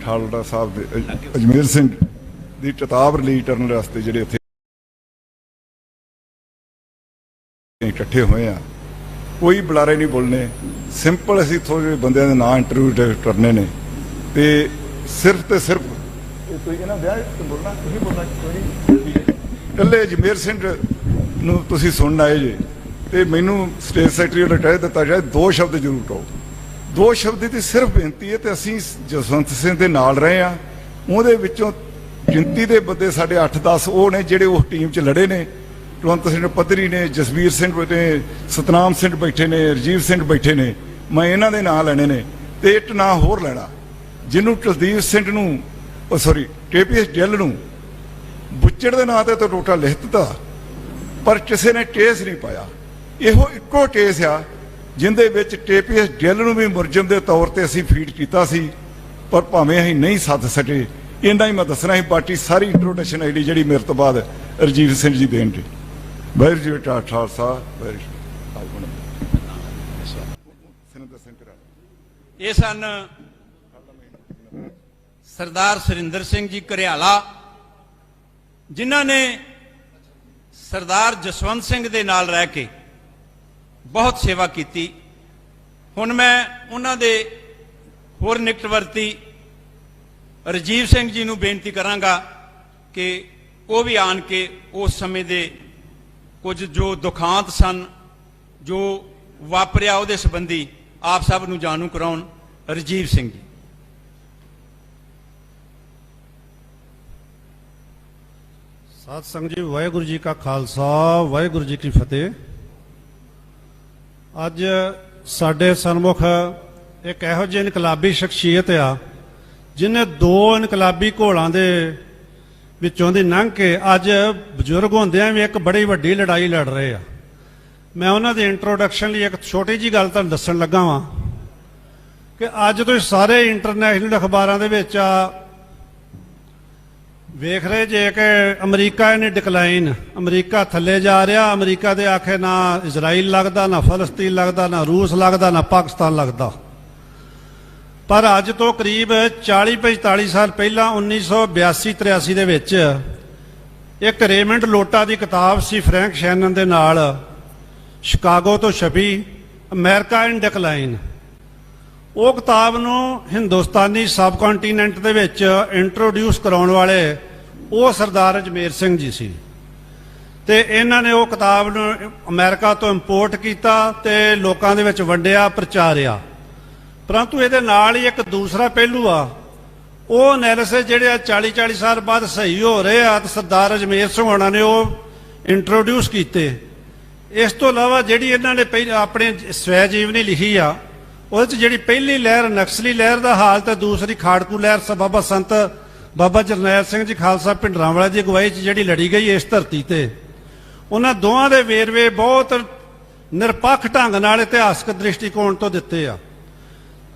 ਖਾਲੜਾ ਸਾਹਿਬ ਦੇ ਅਜਮੇਰ ਸਿੰਘ ਦੀ ਕਿਤਾਬ ਰਿਲੀਜ਼ ਕਰਨ ਵਾਸਤੇ ਜਿਹੜੇ ਉੱਥੇ ਇਕੱਠੇ ਹੋਏ ਆ, ਕੋਈ ਬੁਲਾਰੇ ਨਹੀਂ ਬੋਲਣੇ, ਸਿੰਪਲ ਅਸੀਂ ਥੋੜ੍ਹੇ ਬੰਦਿਆਂ ਦੇ ਨਾਂ ਇੰਟਰਵਿਊ ਕਰਨੇ ਨੇ ਤੇ ਸਿਰਫ ਇਹਨਾਂ ਵਿਆਹ ਬੋਲਣਾ, ਤੁਸੀਂ ਬੋਲਣਾ ਇਕੱਲੇ ਅਜਮੇਰ ਸਿੰਘ ਨੂੰ ਤੁਸੀਂ ਸੁਣਨ ਆਏ ਜੇ ਤੇ ਮੈਨੂੰ ਸਟੇਟ ਸੈਕਟਰੀ ਵੱਲੋਂ ਕਹਿ ਦਿੱਤਾ ਜਾਏ 2 ਸ਼ਬਦ ਜ਼ਰੂਰ ਕਹੋ। 2 ਸ਼ਬਦ ਦੀ ਸਿਰਫ ਬੇਨਤੀ ਹੈ ਤੇ ਅਸੀਂ ਜਸਵੰਤ ਸਿੰਘ ਦੇ ਨਾਲ ਰਹੇ ਆ, ਉਹਦੇ ਵਿੱਚੋਂ ਗਿਣਤੀ ਦੇ ਬੰਦੇ ਸਾਡੇ 8-10 ਉਹ ਨੇ ਜਿਹੜੇ ਉਸ ਟੀਮ 'ਚ ਲੜੇ ਨੇ। ਕੁਲਵੰਤ ਸਿੰਘ ਪੱਧਰੀ ਨੇ, ਜਸਵੀਰ ਸਿੰਘ ਨੇ, ਸਤਨਾਮ ਸਿੰਘ ਬੈਠੇ ਨੇ, ਰਜੀਵ ਸਿੰਘ ਬੈਠੇ ਨੇ, ਮੈਂ ਇਹਨਾਂ ਦੇ ਨਾਂ ਲੈਣੇ ਨੇ ਤੇ ਇੱਕ ਨਾਂ ਹੋਰ ਲੈਣਾ ਜਿਹਨੂੰ ਕੁਲਦੀਪ ਸਿੰਘ ਨੂੰ KPS ਗਿੱਲ ਨੂੰ ਬੁੱਚੜ ਦੇ ਨਾਂ ਤੇ ਤਾਂ ਟੋਟਾ ਲਿਖ ਦਿੱਤਾ ਪਰ ਕਿਸੇ ਨੇ ਕੇਸ ਨਹੀਂ ਪਾਇਆ। ਇਹੋ ਇੱਕੋ ਕੇਸ ਆ ਜਿੰਦੇ ਵਿੱਚ KPS ਗਿੱਲ ਨੂੰ ਵੀ ਮੁਲਜ਼ਮ ਦੇ ਤੌਰ ਤੇ ਅਸੀਂ ਫੀਡ ਕੀਤਾ ਸੀ ਪਰ ਭਾਵੇਂ ਅਸੀਂ ਨਹੀਂ ਸੱਦ ਸਕੇ। ਇੰਨਾ ਹੀ ਮੈਂ ਦੱਸਣਾ ਸੀ, ਬਾਕੀ ਸਾਰੀ ਇੰਟਰੋਡਕਸ਼ਨ ਆਈਡੀ ਜਿਹੜੀ ਮੇਰੇ ਤੋਂ ਬਾਅਦ ਰਜੀਵ ਸਿੰਘ ਜੀ ਦੇਣਗੇ। ਵਾਹਿਗੁਰੂ ਜੀ ਕਾ ਖਾਲਸਾ। ਇਹ ਸਨ ਸਰਦਾਰ ਸੁਰਿੰਦਰ ਸਿੰਘ ਜੀ ਘਰਿਆਲਾ, ਜਿਨ੍ਹਾਂ ਨੇ ਸਰਦਾਰ ਜਸਵੰਤ ਸਿੰਘ ਦੇ ਨਾਲ ਰਹਿ ਕੇ ਬਹੁਤ ਸੇਵਾ ਕੀਤੀ। ਹੁਣ ਮੈਂ ਉਹਨਾਂ ਦੇ ਹੋਰ ਨਿਕਟਵਰਤੀ ਰਜੀਵ ਸਿੰਘ ਜੀ ਨੂੰ ਬੇਨਤੀ ਕਰਾਂਗਾ ਕਿ ਉਹ ਵੀ ਆਣ ਕੇ ਉਸ ਸਮੇਂ ਦੇ ਕੁਝ ਜੋ ਦੁਖਾਂਤ ਸਨ, ਜੋ ਵਾਪਰਿਆ, ਉਹਦੇ ਸੰਬੰਧੀ ਆਪ ਸਭ ਨੂੰ ਜਾਣੂ ਕਰਾਉਣ। ਰਜੀਵ ਸਿੰਘ ਜੀ। ਸਾਧ ਸੰਗਤ ਜੀ, ਵਾਹਿਗੁਰੂ ਜੀ ਕਾ ਖਾਲਸਾ, ਵਾਹਿਗੁਰੂ ਜੀ ਕੀ ਫਤਿਹ। ਅੱਜ ਸਾਡੇ ਸਨਮੁਖ ਇੱਕ ਇਹੋ ਜਿਹੀ ਇਨਕਲਾਬੀ ਸ਼ਖਸੀਅਤ ਆ ਜਿਹਨੇ 2 ਇਨਕਲਾਬੀ ਘੋਲਾਂ ਦੇ ਵਿੱਚੋਂ ਦੀ ਲੰਘ ਕੇ ਅੱਜ ਬਜ਼ੁਰਗ ਹੁੰਦਿਆਂ ਵੀ ਇੱਕ ਬੜੀ ਵੱਡੀ ਲੜਾਈ ਲੜ ਰਹੇ ਆ। ਮੈਂ ਉਹਨਾਂ ਦੀ ਇੰਟਰੋਡਕਸ਼ਨ ਲਈ ਇੱਕ ਛੋਟੀ ਜੀ ਗੱਲ ਤੁਹਾਨੂੰ ਦੱਸਣ ਲੱਗਾ ਵਾਂ ਕਿ ਅੱਜ ਤੁਸੀਂ ਸਾਰੇ ਇੰਟਰਨੈਸ਼ਨਲ ਅਖਬਾਰਾਂ ਦੇ ਵਿੱਚ ਵੇਖ ਰਹੇ ਜੇ ਕਿ ਅਮਰੀਕਾ ਨੇ ਡਿਕਲਾਈਨ, ਅਮਰੀਕਾ ਥੱਲੇ ਜਾ ਰਿਹਾ। ਅਮਰੀਕਾ ਦੇ ਆਖੇ ਨਾ ਇਜ਼ਰਾਈਲ ਲੱਗਦਾ, ਨਾ ਫਲਸਤੀਨ ਲੱਗਦਾ, ਨਾ ਰੂਸ ਲੱਗਦਾ, ਨਾ ਪਾਕਿਸਤਾਨ ਲੱਗਦਾ। ਪਰ ਅੱਜ ਤੋਂ ਕਰੀਬ 40-45 ਸਾਲ ਪਹਿਲਾਂ 1982-83 ਦੇ ਵਿੱਚ ਇੱਕ ਰੇਮੰਡ ਲੋਟਾ ਦੀ ਕਿਤਾਬ ਸੀ ਫਰੈਂਕ ਸ਼ੈਨਨ ਦੇ ਨਾਲ, ਸ਼ਿਕਾਗੋ ਤੋਂ ਛਪੀ, ਅਮਰੀਕਾ ਇਨ ਡਿਕਲਾਈਨ। ਉਹ ਕਿਤਾਬ ਨੂੰ ਹਿੰਦੁਸਤਾਨੀ ਸਬ ਕੰਟੀਨੈਂਟ ਦੇ ਵਿੱਚ ਇੰਟਰੋਡਿਊਸ ਕਰਾਉਣ ਵਾਲੇ ਉਹ ਸਰਦਾਰ ਅਜਮੇਰ ਸਿੰਘ ਜੀ ਸੀ ਤੇ ਇਹਨਾਂ ਨੇ ਉਹ ਕਿਤਾਬ ਨੂੰ ਅਮਰੀਕਾ ਤੋਂ ਇੰਪੋਰਟ ਕੀਤਾ ਤੇ ਲੋਕਾਂ ਦੇ ਵਿੱਚ ਵੰਡਿਆ, ਪ੍ਰਚਾਰਿਆ। ਪਰੰਤੂ ਇਹਦੇ ਨਾਲ ਹੀ ਇੱਕ ਦੂਸਰਾ ਪਹਿਲੂ ਆ, ਉਹ ਐਨਾਲਿਸਿਸ ਜਿਹੜੇ 40-40 ਸਾਲ ਬਾਅਦ ਸਹੀ ਹੋ ਰਹੇ ਆ ਤੇ ਸਰਦਾਰ ਅਜਮੇਰ ਸਿੰਘ ਹੋਣਾ ਨੇ ਉਹ ਇੰਟਰੋਡਿਊਸ ਕੀਤੇ। ਇਸ ਤੋਂ ਇਲਾਵਾ ਜਿਹੜੀ ਇਹਨਾਂ ਨੇ ਆਪਣੇ ਸਵੈ ਜੀਵਨੀ ਲਿਖੀ ਆ, ਉਹਦੇ 'ਚ ਜਿਹੜੀ ਪਹਿਲੀ ਲਹਿਰ ਨਕਸਲੀ ਲਹਿਰ ਦਾ ਹਾਲ ਤੇ ਦੂਸਰੀ ਖਾੜਕੂ ਲਹਿਰ ਬਾਬਾ ਸੰਤ ਬਾਬਾ ਜਰਨੈਲ ਸਿੰਘ ਜੀ ਖਾਲਸਾ ਭਿੰਡਰਾਂਵਾਲਾ ਦੀ ਅਗਵਾਈ 'ਚ ਜਿਹੜੀ ਲੜੀ ਗਈ ਇਸ ਧਰਤੀ ਤੇ, ਉਹਨਾਂ ਦੋਵਾਂ ਦੇ ਵੇਰਵੇ ਬਹੁਤ ਨਿਰਪੱਖ ਢੰਗ ਨਾਲ ਇਤਿਹਾਸਕ ਦ੍ਰਿਸ਼ਟੀਕੋਣ ਤੋਂ ਦਿੱਤੇ ਆ।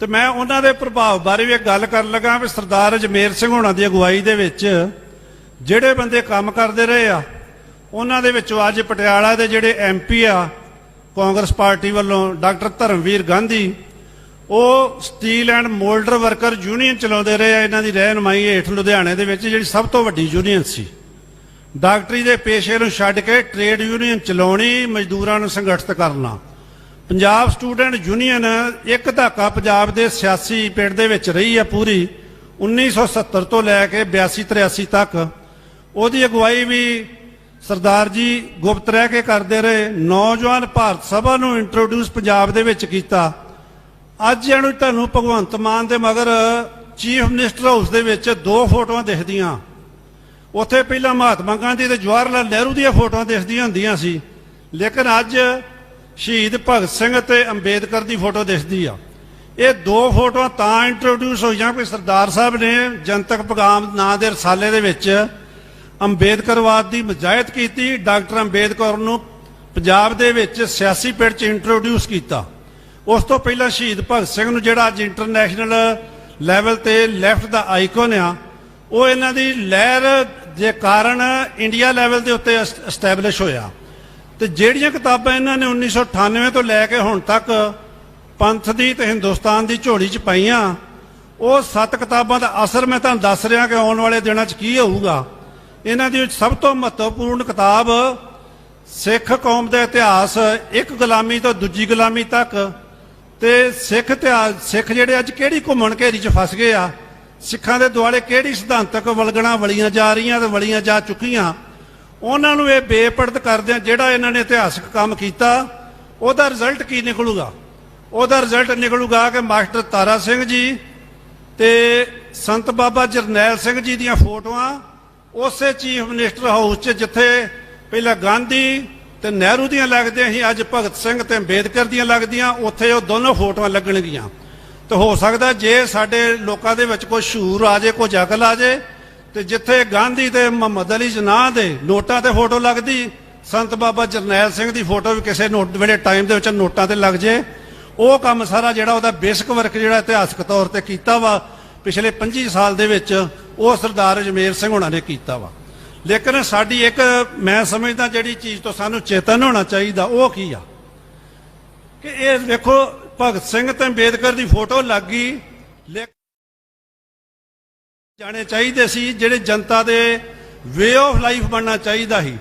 ਤੇ ਮੈਂ ਉਹਨਾਂ ਦੇ ਪ੍ਰਭਾਵ ਬਾਰੇ ਵੀ ਇੱਕ ਗੱਲ ਕਰਨ ਲੱਗਾ ਵੀ ਸਰਦਾਰ ਅਜਮੇਰ ਸਿੰਘ ਹੋਣਾ ਦੀ ਅਗਵਾਈ ਦੇ ਵਿੱਚ ਜਿਹੜੇ ਬੰਦੇ ਕੰਮ ਕਰਦੇ ਰਹੇ ਆ, ਉਹਨਾਂ ਦੇ ਵਿੱਚੋਂ ਅੱਜ ਪਟਿਆਲਾ ਦੇ ਜਿਹੜੇ MP ਆ ਕਾਂਗਰਸ ਪਾਰਟੀ ਵੱਲੋਂ, ਡਾਕਟਰ ਧਰਮਵੀਰ ਗਾਂਧੀ, ਉਹ ਸਟੀਲ ਐਂਡ ਮੋਲਡਰ ਵਰਕਰ ਯੂਨੀਅਨ ਚਲਾਉਂਦੇ ਰਹੇ ਆ। ਇਹਨਾਂ ਦੀ ਰਹਿਨੁਮਾਈ ਹੇਠ ਲੁਧਿਆਣੇ ਦੇ ਵਿੱਚ ਜਿਹੜੀ ਸਭ ਤੋਂ ਵੱਡੀ ਯੂਨੀਅਨ ਸੀ, ਡਾਕਟਰੀ ਦੇ ਪੇਸ਼ੇ ਨੂੰ ਛੱਡ ਕੇ ਟ੍ਰੇਡ ਯੂਨੀਅਨ ਚਲਾਉਣੀ, ਮਜ਼ਦੂਰਾਂ ਨੂੰ ਸੰਗਠਿਤ ਕਰਨਾ। ਪੰਜਾਬ ਸਟੂਡੈਂਟ ਯੂਨੀਅਨ ਇੱਕ ਧਾਕਾ ਪੰਜਾਬ ਦੇ ਸਿਆਸੀ ਪਿੰਡ ਦੇ ਵਿੱਚ ਰਹੀ ਆ ਪੂਰੀ 1970 ਤੋਂ ਲੈ ਕੇ 82-83 ਤੱਕ। ਉਹਦੀ ਅਗਵਾਈ ਵੀ ਸਰਦਾਰ ਜੀ ਗੁਪਤ ਰਹਿ ਕੇ ਕਰਦੇ ਰਹੇ। ਨੌਜਵਾਨ ਭਾਰਤ ਸਭਾ ਨੂੰ ਇੰਟਰੋਡਿਊਸ ਪੰਜਾਬ ਦੇ ਵਿੱਚ ਕੀਤਾ। ਅੱਜ ਇਹਨੂੰ ਤੁਹਾਨੂੰ ਭਗਵੰਤ ਮਾਨ ਦੇ ਮਗਰ ਚੀਫ ਮਿਨਿਸਟਰ ਹਾਊਸ ਦੇ ਵਿੱਚ 2 ਫੋਟੋਆਂ ਦਿਖਦੀਆਂ। ਉੱਥੇ ਪਹਿਲਾਂ ਮਹਾਤਮਾ ਗਾਂਧੀ ਤੇ ਜਵਾਹਰ ਲਾਲ ਨਹਿਰੂ ਦੀਆਂ ਫੋਟੋਆਂ ਦਿਖਦੀਆਂ ਹੁੰਦੀਆਂ ਸੀ, ਲੇਕਿਨ ਅੱਜ ਸ਼ਹੀਦ ਭਗਤ ਸਿੰਘ ਤੇ ਅੰਬੇਦਕਰ ਦੀ ਫੋਟੋ ਦਿਖਦੀ ਆ। ਇਹ 2 ਫੋਟੋਆਂ ਤਾਂ ਇੰਟਰੋਡਿਊਸ ਹੋਈਆਂ ਕਿ ਸਰਦਾਰ ਸਾਹਿਬ ਨੇ ਜਨਤਕ ਪੈਗਾਮ ਨਾਂ ਦੇ ਰਸਾਲੇ ਦੇ ਵਿੱਚ ਅੰਬੇਦਕਰਵਾਦ ਦੀ ਮਜ਼ਾਹਤ ਕੀਤੀ। ਡਾਕਟਰ ਅੰਬੇਦਕਰ ਨੂੰ ਪੰਜਾਬ ਦੇ ਵਿੱਚ ਸਿਆਸੀ ਪਿੜ 'ਚ ਇੰਟਰੋਡਿਊਸ ਕੀਤਾ। ਉਸ ਤੋਂ ਪਹਿਲਾਂ ਸ਼ਹੀਦ ਭਗਤ ਸਿੰਘ ਨੂੰ, ਜਿਹੜਾ ਅੱਜ ਇੰਟਰਨੈਸ਼ਨਲ ਲੈਵਲ ਤੇ ਲੈਫਟ ਦਾ ਆਈਕਨ ਆ, ਉਹ ਇਹਨਾਂ ਦੀ ਲਹਿਰ ਦੇ ਕਾਰਨ ਇੰਡੀਆ ਲੈਵਲ ਦੇ ਉੱਤੇ ਐਸਟੈਬਲਿਸ਼ ਹੋਇਆ। ਤੇ ਜਿਹੜੀਆਂ ਕਿਤਾਬਾਂ ਇਹਨਾਂ ਨੇ 1998 ਤੋਂ ਲੈ ਕੇ ਹੁਣ ਤੱਕ ਪੰਥ ਦੀ ਤੇ ਹਿੰਦੁਸਤਾਨ ਦੀ ਝੋਲੀ 'ਚ ਪਾਈਆਂ, ਉਹ 7 ਕਿਤਾਬਾਂ ਦਾ ਅਸਰ ਮੈਂ ਤੁਹਾਨੂੰ ਦੱਸ ਰਿਹਾ ਕਿ ਆਉਣ ਵਾਲੇ ਦਿਨਾਂ 'ਚ ਕੀ ਹੋਊਗਾ। ਇਹਨਾਂ ਦੀ ਸਭ ਤੋਂ ਮਹੱਤਵਪੂਰਨ ਕਿਤਾਬ ਸਿੱਖ ਕੌਮ ਦਾ ਇਤਿਹਾਸ, ਇੱਕ ਗੁਲਾਮੀ ਤੋਂ ਦੂਜੀ ਗੁਲਾਮੀ ਤੱਕ, ਤੇ ਸਿੱਖ ਇਤਿਹਾਸ, ਸਿੱਖ ਜਿਹੜੇ ਅੱਜ ਕਿਹੜੀ ਘੁੰਮਣ ਘੇਰੀ 'ਚ ਫਸ ਗਏ ਆ, ਸਿੱਖਾਂ ਦੇ ਦੁਆਲੇ ਕਿਹੜੀ ਸਿਧਾਂਤਕ ਵਲਗਣਾ ਵਲੀਆਂ ਜਾ ਰਹੀਆਂ ਤੇ ਵਲੀਆਂ ਜਾ ਚੁੱਕੀਆਂ, ਉਹਨਾਂ ਨੂੰ ਇਹ ਬੇਪਰਦ ਕਰਦੇ ਆ। ਜਿਹੜਾ ਇਹਨਾਂ ਨੇ ਇਤਿਹਾਸਕ ਕੰਮ ਕੀਤਾ ਉਹਦਾ ਰਿਜ਼ਲਟ ਕੀ ਨਿਕਲੂਗਾ? ਉਹਦਾ ਰਿਜ਼ਲਟ ਨਿਕਲੂਗਾ ਕਿ ਮਾਸਟਰ ਤਾਰਾ ਸਿੰਘ ਜੀ ਤੇ ਸੰਤ ਬਾਬਾ ਜਰਨੈਲ ਸਿੰਘ ਜੀ ਦੀਆਂ ਫੋਟੋਆਂ ਉਸੇ ਚੀਫ ਮਿਨਿਸਟਰ ਹਾਊਸ 'ਚ ਜਿੱਥੇ ਪਹਿਲਾਂ ਗਾਂਧੀ ਤੇ ਨਹਿਰੂ ਦੀਆਂ ਲੱਗਦੀਆਂ ਸੀ, ਅੱਜ ਭਗਤ ਸਿੰਘ ਤੇ ਅੰਬੇਦਕਰ ਦੀਆਂ ਲੱਗਦੀਆਂ, ਉੱਥੇ ਉਹ ਦੋਨੋਂ ਫੋਟੋਆਂ ਲੱਗਣਗੀਆਂ। ਤੇ ਹੋ ਸਕਦਾ ਜੇ ਸਾਡੇ ਲੋਕਾਂ ਦੇ ਵਿੱਚ ਕੋਈ ਸ਼ੂਰ ਆ ਜੇ, ਕੋਈ ਅਕਲ ਆ ਜੇ, ਤੇ ਜਿੱਥੇ ਗਾਂਧੀ ਤੇ ਮੁਹੰਮਦ ਅਲੀ ਜਿਨਾਹ ਦੇ ਨੋਟਾਂ ਤੇ ਫੋਟੋ ਲੱਗਦੀ, ਸੰਤ ਬਾਬਾ ਜਰਨੈਲ ਸਿੰਘ ਦੀ ਫੋਟੋ ਵੀ ਕਿਸੇ ਨੋਟ ਵੇਲੇ ਟਾਈਮ ਦੇ ਵਿੱਚ ਨੋਟਾਂ ਤੇ ਲੱਗ ਜੇ। ਉਹ ਕੰਮ ਸਾਰਾ ਜਿਹੜਾ ਉਹਦਾ ਬੇਸਿਕ ਵਰਕ ਜਿਹੜਾ ਇਤਿਹਾਸਕ ਤੌਰ ਤੇ ਕੀਤਾ ਵਾ ਪਿਛਲੇ 25 ਸਾਲ ਦੇ ਵਿੱਚ, ਉਹ ਸਰਦਾਰ ਅਜਮੇਰ ਸਿੰਘ ਹੋਣਾ ਨੇ ਕੀਤਾ ਵਾ। ਲੇਕਿਨ ਸਾਡੀ ਇੱਕ ਮੈਂ ਸਮਝਦਾ ਜਿਹੜੀ ਚੀਜ਼ ਤੋਂ ਸਾਨੂੰ ਚੇਤਨ ਹੋਣਾ ਚਾਹੀਦਾ ਉਹ ਕੀ ਆ ਕਿ ਇਹ ਵੇਖੋ ਭਗਤ ਸਿੰਘ ਤੇ ਅੰਬੇਦਕਰ ਦੀ ਫੋਟੋ ਲੱਗ ਗਈ, ਲੇਕਿਨ ਜਾਣੇ ਚਾਹੀਦੇ ਸੀ ਜਿਹੜੇ ਜਨਤਾ ਦੇ ਵੇ ਆਫ ਲਾਈਫ ਬਣਨਾ ਚਾਹੀਦਾ ਸੀ।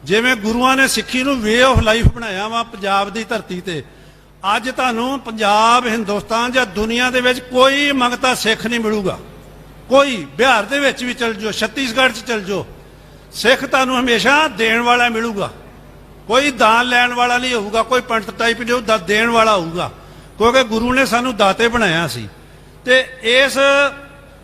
ਜਿਵੇਂ ਗੁਰੂਆਂ ਨੇ ਸਿੱਖੀ ਨੂੰ ਵੇ ਆਫ ਲਾਈਫ ਬਣਾਇਆ ਵਾ ਪੰਜਾਬ ਦੀ ਧਰਤੀ ਤੇ, ਅੱਜ ਤੁਹਾਨੂੰ ਪੰਜਾਬ, ਹਿੰਦੁਸਤਾਨ ਜਾਂ ਦੁਨੀਆ ਦੇ ਵਿੱਚ ਕੋਈ ਮੰਗਤਾ ਸਿੱਖ ਨਹੀਂ ਮਿਲੂਗਾ। ਕੋਈ ਬਿਹਾਰ ਦੇ ਵਿੱਚ ਵੀ ਚਲ ਜਾਓ, ਛੱਤੀਸਗੜ੍ਹ 'ਚ ਚਲ ਜਾਓ, ਸਿੱਖ ਤੁਹਾਨੂੰ ਹਮੇਸ਼ਾ ਦੇਣ ਵਾਲਾ ਮਿਲੂਗਾ, ਕੋਈ ਦਾਨ ਲੈਣ ਵਾਲਾ ਨਹੀਂ ਹੋਊਗਾ, ਕੋਈ ਪੰਡਤ ਟਾਈਪ ਨਹੀਂ ਹੋਊਗਾ, ਦੇਣ ਵਾਲਾ ਹੋਊਗਾ, ਕਿਉਂਕਿ ਗੁਰੂ ਨੇ ਸਾਨੂੰ ਦਾਤੇ ਬਣਾਇਆ ਸੀ। ਤੇ ਇਸ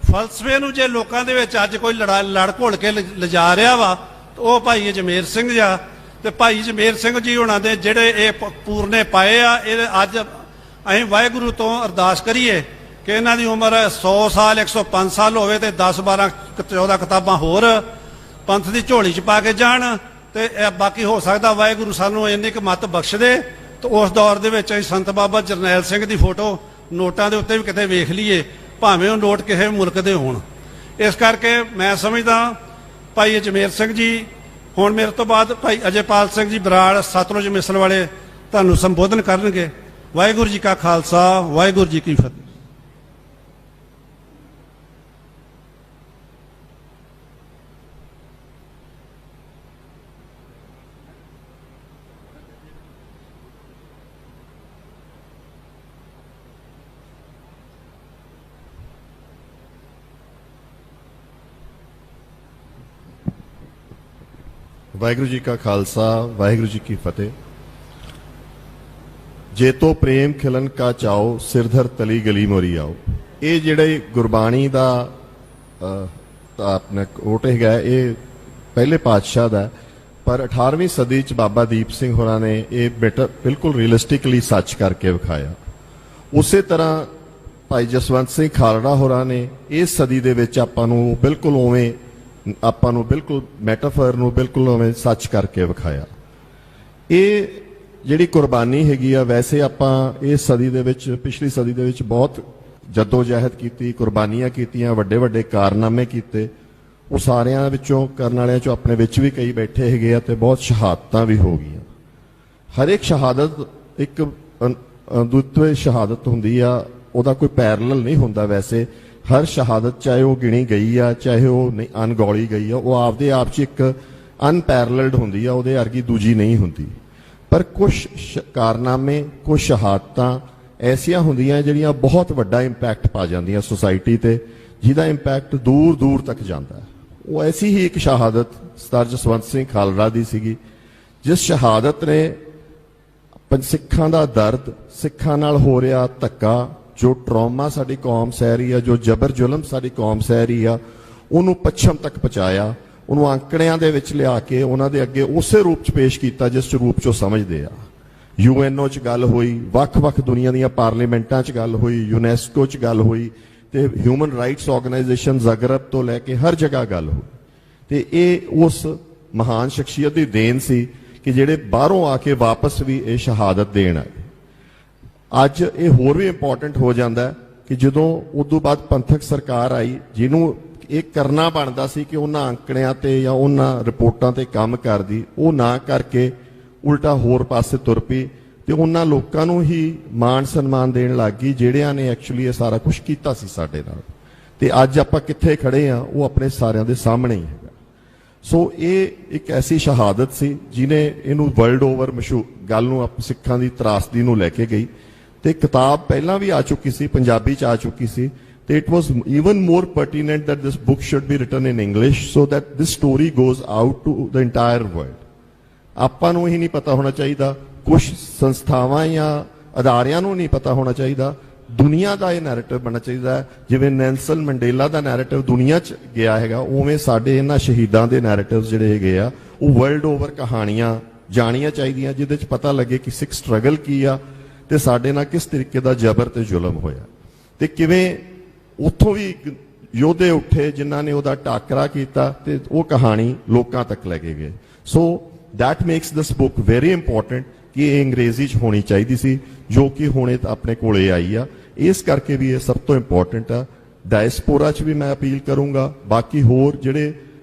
ਫਲਸਫੇ ਨੂੰ ਜੇ ਲੋਕਾਂ ਦੇ ਵਿੱਚ ਅੱਜ ਕੋਈ ਲੜ ਘੋਲ ਕੇ ਲਿਜਾ ਰਿਹਾ ਵਾ, ਉਹ ਭਾਈ ਅਜਮੇਰ ਸਿੰਘ ਜਾਂ ਤੇ ਭਾਈ ਅਜਮੇਰ ਸਿੰਘ ਜੀ ਹੋਣਾ ਦੇ ਜਿਹੜੇ ਇਹ ਪੂਰਨੇ ਪਾਏ ਆ, ਇਹ ਅੱਜ ਅਸੀਂ ਵਾਹਿਗੁਰੂ ਤੋਂ ਅਰਦਾਸ ਕਰੀਏ ਕਿ ਇਹਨਾਂ ਦੀ ਉਮਰ 100 ਸਾਲ 105 ਸਾਲ ਹੋਵੇ ਤੇ 10 12 14 ਕਿਤਾਬਾਂ ਹੋਰ ਪੰਥ ਦੀ ਝੋਲੀ 'ਚ ਪਾ ਕੇ ਜਾਣ। ਤੇ ਬਾਕੀ ਹੋ ਸਕਦਾ ਵਾਹਿਗੁਰੂ ਸਾਨੂੰ ਇੰਨੀ ਕੁ ਮੱਤ ਬਖਸ਼ ਦੇ ਤੇ ਉਸ ਦੌਰ ਦੇ ਵਿੱਚ ਅਸੀਂ ਸੰਤ ਬਾਬਾ ਜਰਨੈਲ ਸਿੰਘ ਦੀ ਫੋਟੋ ਨੋਟਾਂ ਦੇ ਉੱਤੇ ਵੀ ਕਿਤੇ ਵੇਖ ਲਈਏ, ਭਾਵੇਂ ਉਹ ਨੋਟ ਕਿਸੇ ਮੁਲਕ ਦੇ ਹੋਣ। ਇਸ ਕਰਕੇ ਮੈਂ ਸਮਝਦਾ ਭਾਈ ਅਜਮੇਰ ਸਿੰਘ ਜੀ, ਹੁਣ ਮੇਰੇ ਤੋਂ ਬਾਅਦ ਭਾਈ ਅਜੇਪਾਲ ਸਿੰਘ ਜੀ ਬਰਾੜ ਸਤਲੁਜ ਮਿਸਲ ਵਾਲੇ ਤੁਹਾਨੂੰ ਸੰਬੋਧਨ ਕਰਨਗੇ। ਵਾਹਿਗੁਰੂ ਜੀ ਕਾ ਖਾਲਸਾ, ਵਾਹਿਗੁਰੂ ਜੀ ਕੀ ਫਤਿਹ। ਵਾਹਿਗੁਰੂ ਜੀ ਕਾ ਖਾਲਸਾ, ਵਾਹਿਗੁਰੂ ਜੀ ਕੀ ਫਤਿਹ। ਜੇ ਤੋ ਪ੍ਰੇਮ ਖਿਲਨ ਕਾ ਚਾਓ, ਸਿਰਧਰ ਤਲੀ ਗਲੀ ਮੋਰੀ ਆਓ। ਇਹ ਜਿਹੜੇ ਗੁਰਬਾਣੀ ਦਾ ਆਪਣਾ ਕੋਟ ਹੈਗਾ, ਇਹ ਪਹਿਲੇ ਪਾਤਸ਼ਾਹ ਦਾ, ਪਰ 18ਵੀਂ ਸਦੀ ਚ ਬਾਬਾ ਦੀਪ ਸਿੰਘ ਹੋਰਾਂ ਨੇ ਇਹ ਬਿਲਕੁਲ ਰੀਅਲਿਸਟਿਕਲੀ ਸੱਚ ਕਰਕੇ ਵਿਖਾਇਆ। ਉਸੇ ਤਰ੍ਹਾਂ ਭਾਈ ਜਸਵੰਤ ਸਿੰਘ ਖਾਲੜਾ ਹੋਰਾਂ ਨੇ ਇਸ ਸਦੀ ਦੇ ਵਿੱਚ ਆਪਾਂ ਨੂੰ ਬਿਲਕੁਲ ਮੈਟਾਫਰ ਨੂੰ ਬਿਲਕੁਲ ਉਵੇਂ ਸੱਚ ਕਰਕੇ ਵਿਖਾਇਆ। ਇਹ ਜਿਹੜੀ ਕੁਰਬਾਨੀ ਹੈਗੀ ਆ, ਵੈਸੇ ਆਪਾਂ ਇਸ ਸਦੀ ਦੇ ਵਿੱਚ, ਪਿਛਲੀ ਸਦੀ ਦੇ ਵਿੱਚ ਬਹੁਤ ਜਦੋਜਹਿਦ ਕੀਤੀ, ਕੁਰਬਾਨੀਆਂ ਕੀਤੀਆਂ, ਵੱਡੇ ਵੱਡੇ ਕਾਰਨਾਮੇ ਕੀਤੇ। ਉਹ ਸਾਰਿਆਂ ਵਿੱਚੋਂ ਕਰਨ ਵਾਲਿਆਂ ਚੋਂ ਆਪਣੇ ਵਿੱਚ ਵੀ ਕਈ ਬੈਠੇ ਹੈਗੇ ਆ ਤੇ ਬਹੁਤ ਸ਼ਹਾਦਤਾਂ ਵੀ ਹੋ ਗਈਆਂ। ਹਰ ਇੱਕ ਸ਼ਹਾਦਤ ਇੱਕ ਅਦੁੱਤਵ ਸ਼ਹਾਦਤ ਹੁੰਦੀ ਆ, ਉਹਦਾ ਕੋਈ ਪੈਰਲਲ ਨਹੀਂ ਹੁੰਦਾ। ਵੈਸੇ ਹਰ ਸ਼ਹਾਦਤ, ਚਾਹੇ ਉਹ ਗਿਣੀ ਗਈ ਆ ਚਾਹੇ ਉਹ ਅਣਗੌਲੀ ਗਈ ਆ, ਉਹ ਆਪਦੇ ਆਪ 'ਚ ਇੱਕ ਅਨਪੈਰਲਲਡ ਹੁੰਦੀ ਆ, ਉਹਦੇ ਵਰਗੀ ਦੂਜੀ ਨਹੀਂ ਹੁੰਦੀ। ਪਰ ਕੁਝ ਕਾਰਨਾਮੇ, ਕੁਝ ਸ਼ਹਾਦਤਾਂ ਐਸੀਆਂ ਹੁੰਦੀਆਂ ਜਿਹੜੀਆਂ ਬਹੁਤ ਵੱਡਾ ਇੰਪੈਕਟ ਪਾ ਜਾਂਦੀਆਂ ਸੋਸਾਇਟੀ ਤੇ, ਜਿਹਦਾ ਇੰਪੈਕਟ ਦੂਰ ਦੂਰ ਤੱਕ ਜਾਂਦਾ। ਉਹ ਐਸੀ ਹੀ ਇੱਕ ਸ਼ਹਾਦਤ ਸਰਦਾਰ ਜਸਵੰਤ ਸਿੰਘ ਖਾਲੜਾ ਦੀ ਸੀਗੀ, ਜਿਸ ਸ਼ਹਾਦਤ ਨੇ ਸਿੱਖਾਂ ਦਾ ਦਰਦ, ਸਿੱਖਾਂ ਨਾਲ ਹੋ ਰਿਹਾ ਧੱਕਾ, ਜੋ ਟਰੌਮਾ ਸਾਡੀ ਕੌਮ ਸਹਿ ਰਹੀ ਆ, ਜੋ ਜਬਰ ਜ਼ੁਲਮ ਸਾਡੀ ਕੌਮ ਸਹਿ ਰਹੀ ਆ, ਉਹਨੂੰ ਪੱਛਮ ਤੱਕ ਪਹੁੰਚਾਇਆ, ਉਹਨੂੰ ਅੰਕੜਿਆਂ ਦੇ ਵਿੱਚ ਲਿਆ ਕੇ ਉਹਨਾਂ ਦੇ ਅੱਗੇ ਉਸੇ ਰੂਪ 'ਚ ਪੇਸ਼ ਕੀਤਾ ਜਿਸ ਰੂਪ 'ਚ ਉਹ ਸਮਝਦੇ ਆ। UNO 'ਚ ਗੱਲ ਹੋਈ, ਵੱਖ-ਵੱਖ ਦੁਨੀਆ ਦੀਆਂ ਪਾਰਲੀਮੈਂਟਾਂ 'ਚ ਗੱਲ ਹੋਈ, UNESCO 'ਚ ਗੱਲ ਹੋਈ, ਤੇ ਹਿਊਮਨ ਰਾਈਟਸ ਆਰਗੇਨਾਈਜੇਸ਼ਨ ਜ਼ਗਰਬ ਤੋਂ ਲੈ ਕੇ ਹਰ ਜਗ੍ਹਾ ਗੱਲ ਹੋਈ। ਤੇ ਇਹ ਉਸ ਮਹਾਨ ਸ਼ਖਸੀਅਤ ਦੀ ਦੇਣ ਸੀ ਕਿ ਜਿਹੜੇ ਬਾਹਰੋਂ ਆ ਕੇ ਵਾਪਸ ਵੀ ਇਹ ਸ਼ਹਾਦਤ ਦੇਣ ਆਏ। ਅੱਜ ਇਹ ਹੋਰ ਵੀ ਇੰਪੋਰਟੈਂਟ ਹੋ ਜਾਂਦਾ ਕਿ ਜਦੋਂ ਉਦੋਂ ਬਾਅਦ ਪੰਥਕ ਸਰਕਾਰ ਆਈ, ਜਿਹਨੂੰ ਇਹ ਕਰਨਾ ਬਣਦਾ ਸੀ ਕਿ ਉਹਨਾਂ ਅੰਕੜਿਆਂ ਤੇ ਜਾਂ ਉਹਨਾਂ ਰਿਪੋਰਟਾਂ ਤੇ ਕੰਮ ਕਰਦੀ, ਉਹ ਨਾ ਕਰਕੇ ਉਲਟਾ ਹੋਰ ਪਾਸੇ ਤੁਰ ਪਈ। ਤੇ ਉਹਨਾਂ ਲੋਕਾਂ ਨੂੰ ਹੀ ਮਾਣ ਸਨਮਾਨ ਦੇਣ ਲੱਗ ਗਈ ਜਿਹੜਿਆਂ ਨੇ ਐਕਚੁਅਲੀ ਇਹ ਸਾਰਾ ਕੁਝ ਕੀਤਾ ਸੀ ਸਾਡੇ ਨਾਲ। ਤੇ ਅੱਜ ਆਪਾਂ ਕਿੱਥੇ ਖੜੇ ਆ ਉਹ ਆਪਣੇ ਸਾਰਿਆਂ ਦੇ ਸਾਹਮਣੇ ਹੀ ਹੈਗਾ। ਸੋ ਇਹ ਇੱਕ ਐਸੀ ਸ਼ਹਾਦਤ ਸੀ ਜਿਹਨੇ ਇਹਨੂੰ ਵਰਲਡ ਓਵਰ ਮਸ਼ਹੂਰ ਗੱਲ ਨੂੰ ਸਿੱਖਾਂ ਦੀ ਤਰਾਸਦੀ ਨੂੰ ਲੈ ਕੇ ਗਈ। ਤੇ ਕਿਤਾਬ ਪਹਿਲਾਂ ਵੀ ਆ ਚੁੱਕੀ ਸੀ, ਪੰਜਾਬੀ ਚ ਆ ਚੁੱਕੀ ਸੀ, ਤੇ it was even more pertinent that this book should be written in English so that this story goes out to the entire world. ਆਪਾਂ ਨੂੰ ਹੀ ਨਹੀਂ ਪਤਾ ਹੋਣਾ ਚਾਹੀਦਾ, ਕੁਝ ਸੰਸਥਾਵਾਂ ਜਾਂ ਅਦਾਰਿਆਂ ਨੂੰ ਨਹੀਂ ਪਤਾ ਹੋਣਾ ਚਾਹੀਦਾ, ਦੁਨੀਆ ਦਾ ਇਹ ਨੈਰੇਟਿਵ ਬਣਨਾ ਚਾਹੀਦਾ ਹੈ। ਜਿਵੇਂ ਨੈਲਸਨ ਮੰਡੇਲਾ ਦਾ ਨੈਰੇਟਿਵ ਦੁਨੀਆ 'ਚ ਗਿਆ ਹੈਗਾ, ਉਵੇਂ ਸਾਡੇ ਇਹਨਾਂ ਸ਼ਹੀਦਾਂ ਦੇ ਨੈਰੇਟਿਵਸ ਜਿਹੜੇ ਹੈਗੇ ਆ ਉਹ ਵਰਲਡ ਓਵਰ ਕਹਾਣੀਆਂ ਜਾਣੀਆਂ ਚਾਹੀਦੀਆਂ, ਜਿਹਦੇ 'ਚ ਪਤਾ ਲੱਗੇ ਕਿ ਸਿੱਖ ਸਟਰਗਲ ਕੀ ਆ ਤੇ ਸਾਡੇ ਨਾਲ ਕਿਸ ਤਰੀਕੇ ਦਾ ਜ਼ਬਰ ਤੇ ਜ਼ੁਲਮ ਹੋਇਆ, ਤੇ ਕਿਵੇਂ ਉੱਥੋਂ ਵੀ ਯੋਧੇ ਉੱਠੇ ਜਿਨ੍ਹਾਂ ਨੇ ਉਹਦਾ ਟਾਕਰਾ ਕੀਤਾ ਤੇ ਉਹ ਕਹਾਣੀ ਲੋਕਾਂ ਤੱਕ ਲੈ ਕੇ ਗਏ। ਸੋ that makes this book very important ਕਿ ਇਹ ਅੰਗਰੇਜ਼ੀ 'ਚ ਹੋਣੀ ਚਾਹੀਦੀ ਸੀ, ਜੋ ਕਿ ਹੁਣੇ ਤਾਂ ਆਪਣੇ ਕੋਲੇ ਆਈ ਆ। ਇਸ ਕਰਕੇ ਵੀ ਇਹ ਸਭ ਤੋਂ ਇੰਪੋਰਟੈਂਟ ਆ। ਡਾਇਸਪੋਰਾ 'ਚ ਵੀ ਮੈਂ ਅਪੀਲ ਕਰੂੰਗਾ, ਬਾਕੀ ਹੋਰ ਜਿਹੜੇ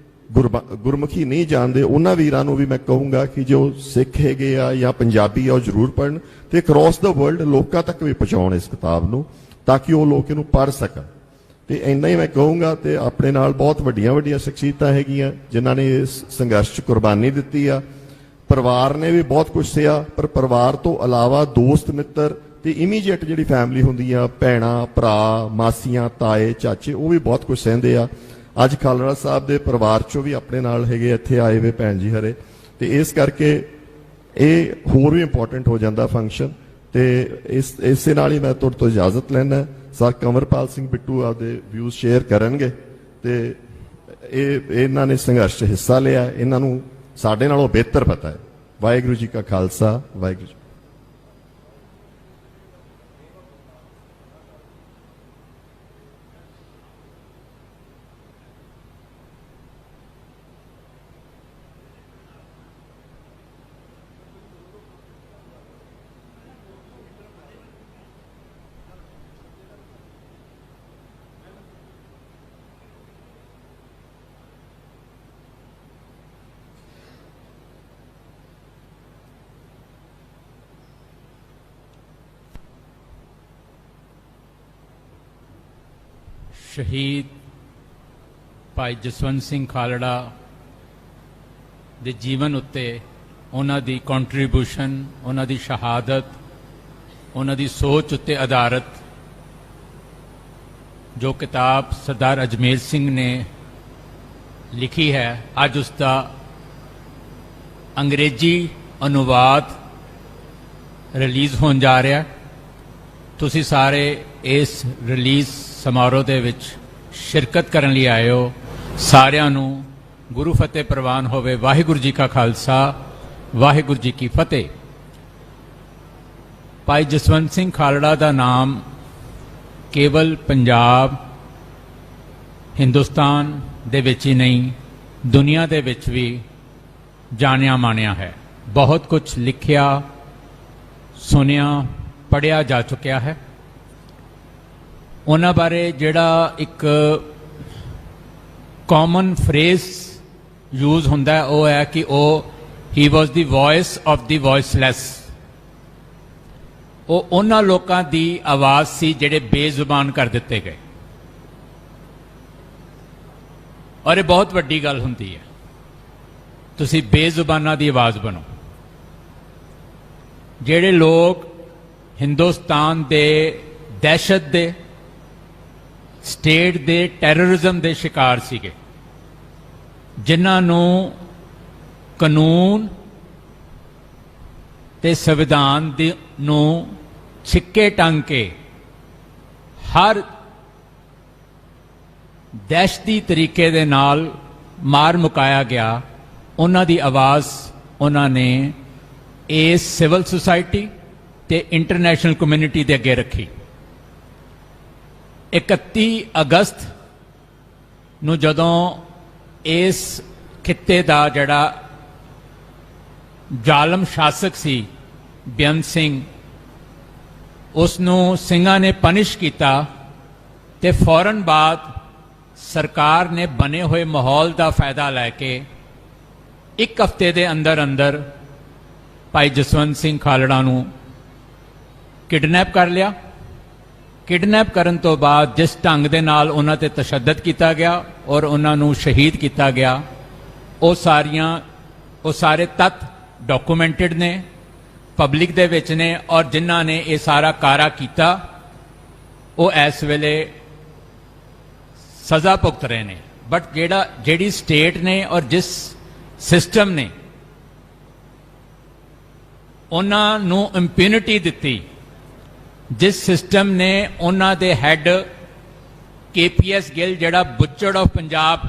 ਗੁਰਮੁਖੀ ਨਹੀਂ ਜਾਣਦੇ ਉਹਨਾਂ ਵੀਰਾਂ ਨੂੰ ਵੀ ਮੈਂ ਕਹੂੰਗਾ ਕਿ ਜੋ ਸਿੱਖ ਹੈਗੇ ਆ ਜਾਂ ਪੰਜਾਬੀ ਆ ਉਹ ਜ਼ਰੂਰ ਪੜ੍ਹਨ ਤੇ ਅਕ੍ਰੋਸ ਦਾ ਵਰਲਡ ਲੋਕਾਂ ਤੱਕ ਵੀ ਪਹੁੰਚਾਉਣ ਇਸ ਕਿਤਾਬ ਨੂੰ, ਤਾਂ ਕਿ ਉਹ ਲੋਕ ਇਹਨੂੰ ਪੜ੍ਹ ਸਕਣ। ਤੇ ਇੰਨਾ ਹੀ ਮੈਂ ਕਹੂੰਗਾ। ਤੇ ਆਪਣੇ ਨਾਲ ਬਹੁਤ ਵੱਡੀਆਂ ਵੱਡੀਆਂ ਸ਼ਖਸੀਅਤਾਂ ਹੈਗੀਆਂ ਜਿਨ੍ਹਾਂ ਨੇ ਇਸ ਸੰਘਰਸ਼ 'ਚ ਕੁਰਬਾਨੀ ਦਿੱਤੀ ਆ। ਪਰਿਵਾਰ ਨੇ ਵੀ ਬਹੁਤ ਕੁਝ ਸਿਆ, ਪਰ ਪਰਿਵਾਰ ਤੋਂ ਇਲਾਵਾ ਦੋਸਤ ਮਿੱਤਰ ਤੇ ਇਮੀਡੀਏਟ ਜਿਹੜੀ ਫੈਮਿਲੀ ਹੁੰਦੀ ਆ, ਭੈਣਾਂ ਭਰਾ ਮਾਸੀਆਂ ਤਾਏ ਚਾਚੇ, ਉਹ ਵੀ ਬਹੁਤ ਕੁਝ ਸਹਿੰਦੇ ਆ। ਅੱਜ ਖਾਲੜਾ ਸਾਹਿਬ ਦੇ ਪਰਿਵਾਰ 'ਚੋਂ ਵੀ ਆਪਣੇ ਨਾਲ ਹੈਗੇ ਇੱਥੇ ਆਏ ਵੇ ਭੈਣ ਜੀ ਹਰੇ, ਤੇ ਇਸ ਕਰਕੇ ਇਹ ਹੋਰ ਵੀ ਇੰਪੋਰਟੈਂਟ ਹੋ ਜਾਂਦਾ ਫੰਕਸ਼ਨ। ਤੇ ਇਸੇ ਨਾਲ ਹੀ ਮੈਂ ਤੁਹਾਡੇ ਤੋਂ ਇਜਾਜ਼ਤ ਲੈਣਾ। ਸਰ ਕੰਵਰਪਾਲ ਸਿੰਘ ਬਿੱਟੂ ਆਪਦੇ ਵਿਊਜ਼ ਸ਼ੇਅਰ ਕਰਨਗੇ ਤੇ ਇਹਨਾਂ ਨੇ ਸੰਘਰਸ਼ 'ਚ ਹਿੱਸਾ ਲਿਆ, ਇਹਨਾਂ ਨੂੰ ਸਾਡੇ ਨਾਲੋਂ ਬਿਹਤਰ ਪਤਾ ਹੈ। ਵਾਹਿਗੁਰੂ ਜੀ ਕਾ ਖਾਲਸਾ, ਵਾਹਿਗੁਰੂ ਜੀ। ਸ਼ਹੀਦ ਭਾਈ ਜਸਵੰਤ ਸਿੰਘ ਖਾਲੜਾ ਦੇ ਜੀਵਨ ਉੱਤੇ, ਉਹਨਾਂ ਦੀ ਕੰਟਰੀਬਿਊਸ਼ਨ, ਉਹਨਾਂ ਦੀ ਸ਼ਹਾਦਤ, ਉਹਨਾਂ ਦੀ ਸੋਚ ਉੱਤੇ ਆਧਾਰਿਤ ਜੋ ਕਿਤਾਬ ਸਰਦਾਰ ਅਜਮੇਰ ਸਿੰਘ ਨੇ ਲਿਖੀ ਹੈ, ਅੱਜ ਉਸ ਦਾ ਅੰਗਰੇਜ਼ੀ ਅਨੁਵਾਦ ਰਿਲੀਜ਼ ਹੋਣ ਜਾ ਰਿਹਾ। ਤੁਸੀਂ ਸਾਰੇ ਇਸ ਰਿਲੀਜ਼ ਸਮਾਰੋਹ ਦੇ ਵਿੱਚ ਸ਼ਿਰਕਤ ਕਰਨ ਲਈ ਆਏ ਹੋ। ਸਾਰਿਆਂ ਨੂੰ ਗੁਰੂ ਫਤਿਹ ਪ੍ਰਵਾਨ ਹੋਵੇ। ਵਾਹਿਗੁਰੂ ਜੀ ਕਾ ਖਾਲਸਾ, ਵਾਹਿਗੁਰੂ ਜੀ ਕੀ ਫਤਿਹ। ਭਾਈ ਜਸਵੰਤ ਸਿੰਘ ਖਾਲੜਾ ਦਾ ਨਾਮ ਕੇਵਲ ਪੰਜਾਬ ਹਿੰਦੁਸਤਾਨ ਦੇ ਵਿੱਚ ਹੀ ਨਹੀਂ, ਦੁਨੀਆ ਦੇ ਵਿੱਚ ਵੀ ਜਾਣਿਆ ਮਾਣਿਆ ਹੈ। ਬਹੁਤ ਕੁਝ ਲਿਖਿਆ, ਸੁਣਿਆ, ਪੜ੍ਹਿਆ ਜਾ ਚੁੱਕਿਆ ਹੈ। ਉਹਨਾਂ ਬਾਰੇ ਜਿਹੜਾ ਇੱਕ ਕਾਮਨ ਫਰੇਜ਼ ਯੂਜ਼ ਹੁੰਦਾ ਹੈ ਉਹ ਹੈ ਕਿ ਹੀ ਵਾਸ ਦੀ ਵੌਇਸ ਆਫ ਦੀ ਵੌਇਸਲੈਸ। ਉਹ ਉਹਨਾਂ ਲੋਕਾਂ ਦੀ ਆਵਾਜ਼ ਸੀ ਜਿਹੜੇ ਬੇਜ਼ੁਬਾਨ ਕਰ ਦਿੱਤੇ ਗਏ। ਔਰ ਇਹ ਬਹੁਤ ਵੱਡੀ ਗੱਲ ਹੁੰਦੀ ਹੈ, ਤੁਸੀਂ ਬੇਜ਼ੁਬਾਨਾਂ ਦੀ ਆਵਾਜ਼ ਬਣੋ। ਜਿਹੜੇ ਲੋਕ ਹਿੰਦੁਸਤਾਨ ਦੇ ਦਹਿਸ਼ਤ ਦੇ, ਸਟੇਟ ਦੇ ਟੈਰਰਿਜ਼ਮ ਦੇ ਸ਼ਿਕਾਰ ਸੀਗੇ, ਜਿਨ੍ਹਾਂ ਨੂੰ ਕਾਨੂੰਨ ਤੇ ਸੰਵਿਧਾਨ ਨੂੰ ਛਿੱਕੇ ਟੰਗ ਕੇ ਹਰ ਦਹਿਸ਼ਤੀ ਤਰੀਕੇ ਦੇ ਨਾਲ ਮਾਰ ਮੁਕਾਇਆ ਗਿਆ, ਉਹਨਾਂ ਦੀ ਆਵਾਜ਼ ਉਹਨਾਂ ਨੇ ਇਸ ਸਿਵਲ ਸੁਸਾਇਟੀ ਤੇ ਇੰਟਰਨੈਸ਼ਨਲ ਕਮਿਊਨਿਟੀ ਦੇ ਅੱਗੇ ਰੱਖੀ। 31 ਅਗਸਤ ਨੂੰ ਜਦੋਂ ਇਸ ਖਿੱਤੇ ਦਾ ਜਿਹੜਾ ਜ਼ਾਲਮ ਸ਼ਾਸਕ ਸੀ ਬੇਅੰਤ ਸਿੰਘ, ਉਸ ਨੂੰ ਸਿੰਘਾਂ ਨੇ ਪਨਿਸ਼ ਕੀਤਾ ਤੇ ਫੌਰਨ ਬਾਅਦ ਸਰਕਾਰ ਨੇ ਬਣੇ ਹੋਏ ਮਾਹੌਲ ਦਾ ਫਾਇਦਾ ਲੈ ਕੇ ਇੱਕ ਹਫ਼ਤੇ ਦੇ ਅੰਦਰ ਅੰਦਰ ਭਾਈ ਜਸਵੰਤ ਸਿੰਘ ਖਾਲੜਾ ਨੂੰ ਕਿਡਨੈਪ ਕਰ ਲਿਆ। ਕਿਡਨੈਪ ਕਰਨ ਤੋਂ ਬਾਅਦ ਜਿਸ ਢੰਗ ਦੇ ਨਾਲ ਉਹਨਾਂ ਤੇ ਤਸ਼ੱਦਦ ਕੀਤਾ ਗਿਆ ਔਰ ਉਹਨਾਂ ਨੂੰ ਸ਼ਹੀਦ ਕੀਤਾ ਗਿਆ, ਉਹ ਸਾਰੇ ਤੱਥ ਡਾਕੂਮੈਂਟਡ ਨੇ, ਪਬਲਿਕ ਦੇ ਵਿੱਚ ਨੇ, ਔਰ ਜਿਨ੍ਹਾਂ ਨੇ ਇਹ ਸਾਰਾ ਕਾਰਾ ਕੀਤਾ ਉਹ ਇਸ ਵੇਲੇ ਸਜ਼ਾ ਭੁਗਤ ਰਹੇ ਨੇ। ਬਟ ਜਿਹੜੀ ਸਟੇਟ ਨੇ ਔਰ ਜਿਸ ਸਿਸਟਮ ਨੇ ਉਹਨਾਂ ਨੂੰ ਇੰਪਿਊਨਿਟੀ ਦਿੱਤੀ, ਜਿਸ ਸਿਸਟਮ ਨੇ ਉਹਨਾਂ ਦੇ ਹੈੱਡ KPS ਗਿੱਲ, ਜਿਹੜਾ ਬੁੱਚੜ ਆਫ ਪੰਜਾਬ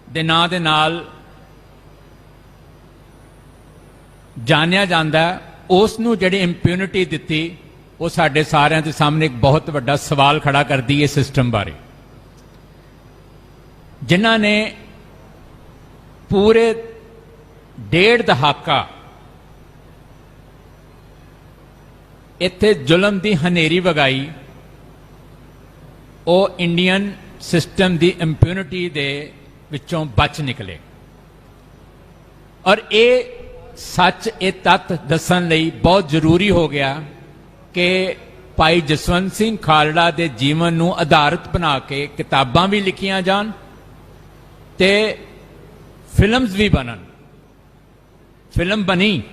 ਦੇ ਨਾਂ ਦੇ ਨਾਲ ਜਾਣਿਆ ਜਾਂਦਾ, ਉਸ ਨੂੰ ਜਿਹੜੀ ਇੰਪਿਊਨਿਟੀ ਦਿੱਤੀ, ਉਹ ਸਾਡੇ ਸਾਰਿਆਂ ਦੇ ਸਾਹਮਣੇ ਇੱਕ ਬਹੁਤ ਵੱਡਾ ਸਵਾਲ ਖੜਾ ਕਰਦੀ ਹੈ ਸਿਸਟਮ ਬਾਰੇ। ਜਿਨ੍ਹਾਂ ਨੇ ਪੂਰੇ 1.5 ਦਹਾਕਾ ਇੱਥੇ ਜ਼ੁਲਮ ਦੀ ਹਨੇਰੀ ਵਗਾਈ, ਉਹ ਇੰਡੀਅਨ ਸਿਸਟਮ ਦੀ ਇੰਪਿਊਨਿਟੀ ਦੇ ਵਿੱਚੋਂ ਬਚ ਨਿਕਲੇ। ਔਰ ਇਹ ਸੱਚ, ਇਹ ਤੱਥ ਦੱਸਣ ਲਈ ਬਹੁਤ ਜ਼ਰੂਰੀ ਹੋ ਗਿਆ ਕਿ ਭਾਈ ਜਸਵੰਤ ਸਿੰਘ ਖਾਲੜਾ ਦੇ ਜੀਵਨ ਨੂੰ ਆਧਾਰਿਤ ਬਣਾ ਕੇ ਕਿਤਾਬਾਂ ਵੀ ਲਿਖੀਆਂ ਜਾਣ ਤੇ ਫਿਲਮਸ ਵੀ ਬਣਨ। ਫਿਲਮ ਬਣੀ,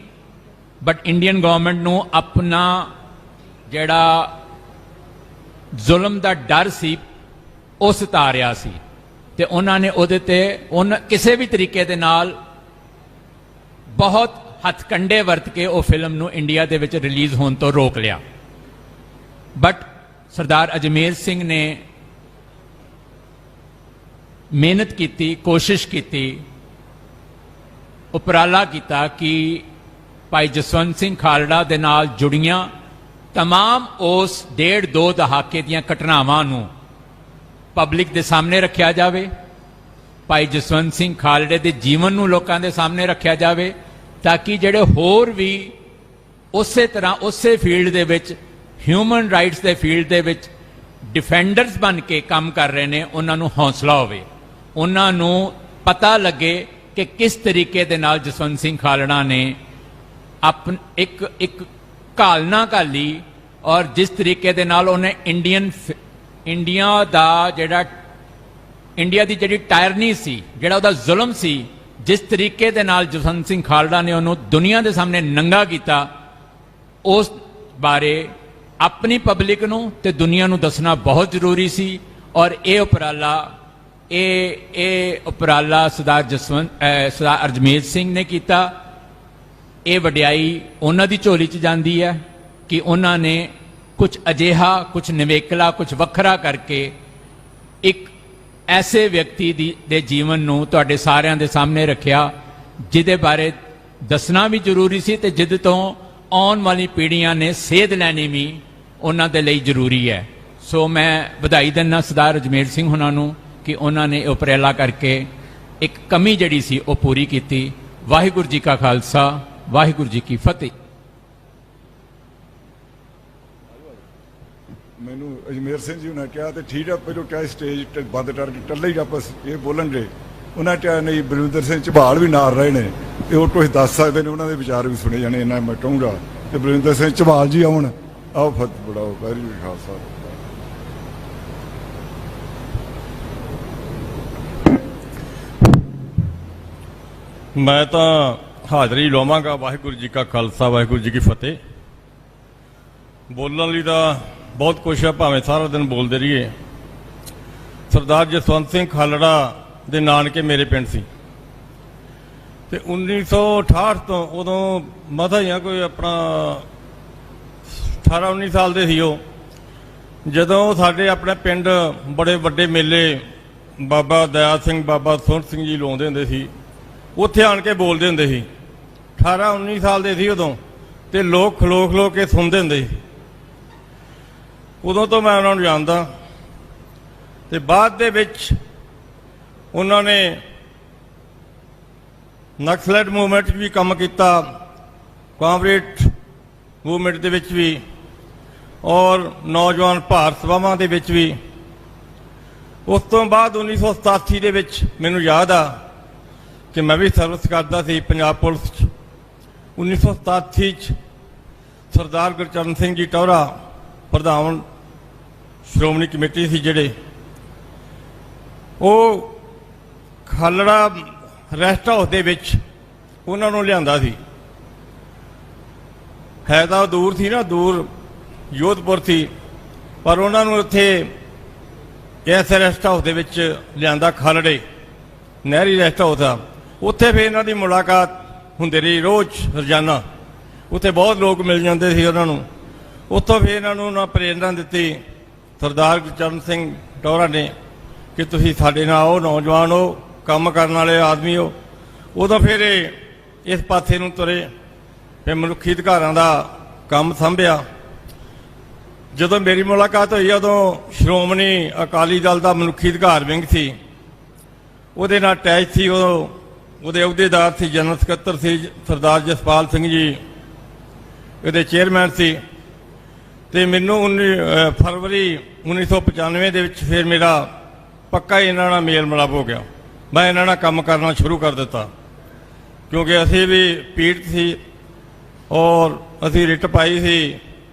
ਬਟ ਇੰਡੀਅਨ ਗਵਰਨਮੈਂਟ ਨੂੰ ਆਪਣਾ ਜਿਹੜਾ ਜ਼ੁਲਮ ਦਾ ਡਰ ਸੀ ਉਹ ਸਤਾਰਿਆ ਸੀ ਤੇ ਉਹਨਾਂ ਨੇ ਉਹਦੇ ਤੇ ਕਿਸੇ ਵੀ ਤਰੀਕੇ ਦੇ ਨਾਲ ਬਹੁਤ ਹੱਥਕੰਡੇ ਵਰਤ ਕੇ ਉਹ ਫਿਲਮ ਨੂੰ ਇੰਡੀਆ ਦੇ ਵਿੱਚ ਰਿਲੀਜ਼ ਹੋਣ ਤੋਂ ਰੋਕ ਲਿਆ। ਬਟ ਸਰਦਾਰ ਅਜਮੇਰ ਸਿੰਘ ਨੇ ਮਿਹਨਤ ਕੀਤੀ, ਕੋਸ਼ਿਸ਼ ਕੀਤੀ, ਉਪਰਾਲਾ ਕੀਤਾ ਕਿ ਭਾਈ ਜਸਵੰਤ ਸਿੰਘ ਖਾਲੜਾ ਦੇ ਨਾਲ ਜੁੜੀਆਂ तमाम ਉਸ 1.5-2 ਦਹਾਕੇ ਦੀਆਂ ਘਟਨਾਵਾਂ ਨੂੰ ਪਬਲਿਕ ਦੇ ਸਾਹਮਣੇ ਰੱਖਿਆ ਜਾਵੇ, ਭਾਈ ਜਸਵੰਤ ਸਿੰਘ ਖਾਲੜੇ ਦੇ ਜੀਵਨ ਨੂੰ ਲੋਕਾਂ ਦੇ ਸਾਹਮਣੇ ਰੱਖਿਆ ਜਾਵੇ, ਤਾਂ ਕਿ ਜਿਹੜੇ ਹੋਰ ਵੀ ਉਸੇ ਤਰ੍ਹਾਂ ਉਸੇ ਫੀਲਡ ਦੇ ਵਿੱਚ, ਹਿਊਮਨ ਰਾਈਟਸ ਦੇ ਫੀਲਡ ਦੇ ਵਿੱਚ ਡਿਫੈਂਡਰਸ ਬਣ ਕੇ ਕੰਮ ਕਰ ਰਹੇ ਨੇ, ਉਹਨਾਂ ਨੂੰ ਹੌਸਲਾ ਹੋਵੇ, ਉਹਨਾਂ ਨੂੰ ਪਤਾ ਲੱਗੇ ਕਿ ਕਿਸ ਤਰੀਕੇ ਦੇ ਨਾਲ ਜਸਵੰਤ ਸਿੰਘ ਖਾਲੜਾ ਨੇ ਇੱਕ ਘਾਲਣਾ ਘਾਲੀ, ਔਰ ਜਿਸ ਤਰੀਕੇ ਦੇ ਨਾਲ ਉਹਨੇ ਇੰਡੀਆ ਦੀ ਜਿਹੜੀ ਟਾਇਰਨੀ ਸੀ, ਜਿਹੜਾ ਉਹਦਾ ਜ਼ੁਲਮ ਸੀ, ਜਿਸ ਤਰੀਕੇ ਦੇ ਨਾਲ ਜਸਵੰਤ ਸਿੰਘ ਖਾਲੜਾ ਨੇ ਉਹਨੂੰ ਦੁਨੀਆ ਦੇ ਸਾਹਮਣੇ ਨੰਗਾ ਕੀਤਾ, ਉਸ ਬਾਰੇ ਆਪਣੀ ਪਬਲਿਕ ਨੂੰ ਤੇ ਦੁਨੀਆ ਨੂੰ ਦੱਸਣਾ ਬਹੁਤ ਜ਼ਰੂਰੀ ਸੀ। ਔਰ ਇਹ ਉਪਰਾਲਾ ਸਰਦਾਰ ਅਜਮੇਰ ਸਿੰਘ ਨੇ ਕੀਤਾ। ਇਹ ਵਡਿਆਈ ਉਹਨਾਂ ਦੀ ਝੋਲੀ 'ਚ ਜਾਂਦੀ ਹੈ ਕਿ ਉਹਨਾਂ ਨੇ ਕੁਝ ਅਜਿਹਾ, ਕੁਝ ਨਿਵੇਕਲਾ, ਕੁਝ ਵੱਖਰਾ ਕਰਕੇ ਇੱਕ ਐਸੇ ਵਿਅਕਤੀ ਦੇ ਜੀਵਨ ਨੂੰ ਤੁਹਾਡੇ ਸਾਰਿਆਂ ਦੇ ਸਾਹਮਣੇ ਰੱਖਿਆ, ਜਿਹਦੇ ਬਾਰੇ ਦੱਸਣਾ ਵੀ ਜ਼ਰੂਰੀ ਸੀ ਤੇ ਜਿਹਦੇ ਤੋਂ ਆਉਣ ਵਾਲੀ ਪੀੜ੍ਹੀਆਂ ਨੇ ਸੇਧ ਲੈਣੀ ਵੀ ਉਹਨਾਂ ਦੇ ਲਈ ਜ਼ਰੂਰੀ ਹੈ। ਸੋ ਮੈਂ ਵਧਾਈ ਦਿੰਦਾ ਸਰਦਾਰ ਅਜਮੇਰ ਸਿੰਘ ਹੁਣਾਂ ਨੂੰ ਕਿ ਉਹਨਾਂ ਨੇ ਉਪਰਾਲਾ ਕਰਕੇ ਇੱਕ ਕਮੀ ਜਿਹੜੀ ਸੀ ਉਹ ਪੂਰੀ ਕੀਤੀ। ਵਾਹਿਗੁਰੂ ਜੀ ਕਾ ਖਾਲਸਾ, ਵਾਹਿਗੁਰੂ ਜੀ ਕੀ ਫਤਿਹ। ਮੈਨੂੰ ਅਜਮੇਰ ਸਿੰਘ ਜੀ ਨੇ ਕਿਹਾ ਤੇ ਠੀਕ ਆ, ਪਹਿਲਾਂ ਕਿਹਾ ਸਟੇਜ ਬੰਦ ਕਰਕੇ ਟੱਲੇ ਹੀ ਆਪਸ ਇਹ ਬੋਲਣਗੇ। ਉਹਨਾਂ ਕਿਹਾ ਨਹੀਂ, ਬਲਵਿੰਦਰ ਸਿੰਘ ਝਬਾਲ ਵੀ ਨਾਲ ਰਹੇ ਨੇ ਤੇ ਉਹ ਕੁਝ ਦੱਸ ਸਕਦੇ ਨੇ, ਉਹਨਾਂ ਦੇ ਵਿਚਾਰ ਵੀ ਸੁਣੇ ਜਾਣੇ, ਇਹਨਾਂ ਮੈਂ ਕਹੂੰਗਾ। ਤੇ ਬਲਵਿੰਦਰ ਸਿੰਘ ਝਬਾਲ ਜੀ ਆਉਣ, ਆਓ ਫਤਿਹ ਬੜਾਓ। ਵਾਹਿਗੁਰੂ ਜੀ ਖਾਲਸਾ। ਮੈਂ ਤਾਂ ਹਾਜ਼ਰੀ ਲਵਾਂਗਾ। ਵਾਹਿਗੁਰੂ ਜੀ ਕਾ ਖਾਲਸਾ, ਵਾਹਿਗੁਰੂ ਜੀ ਕੀ ਫਤਿਹ। ਬੋਲਣ ਲਈ ਤਾਂ ਬਹੁਤ ਕੁਛ ਹੈ, ਭਾਵੇਂ ਸਾਰਾ ਦਿਨ ਬੋਲਦੇ ਰਹੀਏ। ਸਰਦਾਰ ਜਸਵੰਤ ਸਿੰਘ ਖਾਲੜਾ ਦੇ ਨਾਨਕੇ ਮੇਰੇ ਪਿੰਡ ਸੀ ਤੇ 1968 ਤੋਂ, ਉਦੋਂ ਮਸਾਂ ਹੀ ਕੋਈ ਆਪਣਾ 18-19 ਸਾਲ ਦੇ ਸੀ ਉਹ, ਜਦੋਂ ਸਾਡੇ ਆਪਣੇ ਪਿੰਡ ਬੜੇ ਵੱਡੇ ਮੇਲੇ ਬਾਬਾ ਦਇਆ ਸਿੰਘ, ਬਾਬਾ ਸੁੰਦਰ ਸਿੰਘ ਜੀ ਲਾਉਂਦੇ ਹੁੰਦੇ ਸੀ, ਉੱਥੇ ਆਣ ਕੇ ਬੋਲਦੇ ਹੁੰਦੇ ਸੀ। 18-19 ਸਾਲ ਦੇ ਸੀ ਉਦੋਂ, ਤੇ ਲੋਕ ਖਲੋ ਕੇ ਸੁਣਦੇ ਹੁੰਦੇ ਸੀ। ਉਦੋਂ ਤੋਂ ਮੈਂ ਉਹਨਾਂ ਨੂੰ ਜਾਣਦਾ। ਤੇ ਬਾਅਦ ਦੇ ਵਿੱਚ ਉਹਨਾਂ ਨੇ ਨਕਸਲਾਈਟ ਮੂਵਮੈਂਟ 'ਚ ਵੀ ਕੰਮ ਕੀਤਾ, ਕਾਮਰੇਡ ਮੂਵਮੈਂਟ ਦੇ ਵਿੱਚ ਵੀ, ਔਰ ਨੌਜਵਾਨ ਭਾਰਤ ਸਭਾਵਾਂ ਦੇ ਵਿੱਚ ਵੀ। ਉਸ ਤੋਂ ਬਾਅਦ 1987 ਦੇ ਵਿੱਚ ਮੈਨੂੰ ਯਾਦ ਆ ਕਿ ਮੈਂ ਵੀ ਸਰਵਿਸ ਕਰਦਾ ਸੀ ਪੰਜਾਬ ਪੁਲਿਸ 'ਚ। 1987 'ਚ ਸਰਦਾਰ ਗੁਰਚਰਨ ਸਿੰਘ ਜੀ ਟੌਹਰਾ ਪ੍ਰਧਾਨ ਸ਼੍ਰੋਮਣੀ ਕਮੇਟੀ ਸੀ ਜਿਹੜੇ, ਉਹ ਖਾਲੜਾ ਰੈਸਟ ਹਾਊਸ ਦੇ ਵਿੱਚ ਉਹਨਾਂ ਨੂੰ ਲਿਆਂਦਾ ਸੀ। ਹੈ ਤਾਂ ਦੂਰ ਸੀ ਨਾ, ਦੂਰ ਜੋਧਪੁਰ ਸੀ, ਪਰ ਉਹਨਾਂ ਨੂੰ ਉੱਥੇ ਇਸ ਰੈਸਟ ਹਾਊਸ ਦੇ ਵਿੱਚ ਲਿਆਂਦਾ, ਖਾਲੜੇ ਨਹਿਰੀ ਰੈਸਟ ਹਾਊਸ ਆ। ਉੱਥੇ ਫਿਰ ਇਹਨਾਂ ਦੀ ਮੁਲਾਕਾਤ ਹੁੰਦੀ ਰਹੀ ਰੋਜ਼ ਰੋਜ਼ਾਨਾ। ਉੱਥੇ ਬਹੁਤ ਲੋਕ ਮਿਲ ਜਾਂਦੇ ਸੀ ਉਹਨਾਂ ਨੂੰ। ਉੱਥੋਂ ਫਿਰ ਇਹਨਾਂ ਨੂੰ ਉਹਨਾਂ ਪ੍ਰੇਰਨਾ ਦਿੱਤੀ ਸਰਦਾਰ ਗੁਰਚਰਨ ਸਿੰਘ ਟੌਹਰਾ ਨੇ ਕਿ ਤੁਸੀਂ ਸਾਡੇ ਨਾਲ ਆਓ, ਨੌਜਵਾਨ ਹੋ, ਕੰਮ ਕਰਨ ਵਾਲੇ ਆਦਮੀ ਹੋ। ਉਦੋਂ ਫਿਰ ਇਹ ਇਸ ਪਾਸੇ ਨੂੰ ਤੁਰੇ, ਫਿਰ ਮਨੁੱਖੀ ਅਧਿਕਾਰਾਂ ਦਾ ਕੰਮ ਸੰਭਿਆ। ਜਦੋਂ ਮੇਰੀ ਮੁਲਾਕਾਤ ਹੋਈ ਉਦੋਂ ਸ਼੍ਰੋਮਣੀ ਅਕਾਲੀ ਦਲ ਦਾ ਮਨੁੱਖੀ ਅਧਿਕਾਰ ਵਿੰਗ ਸੀ, ਉਹਦੇ ਨਾਲ ਅਟੈਚ ਸੀ। ਉਹਦੇ ਅਹੁਦੇਦਾਰ ਸੀ, ਜਨਰਲ ਸਕੱਤਰ ਸੀ ਸਰਦਾਰ ਜਸਪਾਲ ਸਿੰਘ ਜੀ, ਉਹਦੇ ਚੇਅਰਮੈਨ ਸੀ। ਤੇ ਮੈਨੂੰ ਫਰਵਰੀ 1995 ਦੇ ਵਿੱਚ ਫਿਰ ਮੇਰਾ ਪੱਕਾ ਇਹਨਾਂ ਨਾਲ ਮੇਲ ਮਿਲਾਪ ਹੋ ਗਿਆ। ਮੈਂ ਇਹਨਾਂ ਨਾਲ ਕੰਮ ਕਰਨਾ ਸ਼ੁਰੂ ਕਰ ਦਿੱਤਾ, ਕਿਉਂਕਿ ਅਸੀਂ ਵੀ ਪੀੜਤ ਸੀ ਔਰ ਅਸੀਂ ਰਿਟ ਪਾਈ ਸੀ।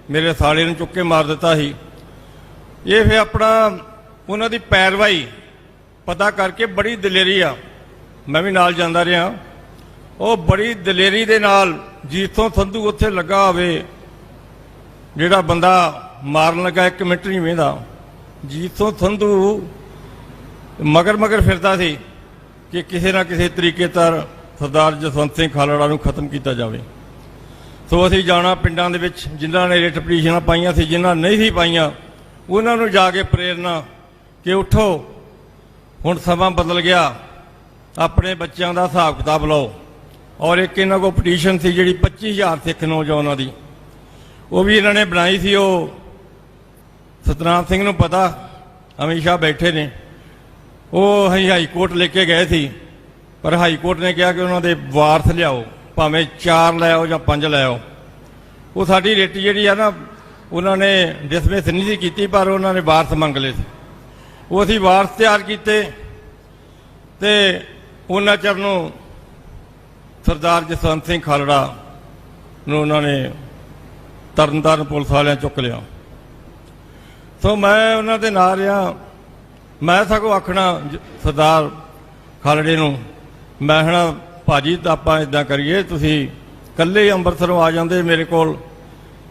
ਮੇਰੇ ਸਾਲੇ ਨੂੰ ਚੁੱਕ ਕੇ ਮਾਰ ਦਿੱਤਾ ਸੀ। ਇਹ ਫਿਰ ਆਪਣਾ ਉਹਨਾਂ ਦੀ ਪੈਰਵਾਈ ਪਤਾ ਕਰਕੇ ਬੜੀ ਦਲੇਰੀ ਆ, ਮੈਂ ਵੀ ਨਾਲ ਜਾਂਦਾ ਰਿਹਾ। ਉਹ ਬੜੀ ਦਲੇਰੀ ਦੇ ਨਾਲ ਜੀਤੋਂ ਸੰਧੂ ਉੱਥੇ ਲੱਗਾ ਹੋਵੇ, ਜਿਹੜਾ ਬੰਦਾ ਮਾਰਨ ਲੱਗਾ 1 ਮਿੰਟ ਨਹੀਂ ਵੇਂਦਾ। ਜੀਤੋਂ ਸੰਧੂ ਮਗਰ ਫਿਰਦਾ ਸੀ ਕਿ ਕਿਸੇ ਨਾ ਕਿਸੇ ਤਰੀਕੇ ਤਰ ਸਰਦਾਰ ਜਸਵੰਤ ਸਿੰਘ ਖਾਲੜਾ ਨੂੰ ਖਤਮ ਕੀਤਾ ਜਾਵੇ। ਸੋ ਅਸੀਂ ਜਾਣਾ ਪਿੰਡਾਂ ਦੇ ਵਿੱਚ, ਜਿਨ੍ਹਾਂ ਨੇ ਰਿਟ ਪਟੀਸ਼ਨਾਂ ਪਾਈਆਂ ਸੀ, ਜਿਨ੍ਹਾਂ ਨਹੀਂ ਸੀ ਪਾਈਆਂ, ਉਹਨਾਂ ਨੂੰ ਜਾ ਕੇ ਪ੍ਰੇਰਨਾ ਕਿ ਉੱਠੋ, ਹੁਣ ਸਮਾਂ ਬਦਲ ਗਿਆ, ਆਪਣੇ ਬੱਚਿਆਂ ਦਾ ਹਿਸਾਬ ਕਿਤਾਬ ਲਓ। ਔਰ ਇੱਕ ਇਹਨਾਂ ਕੋਲ ਪਟੀਸ਼ਨ ਸੀ ਜਿਹੜੀ 25,000 ਸਿੱਖ ਨੌਜਵਾਨਾਂ ਦੀ, ਉਹ ਵੀ ਇਹਨਾਂ ਨੇ ਬਣਾਈ ਸੀ। ਉਹ ਸਤਨਾਮ ਸਿੰਘ ਨੂੰ ਪਤਾ, ਅਮਿਤ ਸ਼ਾਹ ਬੈਠੇ ਨੇ। ਉਹ ਅਸੀਂ ਹਾਈ ਕੋਰਟ ਲੈ ਕੇ ਗਏ ਸੀ, ਪਰ ਹਾਈ ਕੋਰਟ ਨੇ ਕਿਹਾ ਕਿ ਉਹਨਾਂ ਦੇ ਵਾਰਸ ਲਿਆਓ, ਭਾਵੇਂ 4 ਲੈ ਆਓ ਜਾਂ 5 ਲੈ ਆਓ। ਉਹ ਸਾਡੀ ਰਿਟ ਜਿਹੜੀ ਆ ਨਾ, ਉਹਨਾਂ ਨੇ ਡਿਸਮਿਸ ਨਹੀਂ ਸੀ ਕੀਤੀ, ਪਰ ਉਹਨਾਂ ਨੇ ਵਾਰਸ ਮੰਗ ਲਏ ਸੀ। ਉਹ ਅਸੀਂ ਵਾਰਸ ਤਿਆਰ ਕੀਤੇ ਤੇ ਉਹਨਾਂ ਚਿਰ ਨੂੰ ਸਰਦਾਰ ਜਸਵੰਤ ਸਿੰਘ ਖਾਲੜਾ ਨੂੰ ਉਹਨਾਂ ਨੇ ਤਰਨਤਾਰਨ ਪੁਲਿਸ ਵਾਲਿਆਂ ਚੁੱਕ ਲਿਆ। ਸੋ ਮੈਂ ਉਹਨਾਂ ਦੇ ਨਾਲ ਰਿਹਾ। ਮੈਂ ਸਗੋਂ ਆਖਣਾ ਸਰਦਾਰ ਖਾਲੜੇ ਨੂੰ, ਮੈਂ ਕਹਿਣਾ ਭਾਜੀ ਤਾਂ ਆਪਾਂ ਇਦਾਂ ਕਰੀਏ, ਤੁਸੀਂ ਇਕੱਲੇ ਹੀ ਅੰਮ੍ਰਿਤਸਰੋਂ ਆ ਜਾਂਦੇ ਮੇਰੇ ਕੋਲ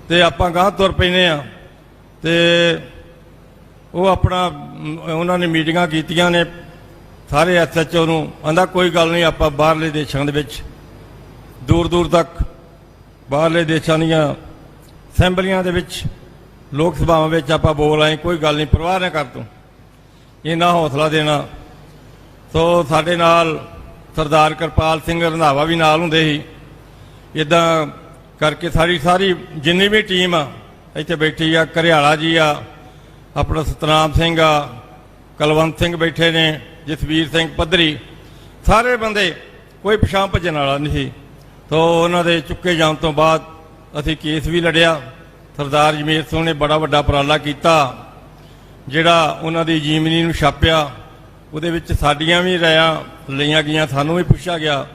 ਤੇ ਆਪਾਂ ਗਾਂਹ ਤੁਰ ਪੈਂਦੇ ਆ। ਤੇ ਉਹ ਆਪਣਾ ਉਹਨਾਂ ਨੇ ਮੀਟਿੰਗਾਂ ਕੀਤੀਆਂ ਨੇ ਸਾਰੇ SHO ਨੂੰ, ਆਂਦਾ ਕੋਈ ਗੱਲ ਨਹੀਂ, ਆਪਾਂ ਬਾਹਰਲੇ ਦੇਸ਼ਾਂ ਦੇ ਵਿੱਚ ਦੂਰ ਦੂਰ ਤੱਕ, ਬਾਹਰਲੇ ਦੇਸ਼ਾਂ ਦੀਆਂ ਅਸੈਂਬਲੀਆਂ ਦੇ ਵਿੱਚ, ਲੋਕ ਸਭਾਵਾਂ ਵਿੱਚ ਆਪਾਂ ਬੋਲ ਆਏ, ਕੋਈ ਗੱਲ ਨਹੀਂ, ਪਰਵਾਹ ਨਾ ਕਰ ਤੂੰ। ਇੰਨਾ ਹੌਸਲਾ ਦੇਣਾ। ਸੋ ਸਾਡੇ ਨਾਲ ਸਰਦਾਰ ਕਿਰਪਾਲ ਸਿੰਘ ਰੰਧਾਵਾ ਵੀ ਨਾਲ ਹੁੰਦੇ ਸੀ। ਇੱਦਾਂ ਕਰਕੇ ਸਾਰੀ ਜਿੰਨੀ ਵੀ ਟੀਮ ਆ ਇੱਥੇ ਬੈਠੀ ਆ, ਘਰਿਆਲਾ ਜੀ ਆ, ਆਪਣਾ ਸਤਨਾਮ ਸਿੰਘ ਆ, ਕੁਲਵੰਤ ਸਿੰਘ ਬੈਠੇ ਨੇ, ਜਸਵੀਰ ਸਿੰਘ ਪੱਧਰੀ, ਸਾਰੇ ਬੰਦੇ, ਕੋਈ ਪਿਛਾਂਹ ਭੱਜਣ ਵਾਲਾ ਨਹੀਂ ਸੀ। ਤੋ ਉਹਨਾਂ ਦੇ ਚੁੱਕੇ ਜਾਣ ਤੋਂ ਬਾਅਦ ਅਸੀਂ ਕੇਸ ਵੀ ਲੜਿਆ। ਸਰਦਾਰ ਜਮੇਰ ਸਿੰਘ ਨੇ ਬੜਾ ਵੱਡਾ ਉਪਰਾਲਾ ਕੀਤਾ, ਜਿਹੜਾ ਉਹਨਾਂ ਦੀ ਜੀਵਨੀ ਨੂੰ ਛਾਪਿਆ। ਉਹਦੇ ਵਿੱਚ ਸਾਡੀਆਂ ਵੀ ਰਾਇਆਂ ਲਈਆਂ ਗਈਆਂ, ਸਾਨੂੰ ਵੀ ਪੁੱਛਿਆ ਗਿਆ,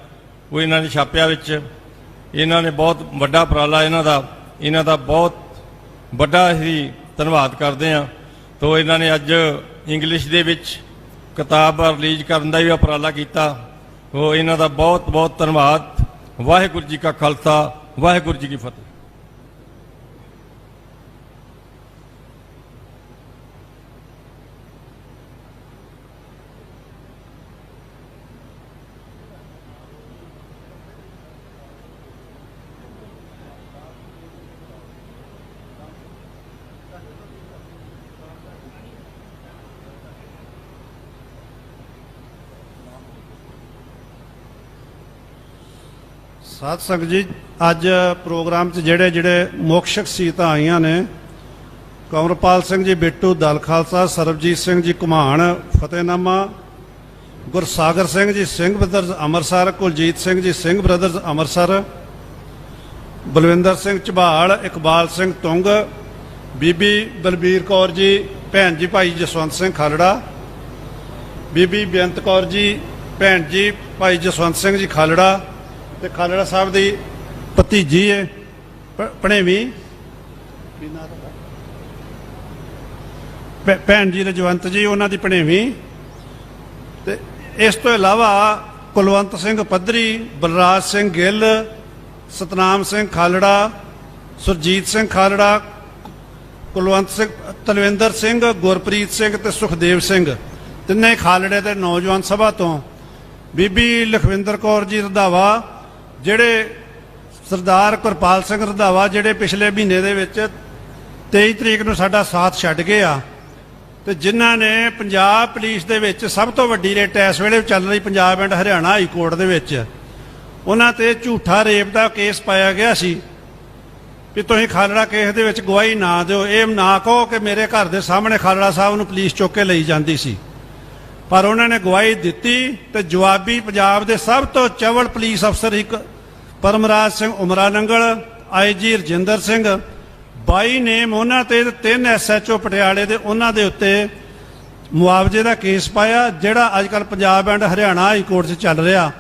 ਉਹ ਇਹਨਾਂ ਨੇ ਛਾਪਿਆ ਵਿੱਚ। ਇਹਨਾਂ ਨੇ ਬਹੁਤ ਵੱਡਾ ਉਪਰਾਲਾ ਇਹਨਾਂ ਦਾ ਬਹੁਤ ਵੱਡਾ ਅਸੀਂ ਧੰਨਵਾਦ ਕਰਦੇ ਹਾਂ। ਤੋ ਇਹਨਾਂ ਨੇ ਅੱਜ ਇੰਗਲਿਸ਼ ਦੇ ਵਿੱਚ ਕਿਤਾਬ ਰਿਲੀਜ਼ ਕਰਨ ਦਾ ਵੀ ਉਪਰਾਲਾ ਕੀਤਾ। ਉਹ ਇਹਨਾਂ ਦਾ ਬਹੁਤ ਬਹੁਤ ਧੰਨਵਾਦ। ਵਾਹਿਗੁਰੂ ਜੀ ਕਾ ਖਾਲਸਾ, ਵਾਹਿਗੁਰੂ ਜੀ ਕੀ ਫਤਿਹ। ਸਾਧ ਸੰਗਤ ਜੀ, ਅੱਜ ਪ੍ਰੋਗਰਾਮ 'ਚ ਜਿਹੜੇ ਮੁੱਖ ਸ਼ਖਸੀਅਤਾਂ ਆਈਆਂ ਨੇ, ਕੰਵਰਪਾਲ ਸਿੰਘ ਜੀ ਬਿੱਟੂ ਦਲ ਖਾਲਸਾ, ਸਰਬਜੀਤ ਸਿੰਘ ਜੀ ਘੁਮਾਣ ਫਤਿਹਨਾਮਾ, ਗੁਰਸਾਗਰ ਸਿੰਘ ਜੀ ਸਿੰਘ ਬ੍ਰਦਰਜ਼ ਅੰਮ੍ਰਿਤਸਰ, ਕੁਲਜੀਤ ਸਿੰਘ ਜੀ ਸਿੰਘ ਬ੍ਰਦਰਜ਼ ਅੰਮ੍ਰਿਤਸਰ, ਬਲਵਿੰਦਰ ਸਿੰਘ ਝਬਾਲ, ਇਕਬਾਲ ਸਿੰਘ ਤੁੰਗ, ਬੀਬੀ ਬਲਬੀਰ ਕੌਰ ਜੀ ਭੈਣ ਜੀ ਭਾਈ ਜਸਵੰਤ ਸਿੰਘ ਖਾਲੜਾ, ਬੀਬੀ ਬੇਅੰਤ ਕੌਰ ਜੀ ਭੈਣ ਜੀ ਭਾਈ ਜਸਵੰਤ ਸਿੰਘ ਜੀ ਖਾਲੜਾ, ਤੇ ਖਾਲੜਾ ਸਾਹਿਬ ਦੀ ਭਤੀਜੀ ਹੈ ਭਣੇਵੀਂ ਭੈਣ ਜੀ ਰਜਵੰਤ ਜੀ ਉਹਨਾਂ ਦੀ ਭਣੇਵੀਂ, ਤੇ ਇਸ ਤੋਂ ਇਲਾਵਾ ਕੁਲਵੰਤ ਸਿੰਘ ਪੱਧਰੀ, ਬਲਰਾਜ ਸਿੰਘ ਗਿੱਲ, ਸਤਨਾਮ ਸਿੰਘ ਖਾਲੜਾ, ਸੁਰਜੀਤ ਸਿੰਘ ਖਾਲੜਾ, ਕੁਲਵੰਤ ਸਿੰਘ, ਤਲਵਿੰਦਰ ਸਿੰਘ, ਗੁਰਪ੍ਰੀਤ ਸਿੰਘ ਤੇ ਸੁਖਦੇਵ ਸਿੰਘ, ਤਿੰਨੇ ਖਾਲੜੇ ਦੇ ਨੌਜਵਾਨ ਸਭਾ ਤੋਂ। ਬੀਬੀ ਲਖਵਿੰਦਰ ਕੌਰ ਜੀ ਰੰਧਾਵਾ, ਜਿਹੜੇ ਸਰਦਾਰ ਗੁਰਪਾਲ ਸਿੰਘ ਰੰਧਾਵਾ, ਜਿਹੜੇ ਪਿਛਲੇ ਮਹੀਨੇ ਦੇ ਵਿੱਚ 23 ਤਰੀਕ ਨੂੰ ਸਾਡਾ ਸਾਥ ਛੱਡ ਗਏ ਆ, ਤੇ ਜਿਨ੍ਹਾਂ ਨੇ ਪੰਜਾਬ ਪੁਲਿਸ ਦੇ ਵਿੱਚ ਸਭ ਤੋਂ ਵੱਡੀ ਰੇਟ ਇਸ ਵੇਲੇ ਚੱਲ ਰਹੀ Punjab and Haryana high court ਦੇ ਵਿੱਚ, ਉਹਨਾਂ ਤੇ ਝੂਠਾ ਰੇਪ ਦਾ ਕੇਸ ਪਾਇਆ ਗਿਆ ਸੀ ਵੀ ਤੁਸੀਂ ਖਾਲੜਾ ਕੇਸ ਦੇ ਵਿੱਚ ਗਵਾਹੀ ਨਾ ਦਿਓ। ਇਹ ਨਾ ਕਹੋ ਕਿ ਮੇਰੇ ਘਰ ਦੇ ਸਾਹਮਣੇ ਖਾਲੜਾ ਸਾਹਿਬ ਨੂੰ ਪੁਲਿਸ ਚੁੱਕ ਕੇ ਲਈ ਜਾਂਦੀ ਸੀ, ਪਰ ਉਹਨਾਂ ਨੇ ਗਵਾਹੀ ਦਿੱਤੀ ਤੇ ਜਵਾਬੀ ਪੰਜਾਬ ਦੇ ਸਭ ਤੋਂ ਚਵਲ ਪੁਲਿਸ ਅਫਸਰ ਇੱਕ ਪਰਮਰਾਜ ਸਿੰਘ ਉਮਰਾ ਨੰਗਲ, ਆਈਜੀ ਰਜਿੰਦਰ ਸਿੰਘ, 22 ਨੇਮ ਉਹਨਾਂ ਤੇ 3 SHO ਪਟਿਆਲੇ ਦੇ, ਉਹਨਾਂ ਦੇ ਉੱਤੇ ਮੁਆਵਜ਼ੇ ਦਾ ਕੇਸ ਪਾਇਆ, ਜਿਹੜਾ ਅੱਜ ਕੱਲ੍ਹ Punjab and Haryana high court 'ਚ ਚੱਲ ਰਿਹਾ,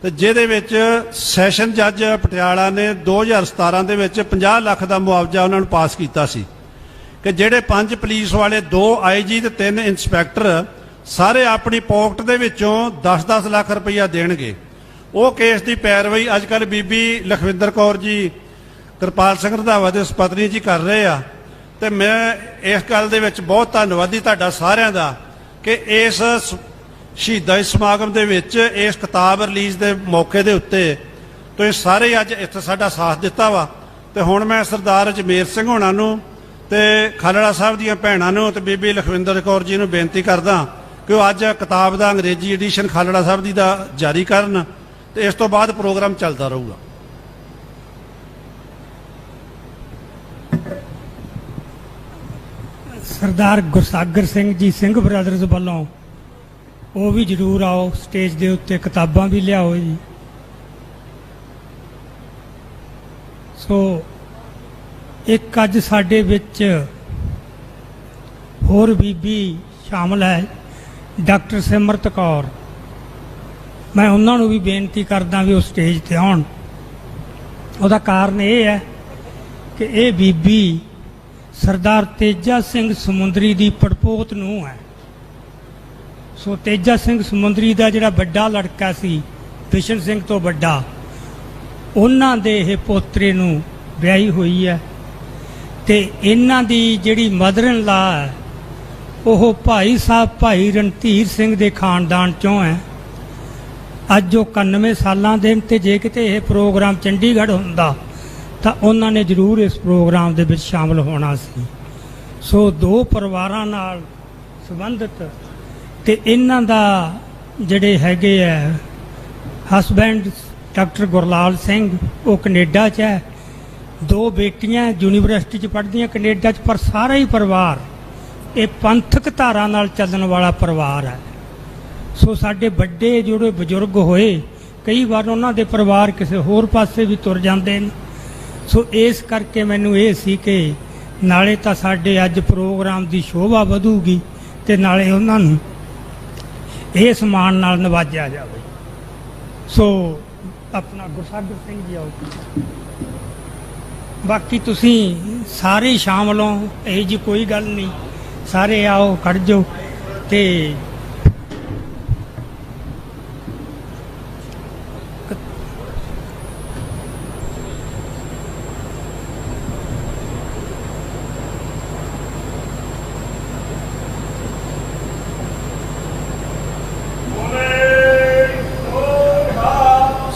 ਤੇ ਜਿਹਦੇ ਵਿੱਚ ਸੈਸ਼ਨ ਜੱਜ ਪਟਿਆਲਾ ਨੇ 2017 ਦੇ ਵਿੱਚ 50 ਲੱਖ ਦਾ ਮੁਆਵਜ਼ਾ ਉਹਨਾਂ ਨੂੰ ਪਾਸ ਕੀਤਾ ਸੀ ਕਿ ਜਿਹੜੇ 5 ਪੁਲਿਸ ਵਾਲੇ, 2 IG ਤੇ 3 ਇੰਸਪੈਕਟਰ ਸਾਰੇ ਆਪਣੀ ਪਾਕਟ ਦੇ ਵਿੱਚੋਂ 10-10 ਲੱਖ ਰੁਪਈਆ ਦੇਣਗੇ। ਉਹ ਕੇਸ ਦੀ ਪੈਰਵਾਈ ਅੱਜ ਕੱਲ੍ਹ ਬੀਬੀ ਲਖਵਿੰਦਰ ਕੌਰ ਜੀ, ਕਿਰਪਾਲ ਸਿੰਘ ਰੰਧਾਵਾ ਦੇ ਪਤਨੀ ਜੀ ਕਰ ਰਹੇ ਆ, ਤੇ ਮੈਂ ਇਸ ਗੱਲ ਦੇ ਵਿੱਚ ਬਹੁਤ ਧੰਨਵਾਦੀ ਤੁਹਾਡਾ ਸਾਰਿਆਂ ਦਾ ਕਿ ਇਸ ਸ਼ਹੀਦਾਂ ਸਮਾਗਮ ਦੇ ਵਿੱਚ, ਇਸ ਕਿਤਾਬ ਰਿਲੀਜ਼ ਦੇ ਮੌਕੇ ਦੇ ਉੱਤੇ ਤੁਸੀਂ ਸਾਰੇ ਅੱਜ ਇੱਥੇ ਸਾਡਾ ਸਾਥ ਦਿੱਤਾ ਵਾ। ਤੇ ਹੁਣ ਮੈਂ ਸਰਦਾਰ ਅਜਮੇਰ ਸਿੰਘ ਹੋਣਾ ਨੂੰ ਤੇ ਖਾਲੜਾ ਸਾਹਿਬ ਦੀਆਂ ਭੈਣਾਂ ਨੂੰ ਤੇ ਬੀਬੀ ਲਖਵਿੰਦਰ ਕੌਰ ਜੀ ਨੂੰ ਬੇਨਤੀ ਕਰਦਾ ਕਿ ਉਹ ਅੱਜ ਕਿਤਾਬ ਦਾ ਅੰਗਰੇਜ਼ੀ ਐਡੀਸ਼ਨ ਖਾਲੜਾ ਸਾਹਿਬ ਦੀ ਦਾ ਜਾਰੀ ਕਰਨ, ਤੇ ਇਸ ਤੋਂ ਬਾਅਦ ਪ੍ਰੋਗਰਾਮ ਚੱਲਦਾ ਰਹੂਗਾ। ਸਰਦਾਰ ਗੁਰਸਾਗਰ ਸਿੰਘ ਜੀ ਸਿੰਘ ਬ੍ਰਦਰਜ਼ ਵੱਲੋਂ ਉਹ ਵੀ ਜ਼ਰੂਰ ਆਓ, ਸਟੇਜ ਦੇ ਉੱਤੇ ਕਿਤਾਬਾਂ ਵੀ ਲਿਆਓ ਜੀ। ਸੋ ਇੱਕ ਅੱਜ ਸਾਡੇ ਵਿੱਚ ਹੋਰ ਬੀਬੀ ਸ਼ਾਮਲ ਹੈ, ਡਾਕਟਰ ਸਿਮਰਤ ਕੌਰ। ਮੈਂ ਉਹਨਾਂ ਨੂੰ ਵੀ ਬੇਨਤੀ ਕਰਦਾ ਵੀ ਉਹ ਸਟੇਜ ਤੇ ਆਉਣ। ਉਹਦਾ ਕਾਰਨ ਇਹ ਹੈ ਕਿ ਇਹ ਬੀਬੀ ਸਰਦਾਰ ਤੇਜਾ ਸਿੰਘ ਸਮੁੰਦਰੀ ਦੀ ਪੜਪੋਤ ਨੂੰ ਹੈ। ਸੋ ਤੇਜਾ ਸਿੰਘ ਸਮੁੰਦਰੀ ਦਾ ਜਿਹੜਾ ਵੱਡਾ ਲੜਕਾ ਸੀ, ਬਿਸ਼ਨ ਸਿੰਘ ਤੋਂ ਵੱਡਾ, ਉਹਨਾਂ ਦੇ ਇਹ ਪੋਤਰੇ ਨੂੰ ਵਿਆਹੀ ਹੋਈ ਹੈ, ਤੇ ਇਹਨਾਂ ਦੀ ਜਿਹੜੀ ਮਦਰ ਇਨ ਲਾ ਹੈ ਉਹ ਭਾਈ ਸਾਹਿਬ ਭਾਈ ਰਣਧੀਰ ਸਿੰਘ ਦੇ ਖਾਨਦਾਨ ਚੋਂ ਹੈ। ਅੱਜ ਉਹ 91 ਸਾਲਾਂ ਦੇ, ਤੇ ਜੇ ਕਿਤੇ ਇਹ ਪ੍ਰੋਗਰਾਮ ਚੰਡੀਗੜ੍ਹ ਹੁੰਦਾ ਤਾਂ ਉਹਨਾਂ ਨੇ ਜ਼ਰੂਰ ਇਸ ਪ੍ਰੋਗਰਾਮ ਦੇ ਵਿੱਚ ਸ਼ਾਮਲ ਹੋਣਾ ਸੀ। ਸੋ ਦੋ ਪਰਿਵਾਰਾਂ ਨਾਲ ਸੰਬੰਧਿਤ, ਤੇ ਇਹਨਾਂ ਦਾ ਜਿਹੜੇ ਹੈਗੇ ਆ ਹਸਬੈਂਡ ਡਾਕਟਰ ਗੁਰਲਾਲ ਸਿੰਘ, ਉਹ ਕੈਨੇਡਾ 'ਚ ਹੈ, 2 ਬੇਟੀਆਂ ਯੂਨੀਵਰਸਿਟੀ 'ਚ ਪੜ੍ਹਦੀਆਂ ਕੈਨੇਡਾ 'ਚ, ਪਰ ਸਾਰਾ ਹੀ ਪਰਿਵਾਰ ਇਹ ਪੰਥਕ ਧਾਰਾ ਨਾਲ ਚੱਲਣ ਵਾਲਾ ਪਰਿਵਾਰ ਹੈ। ਸੋ ਸਾਡੇ ਵੱਡੇ ਜਿਹੜੇ ਬਜ਼ੁਰਗ ਹੋਏ, ਕਈ ਵਾਰ ਉਹਨਾਂ ਦੇ ਪਰਿਵਾਰ ਕਿਸੇ ਹੋਰ ਪਾਸੇ ਵੀ ਤੁਰ ਜਾਂਦੇ ਨੇ। ਸੋ ਇਸ ਕਰਕੇ ਮੈਨੂੰ ਇਹ ਸੀ ਕਿ ਨਾਲੇ ਤਾਂ ਸਾਡੇ ਅੱਜ ਪ੍ਰੋਗਰਾਮ ਦੀ ਸ਼ੋਭਾ ਵਧੂਗੀ ਤੇ ਨਾਲੇ ਉਹਨਾਂ ਨੂੰ ਇਹ ਸਨਮਾਨ ਨਾਲ ਨਵਾਜਿਆ ਜਾਵੇ। ਸੋ ਆਪਣਾ ਗੁਰਸਾਗਰ ਸਿੰਘ ਜੀ ਆਓ। ਬਾਕੀ ਤੁਸੀਂ ਸਾਰੇ ਸ਼ਾਮਲ ਹੋ, ਇਹ ਜੀ ਕੋਈ ਗੱਲ ਨਹੀਂ, ਸਾਰੇ ਆਓ, ਖੜ ਜਾਓ। ਤੇ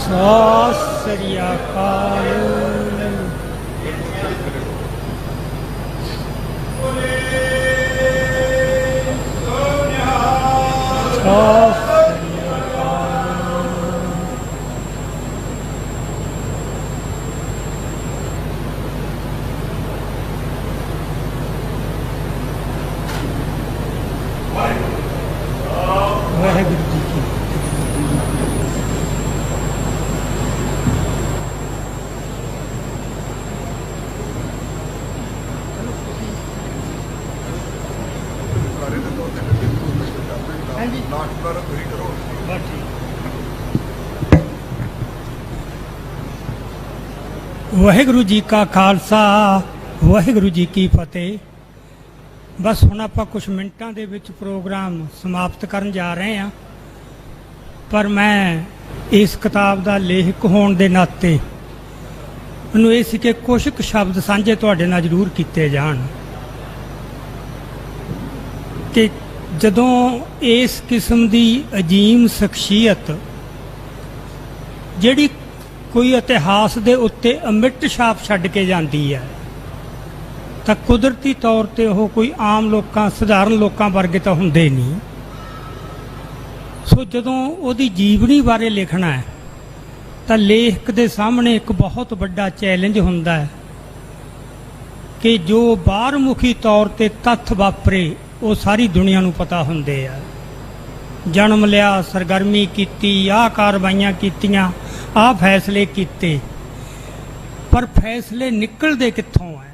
ਸਤਿ ਸ੍ਰੀ ਅਕਾਲ। ਵਾਹਿਗੁਰੂ ਜੀ ਕੀ ਵਾਹਿਗੁਰੂ ਜੀ ਕਾ ਖਾਲਸਾ ਵਾਹਿਗੁਰੂ ਜੀ ਕੀ ਫਤਿਹ। ਬਸ ਹੁਣ ਆਪਾਂ ਕੁਝ ਮਿੰਟਾਂ ਦੇ ਵਿੱਚ ਪ੍ਰੋਗਰਾਮ ਸਮਾਪਤ ਕਰਨ ਜਾ ਰਹੇ ਹਾਂ, ਪਰ ਮੈਂ ਇਸ ਕਿਤਾਬ ਦਾ ਲੇਖਕ ਹੋਣ ਦੇ ਨਾਤੇ ਮੈਨੂੰ ਇਹ ਸੀ ਕਿ ਕੁਝ ਕੁ ਸ਼ਬਦ ਸਾਂਝੇ ਤੁਹਾਡੇ ਨਾਲ ਜ਼ਰੂਰ ਕੀਤੇ ਜਾਣ ਕਿ ਜਦੋਂ ਇਸ ਕਿਸਮ ਦੀ ਅਜੀਮ ਸ਼ਖਸੀਅਤ ਜਿਹੜੀ ਕੋਈ ਇਤਿਹਾਸ ਦੇ ਉੱਤੇ ਅਮਿੱਟ ਛਾਪ ਛੱਡ ਕੇ ਜਾਂਦੀ ਹੈ ਤਾਂ ਕੁਦਰਤੀ ਤੌਰ ਤੇ ਉਹ ਕੋਈ ਆਮ ਲੋਕਾਂ, ਸਧਾਰਨ ਲੋਕਾਂ ਵਰਗੇ ਤਾਂ ਹੁੰਦੇ ਨਹੀਂ। ਸੋ ਜਦੋਂ ਉਹਦੀ ਜੀਵਨੀ ਬਾਰੇ ਲਿਖਣਾ ਹੈ ਤਾਂ ਲੇਖਕ ਦੇ ਸਾਹਮਣੇ ਇੱਕ ਬਹੁਤ ਵੱਡਾ ਚੈਲੰਜ ਹੁੰਦਾ ਹੈ ਕਿ ਜੋ ਬਾਹਰਮੁਖੀ ਤੌਰ ਤੇ ਤੱਥ ਵਾਪਰੇ ਉਹ ਸਾਰੀ ਦੁਨੀਆ ਨੂੰ ਪਤਾ ਹੁੰਦੇ ਆ। ਜਨਮ ਲਿਆ, ਸਰਗਰਮੀ ਕੀਤੀ, ਆਹ ਕਾਰਵਾਈਆਂ ਕੀਤੀਆਂ, ਆਹ ਫੈਸਲੇ ਕੀਤੇ, ਪਰ ਫੈਸਲੇ ਨਿਕਲਦੇ ਕਿੱਥੋਂ ਹੈ?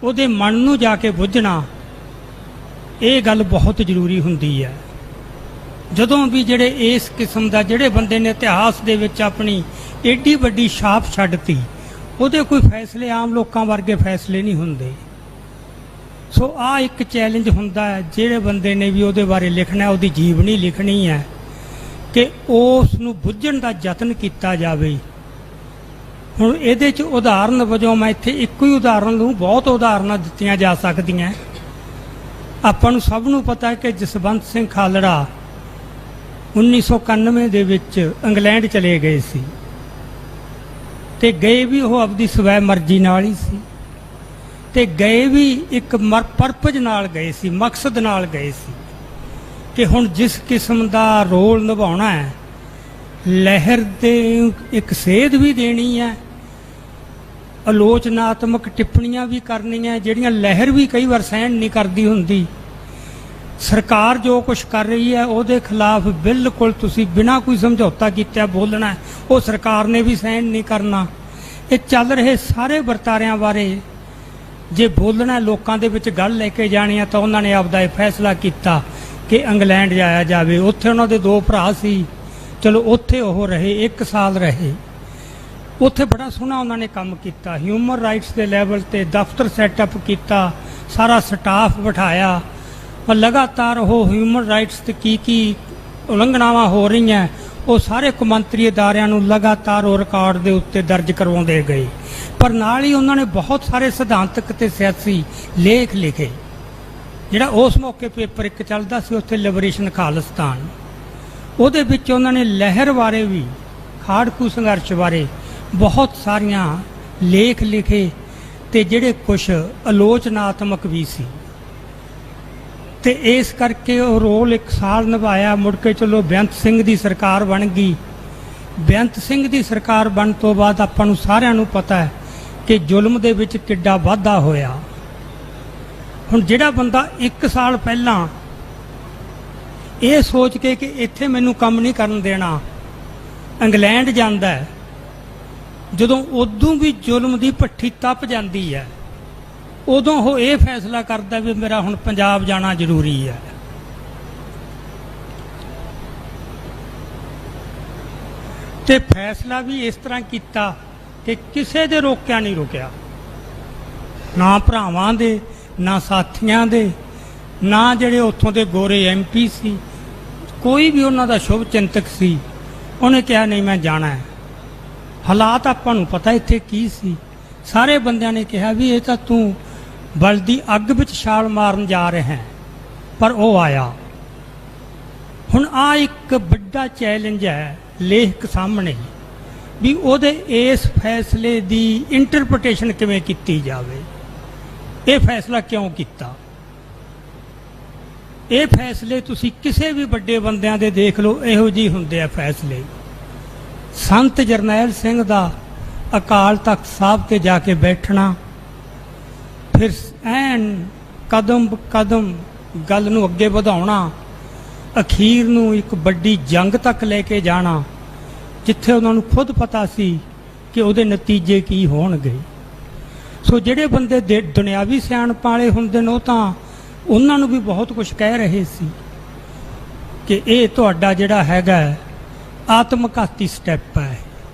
ਉਹਦੇ ਮਨ ਨੂੰ ਜਾ ਕੇ ਬੁੱਝਣਾ, ਇਹ ਗੱਲ ਬਹੁਤ ਜ਼ਰੂਰੀ ਹੁੰਦੀ ਹੈ। ਜਦੋਂ ਵੀ ਜਿਹੜੇ ਇਸ ਕਿਸਮ ਦਾ ਜਿਹੜੇ ਬੰਦੇ ਨੇ ਇਤਿਹਾਸ ਦੇ ਵਿੱਚ ਆਪਣੀ ਏਡੀ ਵੱਡੀ ਛਾਪ ਛੱਡਤੀ, ਉਹਦੇ ਕੋਈ ਫੈਸਲੇ ਆਮ ਲੋਕਾਂ ਵਰਗੇ ਫੈਸਲੇ ਨਹੀਂ ਹੁੰਦੇ। ਸੋ ਆਹ ਇੱਕ ਚੈਲੰਜ ਹੁੰਦਾ ਹੈ ਜਿਹੜੇ ਬੰਦੇ ਨੇ ਵੀ ਉਹਦੇ ਬਾਰੇ ਲਿਖਣਾ, ਉਹਦੀ ਜੀਵਨੀ ਲਿਖਣੀ ਹੈ, ਕਿ ਉਸ ਨੂੰ ਬੁੱਝਣ ਦਾ ਯਤਨ ਕੀਤਾ ਜਾਵੇ। ਹੁਣ ਇਹਦੇ 'ਚ ਉਦਾਹਰਨ ਵਜੋਂ ਮੈਂ ਇੱਥੇ ਇੱਕੋ ਹੀ ਉਦਾਹਰਨ ਲਊਂ, ਬਹੁਤ ਉਦਾਹਰਨਾਂ ਦਿੱਤੀਆਂ ਜਾ ਸਕਦੀਆਂ। ਆਪਾਂ ਨੂੰ ਸਭ ਨੂੰ ਪਤਾ ਹੈ ਕਿ ਜਸਵੰਤ ਸਿੰਘ ਖਾਲੜਾ 1991 ਦੇ ਵਿੱਚ ਇੰਗਲੈਂਡ ਚਲੇ ਗਏ ਸੀ, ਤੇ ਗਏ ਵੀ ਉਹ ਆਪਦੀ ਸਵੈ ਮਰਜ਼ੀ ਨਾਲ ਹੀ ਸੀ, ਤੇ ਗਏ ਵੀ ਇੱਕ ਪਰਪਸ ਨਾਲ ਗਏ ਸੀ, ਮਕਸਦ ਨਾਲ ਗਏ ਸੀ ਕਿ ਹੁਣ ਜਿਸ ਕਿਸਮ ਦਾ ਰੋਲ ਨਿਭਾਉਣਾ ਹੈ, ਲਹਿਰ ਦੇ ਇੱਕ ਸੇਧ ਵੀ ਦੇਣੀ ਹੈ, ਆਲੋਚਨਾਤਮਕ ਟਿੱਪਣੀਆਂ ਵੀ ਕਰਨੀਆਂ ਜਿਹੜੀਆਂ ਲਹਿਰ ਵੀ ਕਈ ਵਾਰ ਸਹਿਣ ਨਹੀਂ ਕਰਦੀ ਹੁੰਦੀ। ਸਰਕਾਰ ਜੋ ਕੁਝ ਕਰ ਰਹੀ ਹੈ ਉਹਦੇ ਖਿਲਾਫ ਬਿਲਕੁਲ ਤੁਸੀਂ ਬਿਨਾਂ ਕੋਈ ਸਮਝੌਤਾ ਕੀਤੇ ਬੋਲਣਾ, ਉਹ ਸਰਕਾਰ ਨੇ ਵੀ ਸਹਿਣ ਨਹੀਂ ਕਰਨਾ। ਇਹ ਚੱਲ ਰਹੇ ਸਾਰੇ ਵਰਤਾਰਿਆਂ ਬਾਰੇ ਜੇ ਬੋਲਣਾ, ਲੋਕਾਂ ਦੇ ਵਿੱਚ ਗੱਲ ਲੈ ਕੇ ਜਾਣੀ ਆ, ਤਾਂ ਉਹਨਾਂ ਨੇ ਆਪਦਾ ਇਹ ਫੈਸਲਾ ਕੀਤਾ ਕਿ ਇੰਗਲੈਂਡ ਜਾਇਆ ਜਾਵੇ। ਉੱਥੇ ਉਹਨਾਂ ਦੇ 2 ਭਰਾ ਸੀ, ਚਲੋ ਉੱਥੇ ਉਹ ਰਹੇ, 1 ਸਾਲ ਰਹੇ। ਉੱਥੇ ਬੜਾ ਸੋਹਣਾ ਉਹਨਾਂ ਨੇ ਕੰਮ ਕੀਤਾ, ਹਿਊਮਨ ਰਾਈਟਸ ਦੇ ਲੈਵਲ ਤੇ ਦਫ਼ਤਰ ਸੈਟਅਪ ਕੀਤਾ, ਸਾਰਾ ਸਟਾਫ ਬਿਠਾਇਆ, ਪਰ ਲਗਾਤਾਰ ਉਹ ਹਿਊਮਨ ਰਾਈਟਸ ਤੇ ਕੀ ਉਲੰਘਣਾਵਾਂ ਹੋ ਰਹੀਆਂ ਉਹ ਸਾਰੇ ਕੌਮਾਂਤਰੀ ਅਦਾਰਿਆਂ ਨੂੰ ਲਗਾਤਾਰ ਉਹ ਰਿਕਾਰਡ ਦੇ ਉੱਤੇ ਦਰਜ ਕਰਵਾਉਂਦੇ ਗਏ। ਪਰ ਨਾਲ ਹੀ ਉਹਨਾਂ ਨੇ ਬਹੁਤ ਸਾਰੇ ਸਿਧਾਂਤਕ ਤੇ ਸਿਆਸੀ ਲੇਖ ਲਿਖੇ। ਜਿਹੜਾ ਉਸ ਮੌਕੇ ਪੇਪਰ ਇੱਕ ਚੱਲਦਾ ਸੀ ਉੱਥੇ ਲਿਬਰੇਸ਼ਨ ਖਾਲਿਸਤਾਨ, ਉਹਦੇ ਵਿੱਚ ਉਹਨਾਂ ਨੇ ਲਹਿਰ ਬਾਰੇ ਵੀ, ਖਾੜਕੂ ਸੰਘਰਸ਼ ਬਾਰੇ ਬਹੁਤ ਸਾਰੀਆਂ ਲੇਖ ਲਿਖੇ, ਤੇ ਜਿਹੜੇ ਕੁਝ ਆਲੋਚਨਾਤਮਕ ਵੀ ਸੀ। ਤੇ ਇਸ ਕਰਕੇ ਉਹ ਰੋਲ 1 ਸਾਲ ਨਿਭਾਇਆ। ਮੁੜ ਕੇ ਚਲੋ ਬੇਅੰਤ ਸਿੰਘ ਦੀ ਸਰਕਾਰ ਬਣ ਗਈ। ਬੇਅੰਤ ਸਿੰਘ ਦੀ ਸਰਕਾਰ ਬਣਨ ਤੋਂ ਬਾਅਦ ਆਪਾਂ ਨੂੰ ਸਾਰਿਆਂ ਨੂੰ ਪਤਾ ਹੈ ਕਿ ਜ਼ੁਲਮ ਦੇ ਵਿੱਚ ਕਿੱਡਾ ਵਾਧਾ ਹੋਇਆ। ਹੁਣ ਜਿਹੜਾ ਬੰਦਾ 1 ਸਾਲ ਪਹਿਲਾਂ ਇਹ ਸੋਚ ਕੇ ਕਿ ਇੱਥੇ ਮੈਨੂੰ ਕੰਮ ਨਹੀਂ ਕਰਨ ਦੇਣਾ, ਇੰਗਲੈਂਡ ਜਾਂਦਾ ਹੈ, ਜਦੋਂ ਉਦੋਂ ਵੀ ਜ਼ੁਲਮ ਦੀ ਭੱਠੀ ਤਪ ਜਾਂਦੀ ਹੈ, ਉਦੋਂ ਉਹ ਇਹ ਫੈਸਲਾ ਕਰਦਾ ਵੀ ਮੇਰਾ ਹੁਣ ਪੰਜਾਬ ਜਾਣਾ ਜ਼ਰੂਰੀ ਹੈ। ਤੇ ਫੈਸਲਾ ਵੀ ਇਸ ਤਰ੍ਹਾਂ ਕੀਤਾ ਕਿ ਕਿਸੇ ਦੇ ਰੋਕਿਆ ਨਹੀਂ ਰੁਕਿਆ, ਨਾ ਭਰਾਵਾਂ ਦੇ, ਨਾ ਸਾਥੀਆਂ ਦੇ, ਨਾ ਜਿਹੜੇ ਉੱਥੋਂ ਦੇ ਗੋਰੇ MP ਸੀ, ਕੋਈ ਵੀ ਉਹਨਾਂ ਦਾ ਸ਼ੁਭ ਚਿੰਤਕ ਸੀ, ਉਹਨੇ ਕਿਹਾ ਨਹੀਂ ਮੈਂ ਜਾਣਾ ਹੈ। ਹਾਲਾਤ ਆਪਾਂ ਨੂੰ ਪਤਾ ਇੱਥੇ ਕੀ ਸੀ। ਸਾਰੇ ਬੰਦਿਆਂ ਨੇ ਕਿਹਾ ਵੀ ਇਹ ਤਾਂ ਤੂੰ ਬਲਦੀ ਅੱਗ ਵਿੱਚ ਛਾਲ ਮਾਰਨ ਜਾ ਰਿਹਾ ਹੈ, ਪਰ ਉਹ ਆਇਆ। ਹੁਣ ਆ ਇੱਕ ਵੱਡਾ ਚੈਲੰਜ ਹੈ ਲੇਖਕ ਸਾਹਮਣੇ ਵੀ ਉਹਦੇ ਇਸ ਫੈਸਲੇ ਦੀ ਇੰਟਰਪ੍ਰੀਟੇਸ਼ਨ ਕਿਵੇਂ ਕੀਤੀ ਜਾਵੇ। ਇਹ ਫੈਸਲਾ ਕਿਉਂ ਕੀਤਾ? ਇਹ ਫੈਸਲੇ ਤੁਸੀਂ ਕਿਸੇ ਵੀ ਵੱਡੇ ਬੰਦਿਆਂ ਦੇ ਦੇਖ ਲਓ, ਇਹੋ ਜਿਹੇ ਹੁੰਦੇ ਆ ਫੈਸਲੇ। ਸੰਤ ਜਰਨੈਲ ਸਿੰਘ ਦਾ ਅਕਾਲ ਤਖਤ ਸਾਹਿਬ ਤੇ ਜਾ ਕੇ ਬੈਠਣਾ, ਫਿਰ ਐਨ ਕਦਮ ਕਦਮ ਗੱਲ ਨੂੰ ਅੱਗੇ ਵਧਾਉਣਾ, ਅਖੀਰ ਨੂੰ ਇੱਕ ਵੱਡੀ ਜੰਗ ਤੱਕ ਲੈ ਕੇ ਜਾਣਾ, ਜਿੱਥੇ ਉਹਨਾਂ ਨੂੰ ਖੁਦ ਪਤਾ ਸੀ ਕਿ ਉਹਦੇ ਨਤੀਜੇ ਕੀ ਹੋਣਗੇ। ਸੋ ਜਿਹੜੇ ਬੰਦੇ ਦੁਨਿਆਵੀ ਸਿਆਣਪ ਵਾਲੇ ਹੁੰਦੇ ਨੇ ਉਹ ਤਾਂ ਉਹਨਾਂ ਨੂੰ ਵੀ ਬਹੁਤ ਕੁਝ ਕਹਿ ਰਹੇ ਸੀ ਕਿ ਇਹ ਤੁਹਾਡਾ ਜਿਹੜਾ ਹੈਗਾ ਆਤਮਘਾਤੀ ਸਟੈਪ ਹੈ।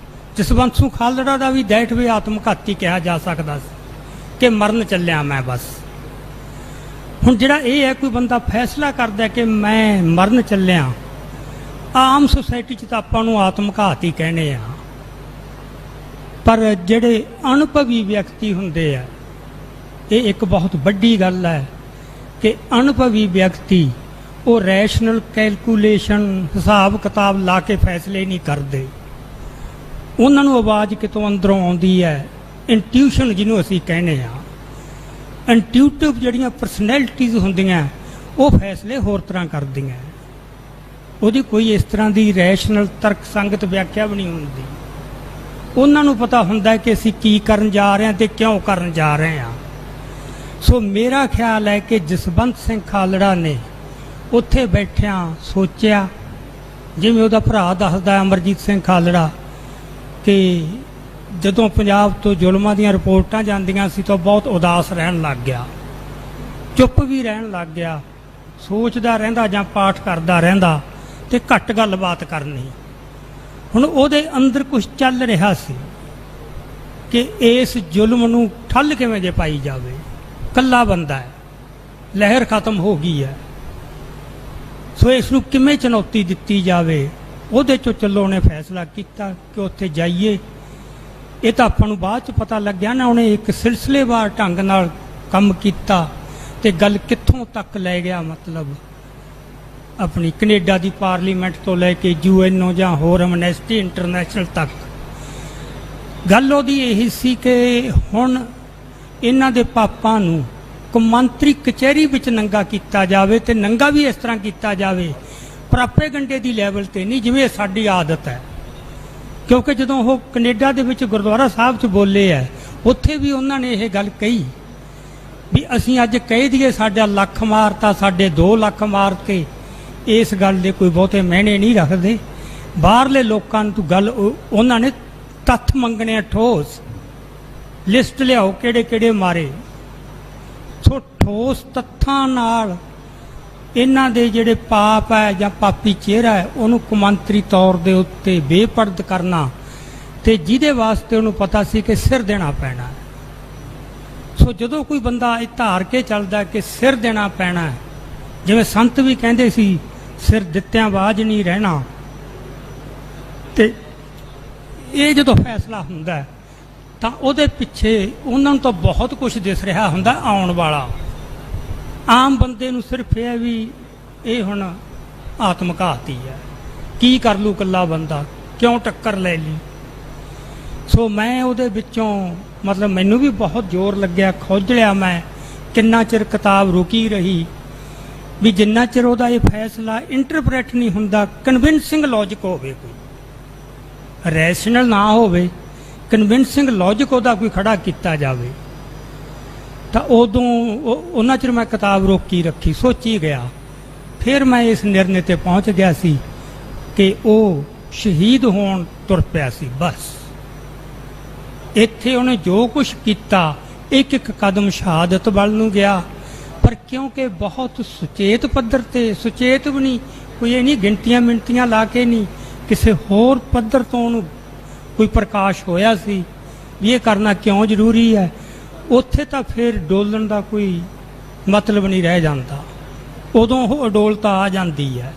ਜਸਵੰਤ ਸਿੰਘ ਖਾਲੜਾ ਦਾ ਵੀ ਦੈਟ ਵੀ ਆਤਮਘਾਤੀ ਕਿਹਾ ਜਾ ਸਕਦਾ ਸੀ, ਕਿ ਮਰਨ ਚੱਲਿਆ ਮੈਂ ਬਸ। ਹੁਣ ਜਿਹੜਾ ਇਹ ਹੈ ਕੋਈ ਬੰਦਾ ਫੈਸਲਾ ਕਰਦਾ ਕਿ ਮੈਂ ਮਰਨ ਚੱਲਿਆ, ਆਮ ਸੁਸਾਇਟੀ 'ਚ ਤਾਂ ਆਪਾਂ ਨੂੰ ਆਤਮਘਾਤ ਹੀ ਕਹਿੰਦੇ ਆ, ਪਰ ਜਿਹੜੇ ਅਨੁਭਵੀ ਵਿਅਕਤੀ ਹੁੰਦੇ ਆ, ਇਹ ਇੱਕ ਬਹੁਤ ਵੱਡੀ ਗੱਲ ਹੈ ਕਿ ਅਨੁਭਵੀ ਵਿਅਕਤੀ ਉਹ ਰੈਸ਼ਨਲ ਕੈਲਕੂਲੇਸ਼ਨ, ਹਿਸਾਬ ਕਿਤਾਬ ਲਾ ਕੇ ਫੈਸਲੇ ਨਹੀਂ ਕਰਦੇ। ਉਹਨਾਂ ਨੂੰ ਆਵਾਜ਼ ਕਿਤੋਂ ਅੰਦਰੋਂ ਆਉਂਦੀ ਹੈ, ਇੰਟਿਊਸ਼ਨ ਜਿਹਨੂੰ ਅਸੀਂ ਕਹਿੰਦੇ ਆ। ਇੰਟਿਊਟਿਵ ਜਿਹੜੀਆਂ ਪਰਸਨੈਲਿਟੀਜ਼ ਹੁੰਦੀਆਂ ਉਹ ਫੈਸਲੇ ਹੋਰ ਤਰ੍ਹਾਂ ਕਰਦੀਆਂ, ਉਹਦੀ ਕੋਈ ਇਸ ਤਰ੍ਹਾਂ ਦੀ ਰੈਸ਼ਨਲ ਤਰਕ ਸੰਗਤ ਵਿਆਖਿਆ ਵੀ ਨਹੀਂ ਹੁੰਦੀ। ਉਹਨਾਂ ਨੂੰ ਪਤਾ ਹੁੰਦਾ ਕਿ ਅਸੀਂ ਕੀ ਕਰਨ ਜਾ ਰਹੇ ਹਾਂ ਤੇ ਕਿਉਂ ਕਰਨ ਜਾ ਰਹੇ ਹਾਂ। ਸੋ ਮੇਰਾ ਖਿਆਲ ਹੈ ਕਿ ਜਸਵੰਤ ਸਿੰਘ ਖਾਲੜਾ ਨੇ ਉੱਥੇ ਬੈਠਿਆਂ ਸੋਚਿਆ, ਜਿਵੇਂ ਉਹਦਾ ਭਰਾ ਦੱਸਦਾ ਅਮਰਜੀਤ ਸਿੰਘ ਖਾਲੜਾ, ਕਿ ਜਦੋਂ ਪੰਜਾਬ ਤੋਂ ਜ਼ੁਲਮਾਂ ਦੀਆਂ ਰਿਪੋਰਟਾਂ ਜਾਂਦੀਆਂ ਸੀ ਤਾਂ ਬਹੁਤ ਉਦਾਸ ਰਹਿਣ ਲੱਗ ਗਿਆ, ਚੁੱਪ ਵੀ ਰਹਿਣ ਲੱਗ ਗਿਆ, ਸੋਚਦਾ ਰਹਿੰਦਾ ਜਾਂ ਪਾਠ ਕਰਦਾ ਰਹਿੰਦਾ ਤੇ ਘੱਟ ਗੱਲਬਾਤ ਕਰਨੀ। ਹੁਣ ਉਹਦੇ ਅੰਦਰ ਕੁਝ ਚੱਲ ਰਿਹਾ ਸੀ ਕਿ ਇਸ ਜ਼ੁਲਮ ਨੂੰ ਠੱਲ ਕਿਵੇਂ ਜੇ ਪਾਈ ਜਾਵੇ। ਕੱਲਾ ਬੰਦਾ ਹੈ, ਲਹਿਰ ਖਤਮ ਹੋ ਗਈ ਹੈ, ਸੋ ਇਸ ਨੂੰ ਕਿਵੇਂ ਚੁਣੌਤੀ ਦਿੱਤੀ ਜਾਵੇ। ਉਹਦੇ ਚੋਂ ਚੱਲੋ ਉਹਨੇ ਫੈਸਲਾ ਕੀਤਾ ਕਿ ਉੱਥੇ ਜਾਈਏ। ਇਹ ਤਾਂ ਆਪਾਂ ਨੂੰ ਬਾਅਦ ਚ ਪਤਾ ਲੱਗਿਆ ਨਾ, ਉਹਨੇ ਇੱਕ ਸਿਲਸਿਲੇਵਾਰ ਢੰਗ ਨਾਲ ਕੰਮ ਕੀਤਾ ਤੇ ਗੱਲ ਕਿੱਥੋਂ ਤੱਕ ਲੈ ਗਿਆ, ਮਤਲਬ ਆਪਣੀ ਕੈਨੇਡਾ ਦੀ ਪਾਰਲੀਮੈਂਟ ਤੋਂ ਲੈ ਕੇ UNO ਜਾਂ ਹੋਰ ਐਮਨੈਸਟੀ ਇੰਟਰਨੈਸ਼ਨਲ ਤੱਕ। ਗੱਲ ਉਹਦੀ ਇਹੀ ਸੀ ਕਿ ਹੁਣ ਇਹਨਾਂ ਦੇ ਪਾਪਾਂ ਨੂੰ ਕੌਮਾਂਤਰੀ ਕਚਹਿਰੀ ਵਿੱਚ ਨੰਗਾ ਕੀਤਾ ਜਾਵੇ, ਤੇ ਨੰਗਾ ਵੀ ਇਸ ਤਰ੍ਹਾਂ ਕੀਤਾ ਜਾਵੇ ਪ੍ਰਾਪੇਗੰਡੇ ਦੀ ਲੈਵਲ ਤੇ ਨਹੀਂ, ਜਿਵੇਂ ਸਾਡੀ ਆਦਤ ਹੈ। ਕਿਉਂਕਿ ਜਦੋਂ ਉਹ ਕੈਨੇਡਾ ਦੇ ਵਿੱਚ ਗੁਰਦੁਆਰਾ ਸਾਹਿਬ 'ਚ ਬੋਲੇ ਹੈ, ਉੱਥੇ ਵੀ ਉਹਨਾਂ ਨੇ ਇਹ ਗੱਲ ਕਹੀ ਵੀ ਅਸੀਂ ਅੱਜ ਕਹਿ ਦਈਏ ਸਾਡਾ ਲੱਖ ਮਾਰਤਾ, ਸਾਡੇ 2 ਲੱਖ ਮਾਰਤੇ, ਇਸ ਗੱਲ ਦੇ ਕੋਈ ਬਹੁਤੇ ਮਾਇਨੇ ਨਹੀਂ ਰੱਖਦੇ। ਬਾਹਰਲੇ ਲੋਕਾਂ ਨੂੰ ਗੱਲ ਉਹਨਾਂ ਨੇ ਤੱਥ ਮੰਗਣੇ, ਠੋਸ ਲਿਸਟ ਲਿਆਓ ਕਿਹੜੇ ਕਿਹੜੇ ਮਾਰੇ। ਸੋ ਠੋਸ ਤੱਥਾਂ ਨਾਲ ਇਹਨਾਂ ਦੇ ਜਿਹੜੇ ਪਾਪ ਹੈ ਜਾਂ ਪਾਪੀ ਚਿਹਰਾ ਹੈ ਉਹਨੂੰ ਕੌਮਾਂਤਰੀ ਤੌਰ ਦੇ ਉੱਤੇ ਬੇਪਰਦ ਕਰਨਾ, ਤੇ ਜਿਹਦੇ ਵਾਸਤੇ ਉਹਨੂੰ ਪਤਾ ਸੀ ਕਿ ਸਿਰ ਦੇਣਾ ਪੈਣਾ। ਸੋ ਜਦੋਂ ਕੋਈ ਬੰਦਾ ਇਹ ਧਾਰ ਕੇ ਚੱਲਦਾ ਕਿ ਸਿਰ ਦੇਣਾ ਪੈਣਾ, ਜਿਵੇਂ ਸੰਤ ਵੀ ਕਹਿੰਦੇ ਸੀ ਸਿਰ ਦਿੱਤਿਆਂ ਬਾਝ ਨਹੀਂ ਰਹਿਣਾ, ਤੇ ਇਹ ਜਦੋਂ ਫੈਸਲਾ ਹੁੰਦਾ ਤਾਂ ਉਹਦੇ ਪਿੱਛੇ ਉਹਨਾਂ ਨੂੰ ਤਾਂ ਬਹੁਤ ਕੁਝ ਦਿਸ ਰਿਹਾ ਹੁੰਦਾ ਆਉਣ ਵਾਲਾ। ਆਮ ਬੰਦੇ ਨੂੰ ਸਿਰਫ ਇਹ ਵੀ ਇਹ ਹੁਣ ਆਤਮਘਾਤੀ ਹੈ, ਕੀ ਕਰ ਲੂ ਇਕੱਲਾ ਬੰਦਾ, ਕਿਉਂ ਟੱਕਰ ਲੈ ਲਈ। ਸੋ ਮੈਂ ਉਹਦੇ ਵਿੱਚੋਂ ਮਤਲਬ ਮੈਨੂੰ ਵੀ ਬਹੁਤ ਜ਼ੋਰ ਲੱਗਿਆ, ਖੋਜਲਿਆ ਮੈਂ ਕਿੰਨਾ ਚਿਰ ਕਿਤਾਬ ਰੁਕੀ ਰਹੀ ਵੀ ਜਿੰਨਾ ਚਿਰ ਉਹਦਾ ਇਹ ਫੈਸਲਾ ਇੰਟਰਪ੍ਰੈਟ ਨਹੀਂ ਹੁੰਦਾ, ਕਨਵਿੰਸਿੰਗ ਲੌਜਿਕ ਹੋਵੇ, ਕੋਈ ਰੈਸ਼ਨਲ ਨਾ ਹੋਵੇ, ਕਨਵਿੰਸਿੰਗ ਲੌਜਿਕ ਉਹਦਾ ਕੋਈ ਖੜਾ ਕੀਤਾ ਜਾਵੇ, ਤਾਂ ਉਦੋਂ ਉਹਨਾਂ ਚਿਰ ਮੈਂ ਕਿਤਾਬ ਰੋਕੀ ਰੱਖੀ, ਸੋਚੀ ਗਿਆ। ਫਿਰ ਮੈਂ ਇਸ ਨਿਰਣੇ ਤੇ ਪਹੁੰਚ ਗਿਆ ਸੀ ਕਿ ਉਹ ਸ਼ਹੀਦ ਹੋਣ ਤੁਰ ਪਿਆ ਸੀ। ਬਸ ਇੱਥੇ ਉਹਨੇ ਜੋ ਕੁਝ ਕੀਤਾ ਇੱਕ ਇੱਕ ਕਦਮ ਸ਼ਹਾਦਤ ਵੱਲ ਨੂੰ ਗਿਆ, ਪਰ ਕਿਉਂਕਿ ਬਹੁਤ ਸੁਚੇਤ ਪੱਧਰ ਤੇ, ਸੁਚੇਤ ਵੀ ਨਹੀਂ ਕੋਈ ਇਹ ਨਹੀਂ ਗਿਣਤੀਆਂ ਮਿੰਟੀਆਂ ਲਾ ਕੇ ਨਹੀਂ, ਕਿਸੇ ਹੋਰ ਪੱਧਰ ਤੋਂ ਉਹਨੂੰ ਕੋਈ ਪ੍ਰਕਾਸ਼ ਹੋਇਆ ਸੀ ਵੀ ਇਹ ਕਰਨਾ ਕਿਉਂ ਜ਼ਰੂਰੀ ਹੈ। ਉੱਥੇ ਤਾਂ ਫਿਰ ਡੋਲਣ ਦਾ ਕੋਈ ਮਤਲਬ ਨਹੀਂ ਰਹਿ ਜਾਂਦਾ, ਉਦੋਂ ਉਹ ਅਡੋਲਤਾ ਆ ਜਾਂਦੀ ਹੈ।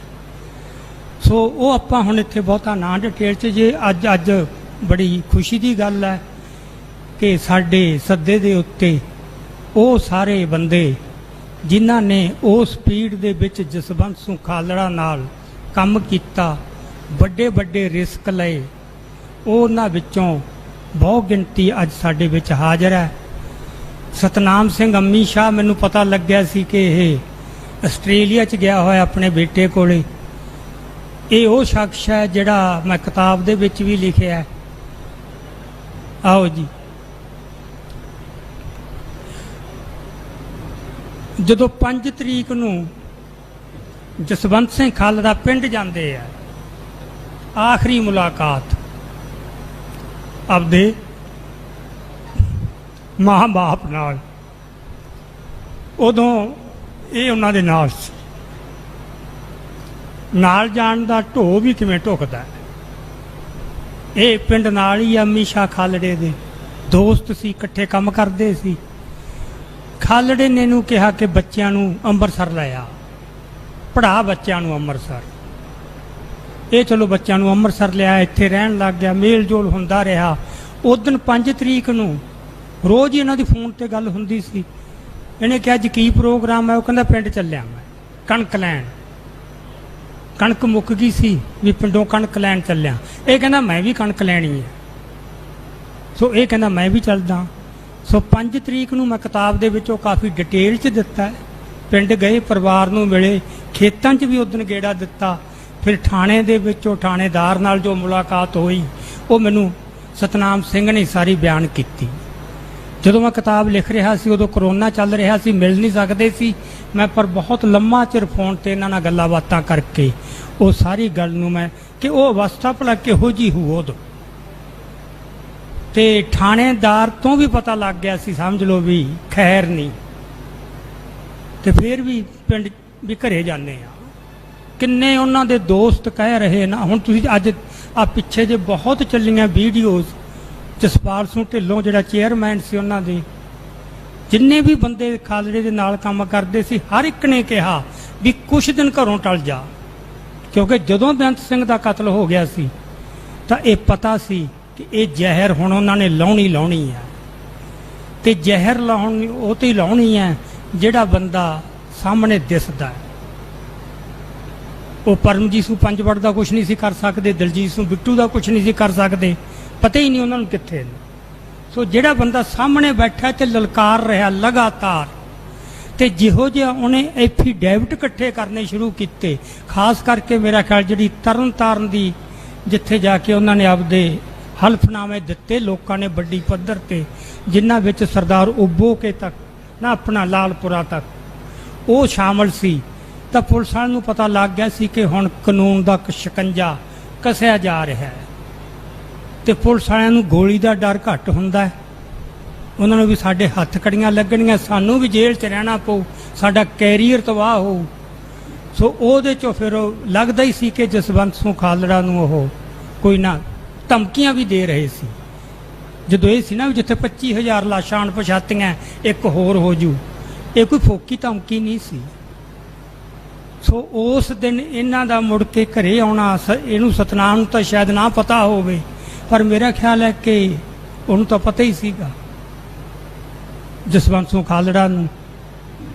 ਸੋ ਉਹ ਆਪਾਂ ਹੁਣ ਇੱਥੇ ਬਹੁਤਾ ਨਾ ਡਿਟੇਲ 'ਚ, ਜੇ ਅੱਜ ਬੜੀ ਖੁਸ਼ੀ ਦੀ ਗੱਲ ਹੈ ਕਿ ਸਾਡੇ ਸੱਦੇ ਦੇ ਉੱਤੇ ਉਹ ਸਾਰੇ ਬੰਦੇ ਜਿਨ੍ਹਾਂ ਨੇ ਉਸ ਸਪੀਡ ਦੇ ਵਿੱਚ ਜਸਵੰਤ ਸਿੰਘ ਖਾਲੜਾ ਨਾਲ ਕੰਮ ਕੀਤਾ, ਵੱਡੇ ਵੱਡੇ ਰਿਸਕ ਲਏ, ਉਹਨਾਂ ਵਿੱਚੋਂ ਬਹੁਤ ਗਿਣਤੀ ਅੱਜ ਸਾਡੇ ਵਿੱਚ ਹਾਜ਼ਰ ਹੈ। ਸਤਨਾਮ ਸਿੰਘ ਅੰਮੀ ਸ਼ਾਹ, ਮੈਨੂੰ ਪਤਾ ਲੱਗਿਆ ਸੀ ਕਿ ਇਹ ਆਸਟ੍ਰੇਲੀਆ 'ਚ ਗਿਆ ਹੋਇਆ ਆਪਣੇ ਬੇਟੇ ਕੋਲੇ। ਇਹ ਉਹ ਸ਼ਖਸ ਹੈ ਜਿਹੜਾ ਮੈਂ ਕਿਤਾਬ ਦੇ ਵਿੱਚ ਵੀ ਲਿਖਿਆ। ਆਓ ਜੀ, ਜਦੋਂ 5 ਤਰੀਕ ਨੂੰ ਜਸਵੰਤ ਸਿੰਘ ਖਾਲੜਾ ਪਿੰਡ ਜਾਂਦੇ ਆ, ਆਖਰੀ ਮੁਲਾਕਾਤ ਆਪਦੇ ਮਾਂ ਬਾਪ ਨਾਲ, ਉਦੋਂ ਇਹ ਉਹਨਾਂ ਦੇ ਨਾਲ ਸੀ। ਨਾਲ ਜਾਣ ਦਾ ਢੋ ਵੀ ਕਿਵੇਂ ਢੁਕਦਾ। ਇਹ ਪਿੰਡ ਨਾਲ ਹੀ ਅੰਮੀ ਸ਼ਾਹ ਖਾਲੜੇ ਦੇ ਦੋਸਤ ਸੀ, ਇਕੱਠੇ ਕੰਮ ਕਰਦੇ ਸੀ। ਖਾਲੜੇ ਨੇ ਨੂੰ ਕਿਹਾ ਕਿ ਬੱਚਿਆਂ ਨੂੰ ਅੰਮ੍ਰਿਤਸਰ ਲੈ ਆ, ਪੜ੍ਹਾ ਬੱਚਿਆਂ ਨੂੰ ਅੰਮ੍ਰਿਤਸਰ। ਇਹ ਚਲੋ ਬੱਚਿਆਂ ਨੂੰ ਅੰਮ੍ਰਿਤਸਰ ਲਿਆ, ਇੱਥੇ ਰਹਿਣ ਲੱਗ ਗਿਆ, ਮੇਲ ਜੋਲ ਹੁੰਦਾ ਰਿਹਾ। ਉਸ ਦਿਨ 5 ਤਰੀਕ ਨੂੰ ਰੋਜ਼ ਹੀ ਇਹਨਾਂ ਦੀ ਫੋਨ ਤੇ ਗੱਲ ਹੁੰਦੀ ਸੀ। ਇਹਨੇ ਕਿਹਾ ਅੱਜ ਕੀ ਪ੍ਰੋਗਰਾਮ ਹੈ? ਉਹ ਕਹਿੰਦਾ ਪਿੰਡ ਚੱਲਿਆ ਮੈਂ ਕਣਕ ਲੈਣ। ਕਣਕ ਮੁੱਕ ਗਈ ਸੀ ਵੀ ਪਿੰਡੋਂ ਕਣਕ ਲੈਣ ਚੱਲਿਆ। ਇਹ ਕਹਿੰਦਾ ਮੈਂ ਵੀ ਕਣਕ ਲੈਣੀ ਹੈ। ਸੋ ਇਹ ਕਹਿੰਦਾ ਮੈਂ ਵੀ ਚੱਲਦਾ। ਸੋ 5 ਤਰੀਕ ਨੂੰ ਮੈਂ ਕਿਤਾਬ ਦੇ ਵਿੱਚੋਂ ਕਾਫੀ ਡਿਟੇਲ 'ਚ ਦਿੱਤਾ ਹੈ। ਪਿੰਡ ਗਏ, ਪਰਿਵਾਰ ਨੂੰ ਮਿਲੇ, ਖੇਤਾਂ 'ਚ ਵੀ ਉਸ ਦਿਨ ਗੇੜਾ ਦਿੱਤਾ। ਫਿਰ ਥਾਣੇ ਦੇ ਵਿੱਚੋਂ ਥਾਣੇਦਾਰ ਨਾਲ ਜੋ ਮੁਲਾਕਾਤ ਹੋਈ ਉਹ ਮੈਨੂੰ ਸਤਨਾਮ ਸਿੰਘ ਨੇ ਸਾਰੀ ਬਿਆਨ ਕੀਤੀ। ਜਦੋਂ ਮੈਂ ਕਿਤਾਬ ਲਿਖ ਰਿਹਾ ਸੀ ਉਦੋਂ ਕਰੋਨਾ ਚੱਲ ਰਿਹਾ ਸੀ, ਮਿਲ ਨਹੀਂ ਸਕਦੇ ਸੀ ਮੈਂ, ਪਰ ਬਹੁਤ ਲੰਮਾ ਚਿਰ ਫੋਨ ਤੇ ਇਹਨਾਂ ਨਾਲ ਗੱਲਾਂ ਬਾਤਾਂ ਕਰਕੇ ਉਹ ਸਾਰੀ ਗੱਲ ਨੂੰ ਮੈਂ ਕਿ ਉਹ ਅਵਸਥਾ ਭਲਾ ਕਿਹੋ ਜਿਹੀ ਹੋਊ ਉਦੋਂ। ਤੇ ਥਾਣੇਦਾਰ ਤੋਂ ਵੀ ਪਤਾ ਲੱਗ ਗਿਆ ਸੀ, ਸਮਝ ਲਓ ਵੀ ਖੈਰ ਨਹੀਂ। ਤੇ ਫਿਰ ਵੀ ਪਿੰਡ ਵੀ ਘਰੇ ਜਾਂਦੇ ਆ। ਕਿੰਨੇ ਉਹਨਾਂ ਦੇ ਦੋਸਤ ਕਹਿ ਰਹੇ ਨਾ, ਹੁਣ ਤੁਸੀਂ ਅੱਜ ਆ ਪਿੱਛੇ ਜੇ ਬਹੁਤ ਚੱਲੀਆਂ ਵੀਡੀਓਜ਼, ਜਸਪਾਲ ਸਿੰਘ ਢਿੱਲੋਂ ਜਿਹੜਾ ਚੇਅਰਮੈਨ ਸੀ ਉਹਨਾਂ ਦੇ, ਜਿੰਨੇ ਵੀ ਬੰਦੇ ਖਾਲੜੇ ਦੇ ਨਾਲ ਕੰਮ ਕਰਦੇ ਸੀ, ਹਰ ਇੱਕ ਨੇ ਕਿਹਾ ਵੀ ਕੁਛ ਦਿਨ ਘਰੋਂ ਟਲ ਜਾ। ਕਿਉਂਕਿ ਜਦੋਂ ਬੇਅੰਤ ਸਿੰਘ ਦਾ ਕਤਲ ਹੋ ਗਿਆ ਸੀ ਤਾਂ ਇਹ ਪਤਾ ਸੀ ਕਿ ਇਹ ਜ਼ਹਿਰ ਹੁਣ ਉਹਨਾਂ ਨੇ ਲਾਉਣੀ ਹੈ। ਤੇ ਜ਼ਹਿਰ ਲਾਉਣੀ ਉਹ ਤੇ ਲਾਉਣੀ ਹੈ ਜਿਹੜਾ ਬੰਦਾ ਸਾਹਮਣੇ ਦਿਸਦਾ ਹੈ। ਉਹ ਪਰਮਜੀਤ ਸਿੰਘ ਪੰਜਵੜ ਦਾ ਕੁਝ ਨਹੀਂ ਸੀ ਕਰ ਸਕਦੇ, ਦਲਜੀਤ ਸਿੰਘ ਬਿੱਟੂ ਦਾ ਕੁਝ ਨਹੀਂ ਸੀ ਕਰ ਸਕਦੇ, ਪਤਾ ਹੀ ਨਹੀਂ ਉਹਨਾਂ ਨੂੰ ਕਿੱਥੇ ਨੇ। ਸੋ ਜਿਹੜਾ ਬੰਦਾ ਸਾਹਮਣੇ ਬੈਠਾ ਤੇ ਲਲਕਾਰ ਰਿਹਾ ਲਗਾਤਾਰ, ਤੇ ਜਿਹੋ ਜਿਹਾ ਉਹਨੇ ਐਫੀਡੈਵਿਟ ਇਕੱਠੇ ਕਰਨੇ ਸ਼ੁਰੂ ਕੀਤੇ, ਖਾਸ ਕਰਕੇ ਮੇਰਾ ਖਿਆਲ ਜਿਹੜੀ ਤਰਨਤਾਰਨ ਦੀ ਜਿੱਥੇ ਜਾ ਕੇ ਉਹਨਾਂ ਨੇ ਆਪਦੇ ਹਲਫਨਾਮੇ ਦਿੱਤੇ ਲੋਕਾਂ ਨੇ ਵੱਡੀ ਪੱਧਰ ਤੇ, ਜਿਨ੍ਹਾਂ ਵਿੱਚ ਸਰਦਾਰ ਉੱਬੋ ਕੇ ਤੱਕ ਨਾ ਆਪਣਾ ਲਾਲਪੁਰਾ ਤੱਕ ਉਹ ਸ਼ਾਮਲ ਸੀ। ਤਾਂ ਪੁਲਿਸ ਵਾਲਿਆਂ ਨੂੰ ਪਤਾ ਲੱਗ ਗਿਆ ਸੀ ਕਿ ਹੁਣ ਕਾਨੂੰਨ ਦਾ ਸ਼ਿਕੰਜਾ ਕੱਸਿਆ ਜਾ ਰਿਹਾ ਹੈ। ਤੇ ਪੁਲਿਸ ਵਾਲਿਆਂ ਨੂੰ ਗੋਲੀ ਦਾ ਡਰ ਘੱਟ ਹੁੰਦਾ ਹੈ। ਉਹਨਾਂ ਨੂੰ ਵੀ ਸਾਡੇ ਹੱਥ ਕੜੀਆਂ ਲੱਗਣੀਆਂ, ਸਾਨੂੰ ਵੀ ਜੇਲ੍ਹ 'ਚ ਰਹਿਣਾ ਪਊ, ਸਾਡਾ ਕੈਰੀਅਰ ਤਬਾਹ ਹੋਊ। ਸੋ ਉਹਦੇ 'ਚੋਂ ਫਿਰ ਉਹ ਲੱਗਦਾ ਹੀ ਸੀ ਕਿ ਜਸਵੰਤ ਸਿੰਘ ਖਾਲੜਾ ਨੂੰ ਉਹ ਕੋਈ ਨਾ ਧਮਕੀਆਂ ਵੀ ਦੇ ਰਹੇ ਸੀ। ਜਦੋਂ ਇਹ ਸੀ ਨਾ ਵੀ ਜਿੱਥੇ 25,000 ਲਾਸ਼ਾਂ ਅਣਪਛਾਤੀਆਂ ਇੱਕ ਹੋਰ ਹੋ ਜੂ, ਇਹ ਕੋਈ ਫੋਕੀ ਧਮਕੀ ਨਹੀਂ ਸੀ। ਸੋ ਉਸ ਦਿਨ ਇਹਨਾਂ ਦਾ ਮੁੜ ਕੇ ਘਰੇ ਆਉਣਾ, ਇਹਨੂੰ ਸਤਨਾਮ ਨੂੰ ਤਾਂ ਸ਼ਾਇਦ ਨਾ ਪਤਾ ਹੋਵੇ, ਪਰ ਮੇਰਾ ਖਿਆਲ ਹੈ ਕਿ ਉਹਨੂੰ ਤਾਂ ਪਤਾ ਹੀ ਸੀਗਾ ਜਸਵੰਤ ਸਿੰਘ ਖਾਲੜਾ ਨੂੰ।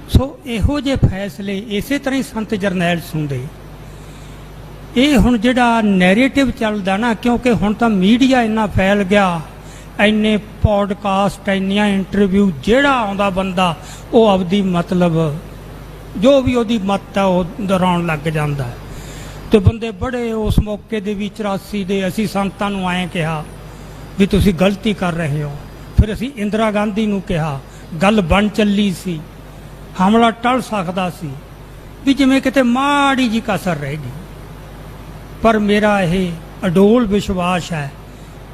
ਸੋ ਇਹੋ ਜਿਹੇ ਫੈਸਲੇ ਇਸੇ ਤਰ੍ਹਾਂ ਹੀ ਸੰਤ ਜਰਨੈਲ ਸਿੰਘ ਦੇ। ਇਹ ਹੁਣ ਜਿਹੜਾ ਨੈਰੇਟਿਵ ਚੱਲਦਾ ਨਾ, ਕਿਉਂਕਿ ਹੁਣ ਤਾਂ ਮੀਡੀਆ ਇੰਨਾ ਫੈਲ ਗਿਆ, ਇੰਨੇ ਪੋਡਕਾਸਟ, ਇੰਨੀਆਂ ਇੰਟਰਵਿਊ, ਜਿਹੜਾ ਆਉਂਦਾ ਬੰਦਾ ਉਹ ਆਪਦੀ ਮਤਲਬ ਜੋ ਵੀ ਉਹਦੀ ਮੱਤ ਆ ਉਹ ਦੁਹਰਾਉਣ ਲੱਗ ਜਾਂਦਾ ਹੈ। ਤੇ ਬੰਦੇ ਬੜੇ ਉਸ ਮੌਕੇ ਦੇ ਵੀ 84 ਦੇ ਅਸੀਂ ਸੰਤਾਂ ਨੂੰ ਆਏ ਕਿਹਾ ਵੀ ਤੁਸੀਂ ਗਲਤੀ ਕਰ ਰਹੇ ਹੋ। ਫਿਰ ਅਸੀਂ ਇੰਦਰਾ ਗਾਂਧੀ ਨੂੰ ਕਿਹਾ, ਗੱਲ ਬਣ ਚੱਲੀ ਸੀ, ਹਮਲਾ ਟਲ ਸਕਦਾ ਸੀ, ਵੀ ਜਿਵੇਂ ਕਿਤੇ ਮਾੜੀ ਜੀ ਕਸਰ ਰਹਿ ਗਈ। ਪਰ ਮੇਰਾ ਇਹ ਅਡੋਲ ਵਿਸ਼ਵਾਸ ਹੈ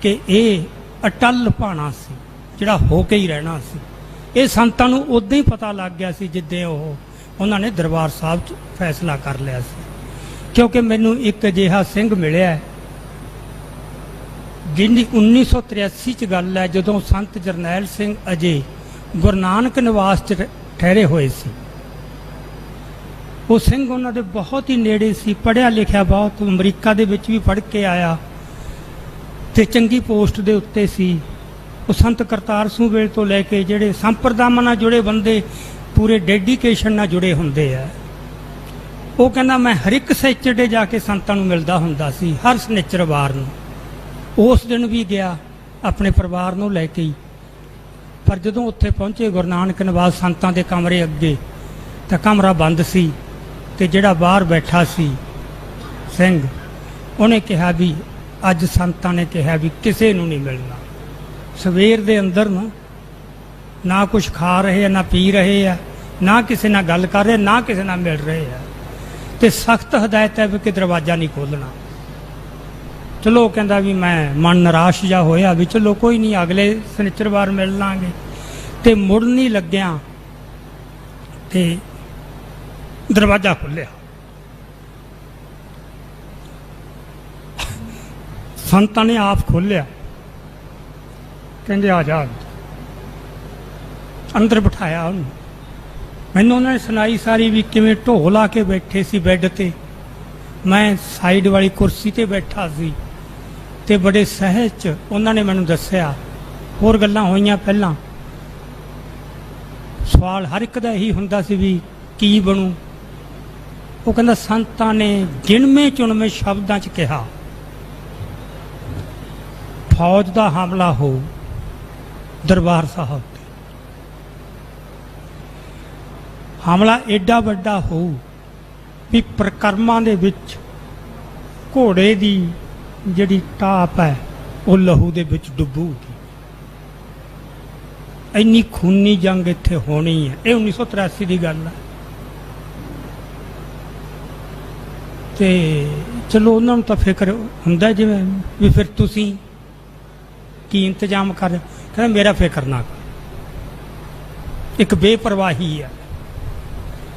ਕਿ ਇਹ ਅਟਲ ਭਾਣਾ ਸੀ ਜਿਹੜਾ ਹੋ ਕੇ ਹੀ ਰਹਿਣਾ ਸੀ। ਇਹ ਸੰਤਾਂ ਨੂੰ ਉਦੋਂ ਹੀ ਪਤਾ ਲੱਗ ਗਿਆ ਸੀ ਜਿੱਦੇ ਉਹਨਾਂ ਨੇ ਦਰਬਾਰ ਸਾਹਿਬ 'ਚ ਫੈਸਲਾ ਕਰ ਲਿਆ ਸੀ। ਕਿਉਂਕਿ ਮੈਨੂੰ ਇੱਕ ਅਜਿਹਾ ਸਿੰਘ ਮਿਲਿਆ ਜਿਹਦੀ 1983 'ਚ ਗੱਲ ਹੈ, ਜਦੋਂ ਸੰਤ ਜਰਨੈਲ ਸਿੰਘ ਅਜੇ ਗੁਰੂ ਨਾਨਕ ਨਿਵਾਸ 'ਚ ਠਹਿਰੇ ਹੋਏ ਸੀ। ਉਹ ਸਿੰਘ ਉਹਨਾਂ ਦੇ ਬਹੁਤ ਹੀ ਨੇੜੇ ਸੀ, ਪੜ੍ਹਿਆ ਲਿਖਿਆ ਬਹੁਤ, ਅਮਰੀਕਾ ਦੇ ਵਿੱਚ ਵੀ ਪੜ੍ਹ ਕੇ ਆਇਆ ਤੇ ਚੰਗੀ ਪੋਸਟ ਦੇ ਉੱਤੇ ਸੀ। ਉਹ ਸੰਤ ਕਰਤਾਰ ਸਿੰਘ ਵੇਲੇ ਤੋਂ ਲੈ ਕੇ ਜਿਹੜੇ ਸੰਪਰਦਾਵਾਂ ਨਾਲ ਜੁੜੇ ਬੰਦੇ ਪੂਰੇ ਡੈਡੀਕੇਸ਼ਨ ਨਾਲ ਜੁੜੇ ਹੁੰਦੇ ਆ। ਉਹ ਕਹਿੰਦਾ ਮੈਂ ਹਰ ਇੱਕ ਸੈਚਰਡੇ ਜਾ ਕੇ ਸੰਤਾਂ ਨੂੰ ਮਿਲਦਾ ਹੁੰਦਾ ਸੀ, ਹਰ ਸ਼ਨੀਚਰਵਾਰ ਨੂੰ। ਉਸ ਦਿਨ ਵੀ ਗਿਆ ਆਪਣੇ ਪਰਿਵਾਰ ਨੂੰ ਲੈ ਕੇ ਹੀ। ਪਰ ਜਦੋਂ ਉੱਥੇ ਪਹੁੰਚੇ ਗੁਰੂ ਨਾਨਕ ਨਿਵਾਸ ਸੰਤਾਂ ਦੇ ਕਮਰੇ ਅੱਗੇ, ਤਾਂ ਕਮਰਾ ਬੰਦ ਸੀ ਤੇ ਜਿਹੜਾ ਬਾਹਰ ਬੈਠਾ ਸੀ ਸਿੰਘ, ਉਹਨੇ ਕਿਹਾ ਵੀ ਅੱਜ ਸੰਤਾਂ ਨੇ ਕਿਹਾ ਵੀ ਕਿਸੇ ਨੂੰ ਨਹੀਂ ਮਿਲਣਾ। ਸਵੇਰ ਦੇ ਅੰਦਰ ਨਾ ਕੁਝ ਖਾ ਰਹੇ ਆ, ਨਾ ਪੀ ਰਹੇ ਆ, ਨਾ ਕਿਸੇ ਨਾਲ ਗੱਲ ਕਰ ਰਹੇ, ਨਾ ਕਿਸੇ ਨਾਲ ਮਿਲ ਰਹੇ ਆ, ਤੇ ਸਖਤ ਹਦਾਇਤ ਹੈ ਵੀ ਕਿ ਦਰਵਾਜ਼ਾ ਨਹੀਂ ਖੋਲ੍ਹਣਾ। ਚਲੋ ਕਹਿੰਦਾ ਵੀ ਮੈਂ ਮਨ ਨਿਰਾਸ਼ ਜਿਹਾ ਹੋਇਆ ਵੀ ਚਲੋ ਕੋਈ ਨਹੀਂ, ਅਗਲੇ ਸ਼ਨੀਚਰਵਾਰ ਮਿਲ ਲਾਂਗੇ। ਤੇ ਮੁੜ ਨਹੀਂ ਲੱਗਿਆ ਤੇ ਦਰਵਾਜ਼ਾ ਖੁੱਲਿਆ। ਸੰਤਾਂ ਨੇ ਆਪ ਖੋਲ੍ਹਿਆ, ਕਹਿੰਦੇ ਆ ਜਾ। ਅੰਦਰ ਬਿਠਾਇਆ ਉਹਨੂੰ, ਮੈਨੂੰ ਉਹਨਾਂ ਨੇ ਸੁਣਾਈ ਸਾਰੀ ਵੀ ਕਿਵੇਂ ਢੋਲ ਲਾ ਕੇ ਬੈਠੇ ਸੀ ਬੈੱਡ ਤੇ, ਮੈਂ ਸਾਈਡ ਵਾਲੀ ਕੁਰਸੀ ਤੇ ਬੈਠਾ ਸੀ ਤੇ ਬੜੇ ਸਹਿਜ ਚ ਉਹਨਾਂ ਨੇ ਮੈਨੂੰ ਦੱਸਿਆ। ਹੋਰ ਗੱਲਾਂ ਹੋਈਆਂ ਪਹਿਲਾਂ, ਸਵਾਲ ਹਰ ਇੱਕ ਦਾ ਇਹੀ ਹੁੰਦਾ ਸੀ ਵੀ ਕੀ ਬਣੂ। ਉਹ ਕਹਿੰਦਾ ਸੰਤਾਂ ਨੇ ਗਿਣਵੇਂ ਚੁਣਵੇਂ ਸ਼ਬਦਾਂ 'ਚ ਕਿਹਾ ਫੌਜ ਦਾ ਹਮਲਾ ਹੋ ਦਰਬਾਰ ਸਾਹਿਬ ਤੇ, ਹਮਲਾ ਏਡਾ ਵੱਡਾ ਹੋਊ ਵੀ ਪ੍ਰਕਰਮਾਂ ਦੇ ਵਿੱਚ ਘੋੜੇ ਦੀ ਜਿਹੜੀ ਟਾਪ ਹੈ ਉਹ ਲਹੂ ਦੇ ਵਿੱਚ ਡੁੱਬੂਗੀ। ਇੰਨੀ ਖੂਨੀ ਜੰਗ ਇੱਥੇ ਹੋਣੀ ਹੈ। ਇਹ 1983 ਦੀ ਗੱਲ ਹੈ। ਤੇ ਚਲੋ ਉਹਨਾਂ ਨੂੰ ਤਾਂ ਫਿਕਰ ਹੁੰਦਾ ਜਿਵੇਂ ਵੀ ਫਿਰ ਤੁਸੀਂ ਕੀ ਇੰਤਜ਼ਾਮ ਕਰ, ਕਹਿੰਦਾ ਮੇਰਾ ਫਿਕਰ ਨਾ ਕਰ। ਇੱਕ ਬੇਪਰਵਾਹੀ ਹੈ।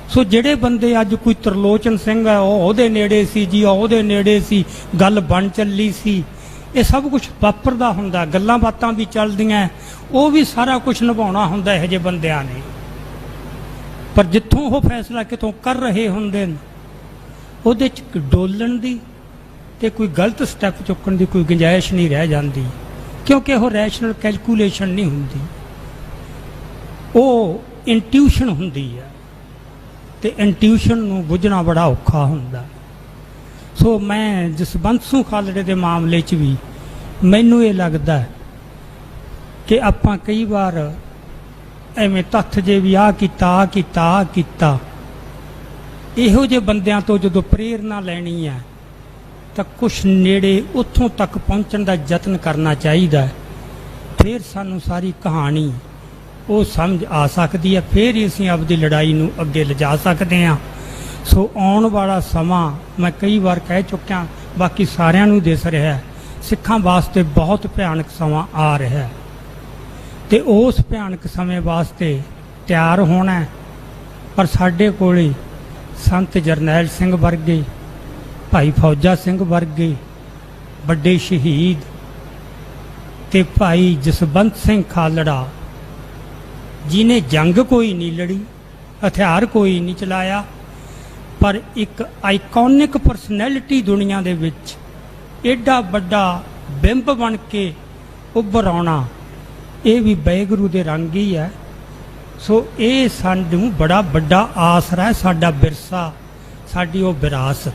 ਸੋ ਜਿਹੜੇ ਬੰਦੇ ਅੱਜ ਕੋਈ ਤਰਲੋਚਨ ਸਿੰਘ ਹੈ ਉਹ ਉਹਦੇ ਨੇੜੇ ਸੀ ਜੀ, ਉਹਦੇ ਨੇੜੇ ਸੀ, ਗੱਲ ਬਣ ਚੱਲੀ ਸੀ, ਇਹ ਸਭ ਕੁਝ ਵਾਪਰਦਾ ਹੁੰਦਾ, ਗੱਲਾਂ ਬਾਤਾਂ ਵੀ ਚੱਲਦੀਆਂ, ਉਹ ਵੀ ਸਾਰਾ ਕੁਝ ਨਿਭਾਉਣਾ ਹੁੰਦਾ ਇਹੋ ਜਿਹੇ ਬੰਦਿਆਂ ਨੇ। ਪਰ ਜਿੱਥੋਂ ਉਹ ਫੈਸਲਾ ਕਿਤੋਂ ਕਰ ਰਹੇ ਹੁੰਦੇ ਨੇ ਉਹਦੇ 'ਚ ਡੋਲਣ ਦੀ ਤੇ ਕੋਈ ਗਲਤ ਸਟੈਪ ਚੁੱਕਣ ਦੀ ਕੋਈ ਗੁੰਜਾਇਸ਼ ਨਹੀਂ ਰਹਿ ਜਾਂਦੀ, ਕਿਉਂਕਿ ਉਹ ਰੈਸ਼ਨਲ ਕੈਲਕੂਲੇਸ਼ਨ ਨਹੀਂ ਹੁੰਦੀ, ਉਹ ਇੰਟਿਊਸ਼ਨ ਹੁੰਦੀ ਹੈ ਤੇ ਇੰਟਿਊਸ਼ਨ ਨੂੰ ਬੁੱਝਣਾ ਬੜਾ ਔਖਾ ਹੁੰਦਾ। ਸੋ ਮੈਂ ਜਸਵੰਤ ਸਿੰਘ ਖਾਲੜੇ ਦੇ ਮਾਮਲੇ 'ਚ ਵੀ ਮੈਨੂੰ ਇਹ ਲੱਗਦਾ ਕਿ ਆਪਾਂ ਕਈ ਵਾਰ ਐਵੇਂ ਤੱਥ ਜੇ ਵੀ ਆਹ ਕੀਤਾ ਇਹੋ ਜਿਹੇ ਬੰਦਿਆਂ ਤੋਂ ਜਦੋਂ ਪ੍ਰੇਰਨਾ ਲੈਣੀ ਹੈ ਤਾਂ ਕੁਛ ਨੇੜੇ ਉੱਥੋਂ ਤੱਕ ਪਹੁੰਚਣ ਦਾ ਯਤਨ ਕਰਨਾ ਚਾਹੀਦਾ। ਫਿਰ ਸਾਨੂੰ ਸਾਰੀ ਕਹਾਣੀ ਉਹ ਸਮਝ ਆ ਸਕਦੀ ਹੈ, ਫਿਰ ਹੀ ਅਸੀਂ ਆਪਦੀ ਲੜਾਈ ਨੂੰ ਅੱਗੇ ਲਿਜਾ ਸਕਦੇ ਹਾਂ। ਸੋ ਆਉਣ ਵਾਲਾ ਸਮਾਂ ਮੈਂ ਕਈ ਵਾਰ ਕਹਿ ਚੁੱਕਿਆ, ਬਾਕੀ ਸਾਰਿਆਂ ਨੂੰ ਦਿਸ ਰਿਹਾ, ਸਿੱਖਾਂ ਵਾਸਤੇ ਬਹੁਤ ਭਿਆਨਕ ਸਮਾਂ ਆ ਰਿਹਾ ਤੇ ਉਸ ਭਿਆਨਕ ਸਮੇਂ ਵਾਸਤੇ ਤਿਆਰ ਹੋਣਾ। ਪਰ ਸਾਡੇ ਕੋਲੇ ਸੰਤ ਜਰਨੈਲ ਸਿੰਘ ਵਰਗੇ, ਭਾਈ ਫੌਜਾ ਸਿੰਘ ਵਰਗੇ ਵੱਡੇ ਸ਼ਹੀਦ ਤੇ ਭਾਈ ਜਸਵੰਤ ਸਿੰਘ ਖਾਲੜਾ ਜਿਹਨੇ ਜੰਗ ਕੋਈ ਨਹੀਂ ਲੜੀ, ਹਥਿਆਰ ਕੋਈ ਨਹੀਂ ਚਲਾਇਆ, ਪਰ ਇੱਕ ਆਈਕੋਨਿਕ ਪਰਸਨੈਲਿਟੀ ਦੁਨੀਆ ਦੇ ਵਿੱਚ ਏਡਾ ਵੱਡਾ ਬਿੰਬ ਬਣ ਕੇ ਉੱਭਰ ਆਉਣਾ, ਇਹ ਵੀ ਵਾਹਿਗੁਰੂ ਦੇ ਰੰਗ ਹੀ ਹੈ। ਸੋ ਇਹ ਸਾਨੂੰ ਬੜਾ ਵੱਡਾ ਆਸਰਾ ਹੈ, ਸਾਡਾ ਵਿਰਸਾ, ਸਾਡੀ ਉਹ ਵਿਰਾਸਤ।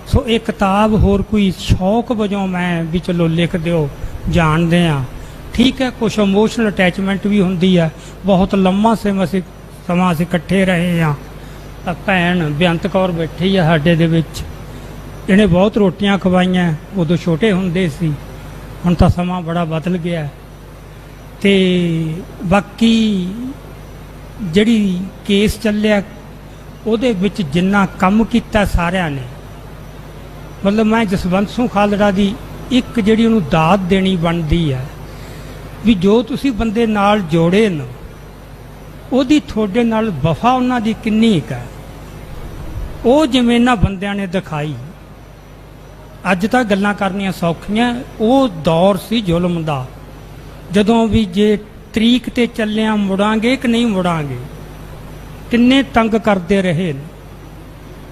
ਸੋ ਇਹ ਕਿਤਾਬ ਹੋਰ ਕੋਈ ਸ਼ੌਕ ਵਜੋਂ ਮੈਂ ਵੀ ਚਲੋ ਲਿਖ ਦਿਓ, ਜਾਣਦੇ ਹਾਂ, ਠੀਕ ਹੈ, ਕੁਛ ਇਮੋਸ਼ਨਲ ਅਟੈਚਮੈਂਟ ਵੀ ਹੁੰਦੀ ਹੈ। ਬਹੁਤ ਲੰਮਾ ਸਮਾਂ ਅਸੀਂ ਇਕੱਠੇ ਰਹੇ ਹਾਂ। ਤਾਂ ਭੈਣ ਬੇਅੰਤ ਕੌਰ ਬੈਠੀ ਆ ਸਾਡੇ ਦੇ ਵਿੱਚ, ਇਹਨੇ ਬਹੁਤ ਰੋਟੀਆਂ ਖਵਾਈਆਂ, ਉਦੋਂ ਛੋਟੇ ਹੁੰਦੇ ਸੀ, ਹੁਣ ਤਾਂ ਸਮਾਂ ਬੜਾ ਬਦਲ ਗਿਆ। ਤੇ ਬਾਕੀ ਜਿਹੜੀ ਕੇਸ ਚੱਲਿਆ ਉਹਦੇ ਵਿੱਚ ਜਿੰਨਾ ਕੰਮ ਕੀਤਾ ਸਾਰਿਆਂ ਨੇ, ਮਤਲਬ ਮੈਂ ਜਸਵੰਤ ਸਿੰਘ ਖਾਲੜਾ ਦੀ ਇੱਕ ਜਿਹੜੀ ਉਹਨੂੰ ਦਾਤ ਦੇਣੀ ਬਣਦੀ ਹੈ ਵੀ ਜੋ ਤੁਸੀਂ ਬੰਦੇ ਨਾਲ ਜੋੜੇ ਨੇ ਉਹਦੀ ਤੁਹਾਡੇ ਨਾਲ ਵਫਾ ਉਹਨਾਂ ਦੀ ਕਿੰਨੀ ਕੁ ਹੈ, ਉਹ ਜਿਵੇਂ ਇਹਨਾਂ ਬੰਦਿਆਂ ਨੇ ਦਿਖਾਈ। ਅੱਜ ਤਾਂ ਗੱਲਾਂ ਕਰਨੀਆਂ ਸੌਖੀਆਂ, ਉਹ ਦੌਰ ਸੀ ਜ਼ੁਲਮ ਦਾ, ਜਦੋਂ ਵੀ ਜੇ ਤਰੀਕ ਤੇ ਚੱਲਿਆ ਮੁੜਾਂਗੇ ਕਿ ਨਹੀਂ ਮੁੜਾਂਗੇ, ਕਿੰਨੇ ਤੰਗ ਕਰਦੇ ਰਹੇ ਨੇ।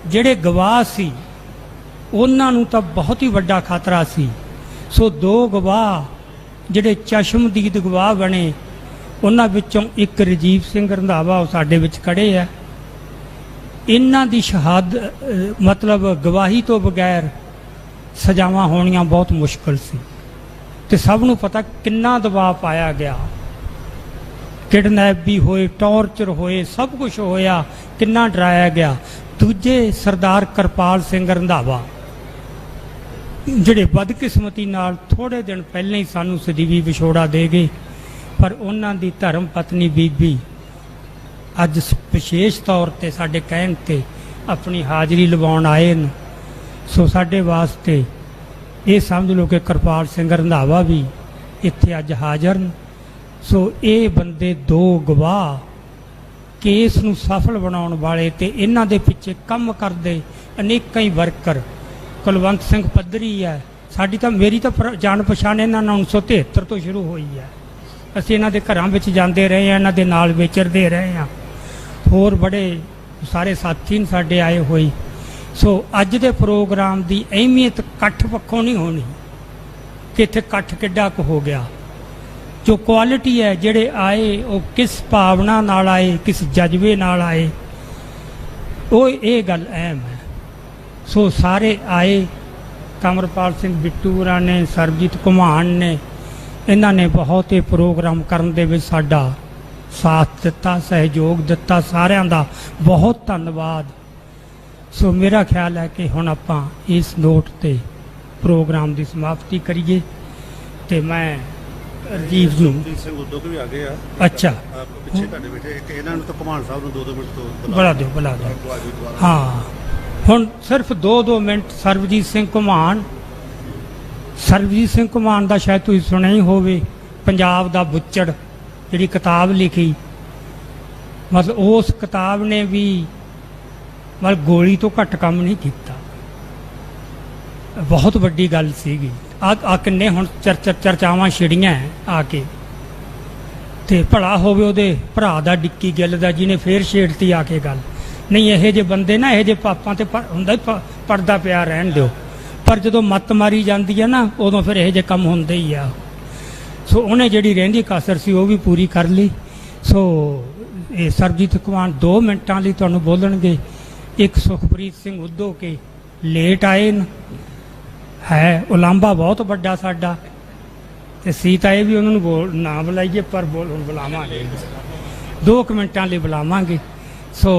ਜਿਹੜੇ ਗਵਾਹ ਸੀ ਉਹਨਾਂ ਨੂੰ ਤਾਂ ਬਹੁਤ ਹੀ ਵੱਡਾ ਖਤਰਾ ਸੀ। ਸੋ ਦੋ ਗਵਾਹ ਜਿਹੜੇ ਚਸ਼ਮਦੀਦ ਗਵਾਹ ਬਣੇ, ਉਹਨਾਂ ਵਿੱਚੋਂ ਇੱਕ ਰਜੀਵ ਸਿੰਘ ਰੰਧਾਵਾ, ਉਹ ਸਾਡੇ ਵਿੱਚ ਖੜੇ ਆ। ਇਹਨਾਂ ਦੀ ਸ਼ਹਾਦਤ ਮਤਲਬ ਗਵਾਹੀ ਤੋਂ ਬਗੈਰ ਸਜ਼ਾਵਾਂ ਹੋਣੀਆਂ ਬਹੁਤ ਮੁਸ਼ਕਲ ਸੀ ਤੇ ਸਭ ਨੂੰ ਪਤਾ ਕਿੰਨਾ ਦਬਾਅ ਪਾਇਆ ਗਿਆ, ਕਿਡਨੈਪ ਵੀ ਹੋਏ, ਟੌਰਚਰ ਹੋਏ, ਸਭ ਕੁਝ ਹੋਇਆ, ਕਿੰਨਾ ਡਰਾਇਆ ਗਿਆ। ਦੂਜੇ ਸਰਦਾਰ ਕਿਰਪਾਲ ਸਿੰਘ ਰੰਧਾਵਾ ਜਿਹੜੇ ਬਦਕਿਸਮਤੀ ਨਾਲ ਥੋੜੇ ਦਿਨ ਪਹਿਲਾਂ ਹੀ ਸਾਨੂੰ ਸਦੀਵੀ ਵਿਛੋੜਾ ਦੇ ਗਏ, ਪਰ ਉਹਨਾਂ ਦੀ ਧਰਮ ਪਤਨੀ ਬੀਬੀ ਅੱਜ ਵਿਸ਼ੇਸ਼ ਤੌਰ ਤੇ ਸਾਡੇ ਕਹਿਣ ਤੇ ਆਪਣੀ ਹਾਜ਼ਰੀ ਲਵਾਉਣ ਆਏ ਨੇ। ਸੋ ਸਾਡੇ ਵਾਸਤੇ ਇਹ ਸਮਝ ਲਓ ਕਿ ਕਿਰਪਾਲ ਸਿੰਘ ਰੰਧਾਵਾ ਵੀ ਇੱਥੇ ਅੱਜ ਹਾਜ਼ਰ ਨੇ। ਸੋ ਇਹ ਬੰਦੇ ਦੋ ਗਵਾਹ, ਕੇਸ ਨੂੰ ਸਫਲ ਬਣਾਉਣ ਵਾਲੇ ਤੇ ਇਹਨਾਂ ਦੇ ਪਿੱਛੇ ਕੰਮ ਕਰਦੇ ਅਨੇਕਾਂ ਹੀ ਵਰਕਰ। ਕੁਲਵੰਤ ਸਿੰਘ ਪੱਧਰੀ ਹੈ ਸਾਡੀ, ਤਾਂ ਮੇਰੀ ਤਾਂ ਜਾਣ ਪਛਾਣ ਇਹਨਾਂ ਨਾਲ 1973 ਤੋਂ ਸ਼ੁਰੂ ਹੋਈ ਹੈ। ਅਸੀਂ ਇਹਨਾਂ ਦੇ ਘਰਾਂ ਵਿੱਚ ਜਾਂਦੇ ਰਹੇ ਹਾਂ, ਇਹਨਾਂ ਦੇ ਨਾਲ ਵਿਚਰਦੇ ਰਹੇ ਹਾਂ। ਹੋਰ ਬੜੇ ਸਾਰੇ ਸਾਥੀ ਨੇ ਸਾਡੇ ਆਏ ਹੋਏ। ਸੋ ਅੱਜ ਦੇ ਪ੍ਰੋਗਰਾਮ ਦੀ ਅਹਿਮੀਅਤ ਇਕੱਠ ਪੱਖੋਂ ਨਹੀਂ ਹੋਣੀ ਕਿ ਇੱਥੇ ਇਕੱਠ ਕਿੱਡਾ ਕੁ ਹੋ ਗਿਆ। ਜੋ ਕੁਆਲਿਟੀ ਹੈ, ਜਿਹੜੇ ਆਏ ਉਹ ਕਿਸ ਭਾਵਨਾ ਨਾਲ ਆਏ, ਕਿਸ ਜਜ਼ਬੇ ਨਾਲ ਆਏ, ਉਹ ਇਹ ਗੱਲ ਅਹਿਮ ਹੈ। ਸੋ ਸਾਰੇ ਆਏ, ਕਮਰਪਾਲ ਸਿੰਘ ਬਿੱਟੂ ਹੋਰਾਂ ਨੇ, ਸਰਬਜੀਤ ਘੁਮਾਣ ਨੇ, ਇਹਨਾਂ ਨੇ ਬਹੁਤ ਇਹ ਪ੍ਰੋਗਰਾਮ ਕਰਨ ਦੇ ਵਿੱਚ ਸਾਡਾ ਸਾਥ ਦਿੱਤਾ, ਸਹਿਯੋਗ ਦਿੱਤਾ। ਸਾਰਿਆਂ ਦਾ ਬਹੁਤ ਧੰਨਵਾਦ। ਸੋ ਮੇਰਾ ਖਿਆਲ ਹੈ ਕਿ ਹੁਣ ਆਪਾਂ ਇਸ ਨੋਟ ਤੇ ਪ੍ਰੋਗਰਾਮ ਦੀ ਸਮਾਪਤੀ ਕਰੀਏ ਤੇ ਮੈਂ ਰਜੀਵ ਨੂੰ ਜਗਜੀਤ ਸਿੰਘ ਉਦੋਂ ਵੀ ਆ ਗਏ ਆ। ਅੱਛਾ, ਪਿੱਛੇ ਤੁਹਾਡੇ ਬੈਠੇ ਇੱਕ ਇਹਨਾਂ ਨੂੰ ਤਾਂ ਘੁਮਾਣ ਸਾਹਿਬ ਨੂੰ 2-2 ਮਿੰਟ ਤੋਂ ਬੁਲਾ ਦਿਓ। ਹਾਂ, ਹੁਣ ਸਿਰਫ 2-2 ਮਿੰਟ ਸਰਬਜੀਤ ਸਿੰਘ ਘੁਮਾਣ। ਸਰਬਜੀਤ ਸਿੰਘ ਘੁਮਾਣ ਦਾ ਸ਼ਾਇਦ ਤੁਸੀਂ ਸੁਣਿਆ ਹੀ ਹੋਵੇ, ਪੰਜਾਬ ਦਾ ਬੁੱਚੜ ਜਿਹੜੀ ਕਿਤਾਬ ਲਿਖੀ, ਮਤਲਬ ਉਸ ਕਿਤਾਬ ਨੇ ਵੀ ਮਤਲਬ ਗੋਲੀ ਤੋਂ ਘੱਟ ਕੰਮ ਨਹੀਂ ਕੀਤਾ। ਬਹੁਤ ਵੱਡੀ ਗੱਲ ਸੀਗੀ। ਆ ਕਿੰਨੇ ਹੁਣ ਚਰਚਾਵਾਂ ਛਿੜੀਆਂ ਆ ਕੇ, ਤੇ ਭਲਾ ਹੋਵੇ ਉਹਦੇ ਭਰਾ ਦਾ ਡਿੱਕੀ ਗਿੱਲ ਦਾ, ਜਿਹਨੇ ਫੇਰ ਛੇੜਤੀ ਆ ਕੇ ਗੱਲ। ਨਹੀਂ, ਇਹੋ ਜਿਹੇ ਬੰਦੇ ਨਾ, ਇਹੋ ਜਿਹੇ ਪਾਪਾਂ ਤੇ ਹੁੰਦਾ ਹੀ ਪਰਦਾ ਪਿਆ ਰਹਿਣ ਦਿਓ। ਪਰ ਜਦੋਂ ਮੱਤ ਮਾਰੀ ਜਾਂਦੀ ਹੈ ਨਾ, ਉਦੋਂ ਫਿਰ ਇਹੋ ਜਿਹੇ ਕੰਮ ਹੁੰਦੇ ਹੀ ਆ। ਸੋ ਉਹਨੇ ਜਿਹੜੀ ਰਹਿੰਦੀ ਕਸਰ ਸੀ ਉਹ ਵੀ ਪੂਰੀ ਕਰ ਲਈ। ਸੋ ਇਹ ਸਰਬਜੀਤ ਘੁਮਾਣ 2 ਮਿੰਟਾਂ ਲਈ ਤੁਹਾਨੂੰ ਬੋਲਣਗੇ। ਇੱਕ ਸੁਖਪ੍ਰੀਤ ਸਿੰਘ ਉਦੋਂ ਕੇ ਲੇਟ ਆਏ ਨੇ, ਹੈ ਉਲਾਂਭਾ ਬਹੁਤ ਵੱਡਾ ਸਾਡਾ, ਤੇ ਸੀਤਾ ਇਹ ਵੀ ਉਹਨਾਂ ਨੂੰ ਨਾ ਬੁਲਾਈਏ, ਪਰ ਬੁਲਾਵਾਂਗੇ 2 ਮਿੰਟਾਂ ਲਈ ਬੁਲਾਵਾਂਗੇ। ਸੋ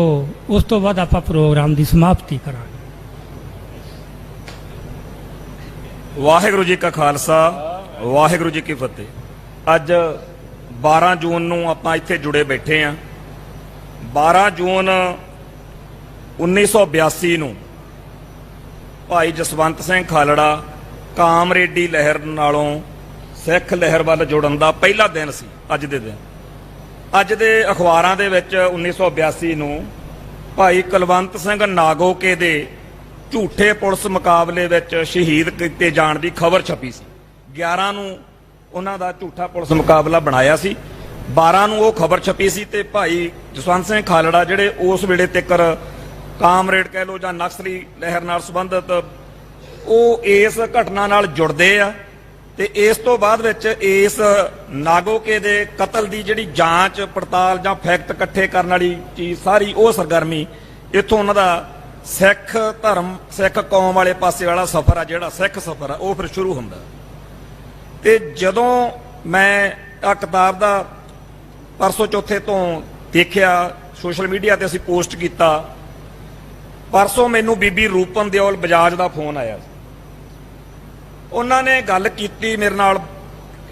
ਉਸ ਤੋਂ ਬਾਅਦ ਆਪਾਂ ਪ੍ਰੋਗਰਾਮ ਦੀ ਸਮਾਪਤੀ ਕਰਾਂਗੇ। ਵਾਹਿਗੁਰੂ ਜੀ ਕਾ ਖਾਲਸਾ, ਵਾਹਿਗੁਰੂ ਜੀ ਕੀ ਫਤਿਹ। ਅੱਜ 12 ਜੂਨ ਨੂੰ ਆਪਾਂ ਇੱਥੇ ਜੁੜੇ ਬੈਠੇ ਆਂ। 12 ਜੂਨ 1982 ਨੂੰ ਭਾਈ ਜਸਵੰਤ ਸਿੰਘ ਖਾਲੜਾ ਕਾਮਰੇਡੀ ਲਹਿਰ ਨਾਲੋਂ ਸਿੱਖ ਲਹਿਰ ਵੱਲ ਜੁੜਨ ਦਾ ਪਹਿਲਾ ਦਿਨ ਸੀ। ਅੱਜ ਦੇ ਦਿਨ, ਅੱਜ ਦੇ ਅਖਬਾਰਾਂ ਦੇ ਵਿੱਚ 1982 ਨੂੰ ਭਾਈ ਕੁਲਵੰਤ ਸਿੰਘ ਨਾਗੋਕੇ ਦੇ ਝੂਠੇ ਪੁਲਿਸ ਮੁਕਾਬਲੇ ਵਿੱਚ ਸ਼ਹੀਦ ਕੀਤੇ ਜਾਣ ਦੀ ਖਬਰ ਛਪੀ ਸੀ। 11 ਨੂੰ ਉਹਨਾਂ ਦਾ ਝੂਠਾ ਪੁਲਿਸ ਮੁਕਾਬਲਾ ਬਣਾਇਆ ਸੀ, 12 ਨੂੰ ਉਹ ਖਬਰ ਛਪੀ ਸੀ। ਤੇ ਭਾਈ ਜਸਵੰਤ ਸਿੰਘ ਖਾਲੜਾ ਜਿਹੜੇ ਉਸ ਵੇਲੇ ਤੱਕ ਕਾਮਰੇਡ ਕਹਿ ਲੋ ਜਾਂ ਨਕਸਲੀ ਲਹਿਰ ਨਾਲ ਸੰਬੰਧਿਤ, ਉਹ ਇਸ ਘਟਨਾ ਨਾਲ ਜੁੜਦੇ ਆ। ਤੇ ਇਸ ਤੋਂ ਬਾਅਦ ਵਿੱਚ ਇਸ ਨਾਗੋਕੇ ਦੇ ਕਤਲ ਦੀ ਜਿਹੜੀ ਜਾਂਚ ਪੜਤਾਲ ਜਾਂ ਫੈਕਟ ਇਕੱਠੇ ਕਰਨ ਵਾਲੀ ਚੀਜ਼ ਸਾਰੀ, ਉਹ ਸਰਗਰਮੀ ਇੱਥੋਂ ਉਹਨਾਂ ਦਾ ਸਿੱਖ ਧਰਮ, ਸਿੱਖ ਕੌਮ ਵਾਲੇ ਪਾਸੇ ਵਾਲਾ ਸਫ਼ਰ ਆ, ਜਿਹੜਾ ਸਿੱਖ ਸਫ਼ਰ ਆ, ਉਹ ਫਿਰ ਸ਼ੁਰੂ ਹੁੰਦਾ। ਤੇ ਜਦੋਂ ਮੈਂ ਆ ਕਿਤਾਬ ਦਾ ਪਰਸੋਂ ਚੌਥੇ ਤੋਂ ਦੇਖਿਆ, ਸੋਸ਼ਲ ਮੀਡੀਆ ਤੇ ਅਸੀਂ ਪੋਸਟ ਕੀਤਾ, ਪਰਸੋਂ ਮੈਨੂੰ ਬੀਬੀ ਰੂਪਨ ਦਿਓਲ ਬਜਾਜ ਦਾ ਫੋਨ ਆਇਆ। ਉਹਨਾਂ ਨੇ ਗੱਲ ਕੀਤੀ ਮੇਰੇ ਨਾਲ,